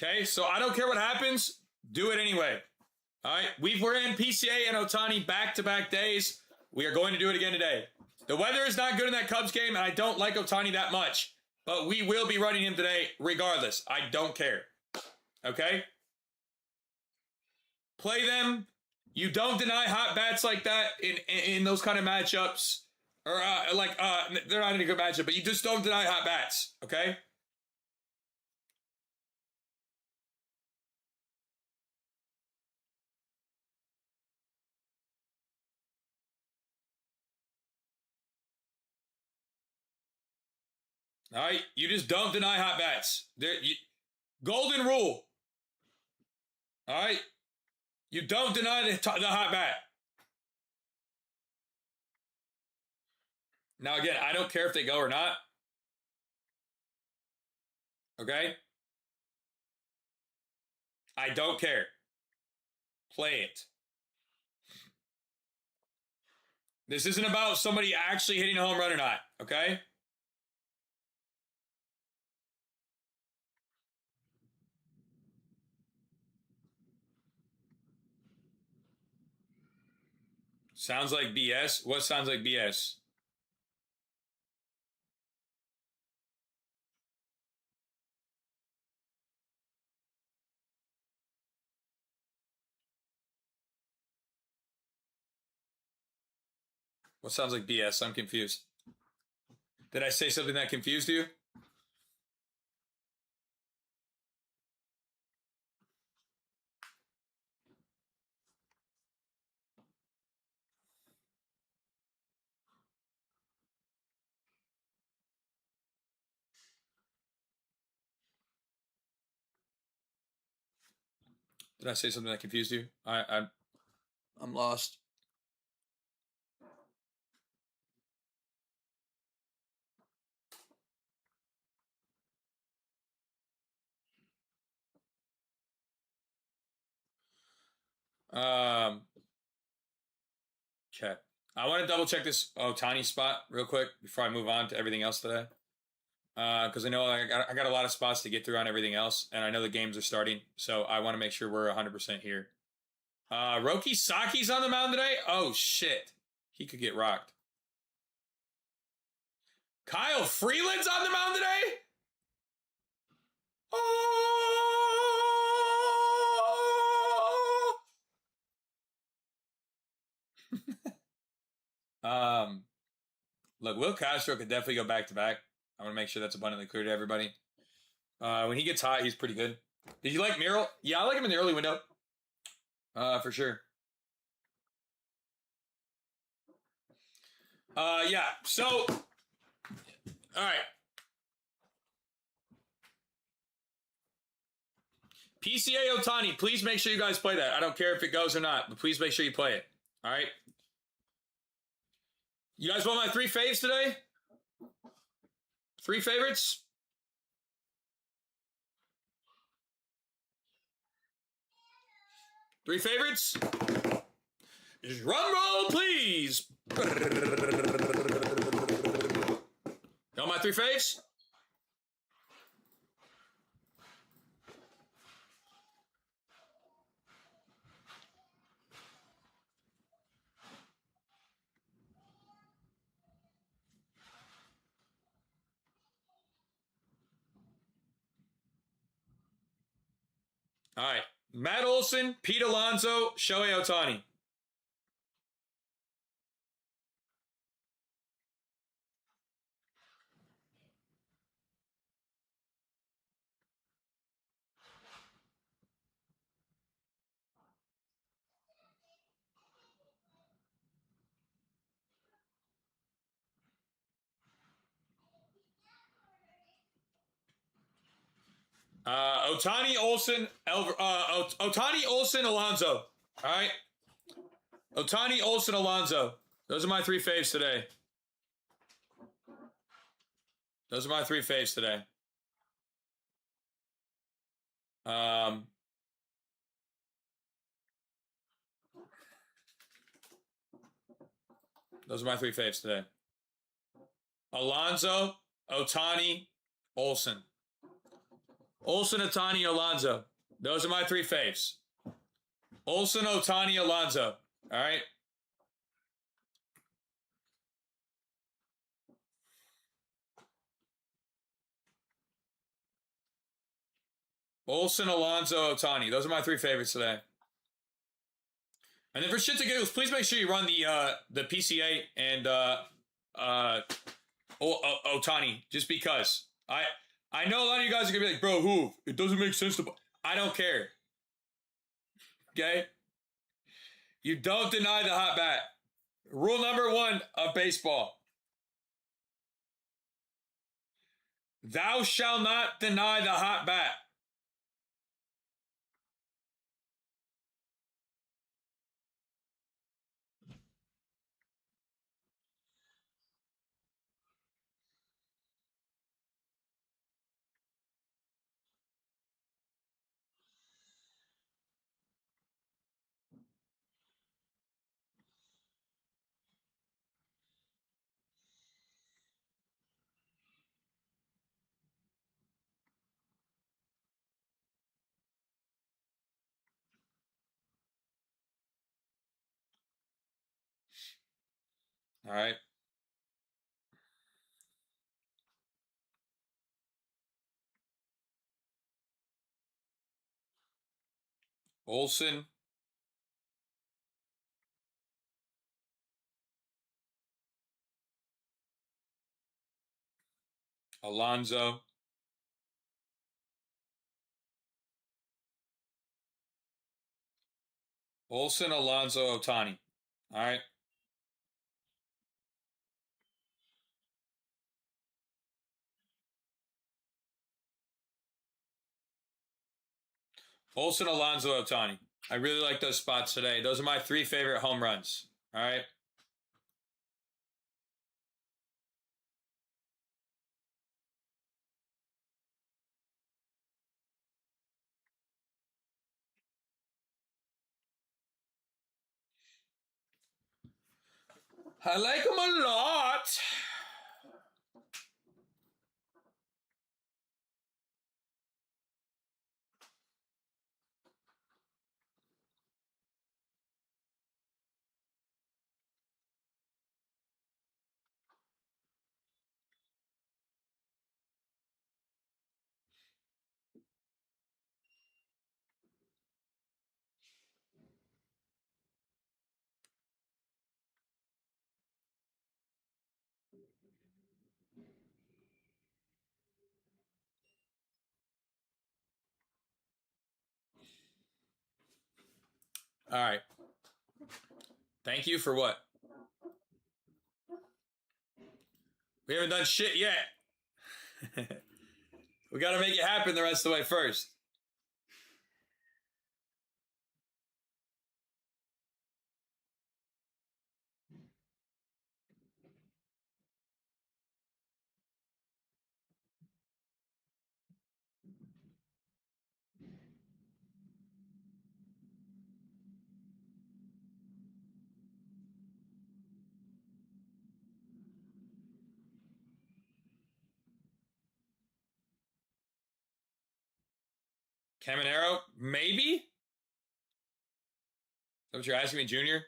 Okay, so I don't care what happens. Do it anyway. All right, we're in PCA and Otani back-to-back days. We are going to do it again today. The weather is not good in that Cubs game, and I don't like Otani that much. But we will be running him today regardless. I don't care. Okay? Play them. You don't deny hot bats like that in those kind of matchups. Or, they're not in a good matchup, but you just don't deny hot bats. Okay? All right? You just don't deny hot bats. Golden rule. All right? You don't deny the hot bat. Now, again, I don't care if they go or not. Okay? I don't care. Play it. This isn't about somebody actually hitting a home run or not. Okay? Sounds like BS. What sounds like BS? What sounds like BS? I'm confused. Did I say something that confused you? Did I say something that confused you? I'm lost. Okay. I want to double check this Otani spot real quick before I move on to everything else today. Because I know I got a lot of spots to get through on everything else, and I know the games are starting, so I want to make sure we're 100% here. Roki Saki's on the mound today? Oh, shit. He could get rocked. Kyle Freeland's on the mound today? Oh! Look, Will Castro could definitely go back to back. I want to make sure that's abundantly clear to everybody. When he gets hot, he's pretty good. Did you like Muriel? Yeah, I like him in the early window. For sure. Yeah. So, all right. PCA Otani, please make sure you guys play that. I don't care if it goes or not, but please make sure you play it. All right. You guys want my 3 faves today? 3 favorites? Three favorites? Just drum roll, please. Got my 3 faves? All right. Matt Olson, Pete Alonso, Shohei Otani. Otani, Olson, Otani, Olson, Alonso. All right. Otani, Olson, Alonso. Those are my 3 faves today. Those are my 3 faves today. Those are my 3 faves today. Alonso, Otani, Olson. Olson, Otani, Alonso. Those are my 3 faves. Olson, Otani, Alonso. All right. Olson, Alonso, Otani. Those are my 3 favorites today. And then for shits and giggles, please make sure you run the PCA and Otani, just because. I know a lot of you guys are gonna be like, bro, who? It doesn't make sense to. I don't care. Okay? You don't deny the hot bat. Rule number 1 of baseball. Thou shalt not deny the hot bat. All right. Olson. Alonso. Olson, Alonso, Otani. All right. Olson, Alonso, Otani. I really like those spots today. Those are my 3 favorite home runs. All right. I like them a lot. All right. Thank you for what? We haven't done shit yet. We got to make it happen the rest of the way first. Caminero? Maybe? Is that what you're asking me, Junior?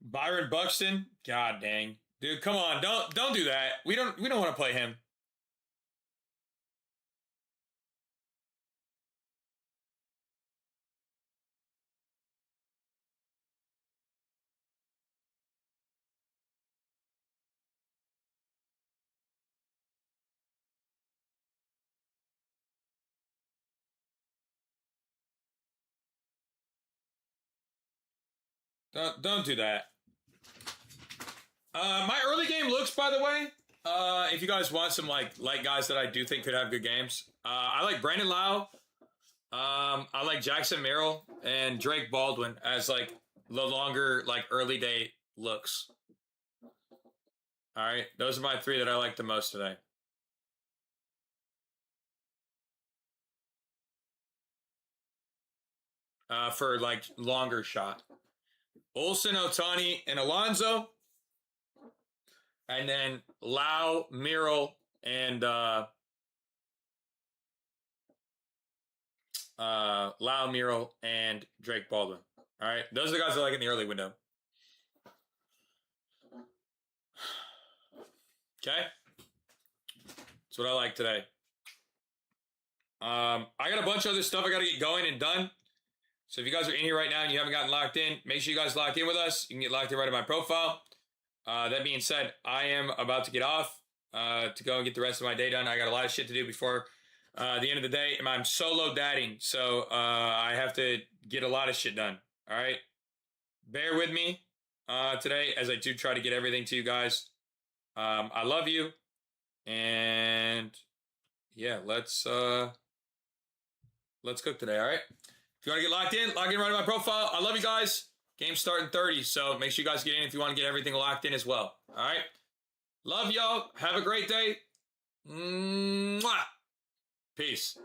Byron Buxton? God dang. Dude, come on. Don't do that. We don't want to play him. Don't do that. My early game looks, by the way, if you guys want some like light guys that I do think could have good games, I like Brandon Lau. I like Jackson Merrill and Drake Baldwin as like the longer like early day looks. All right, those are my three that I like the most today. For like longer shot, Olsen, Otani, and Alonso, and then Lau, Merrill, and Lau, Merrill, and Drake Baldwin. All right, those are the guys I like in the early window. Okay, that's what I like today. I got a bunch of other stuff I got to get going and done. So if you guys are in here right now and you haven't gotten locked in, make sure you guys lock in with us. You can get locked in right in my profile. That being said, I am about to get off to go and get the rest of my day done. I got a lot of shit to do before the end of the day. I'm solo dadding, so I have to get a lot of shit done. All right? Bear with me today as I do try to get everything to you guys. I love you. And yeah, let's cook today, all right? If you want to get locked in, log in right in my profile. I love you guys. Game's starting 30, so make sure you guys get in if you want to get everything locked in as well. All right? Love y'all. Have a great day. Mwah. Peace.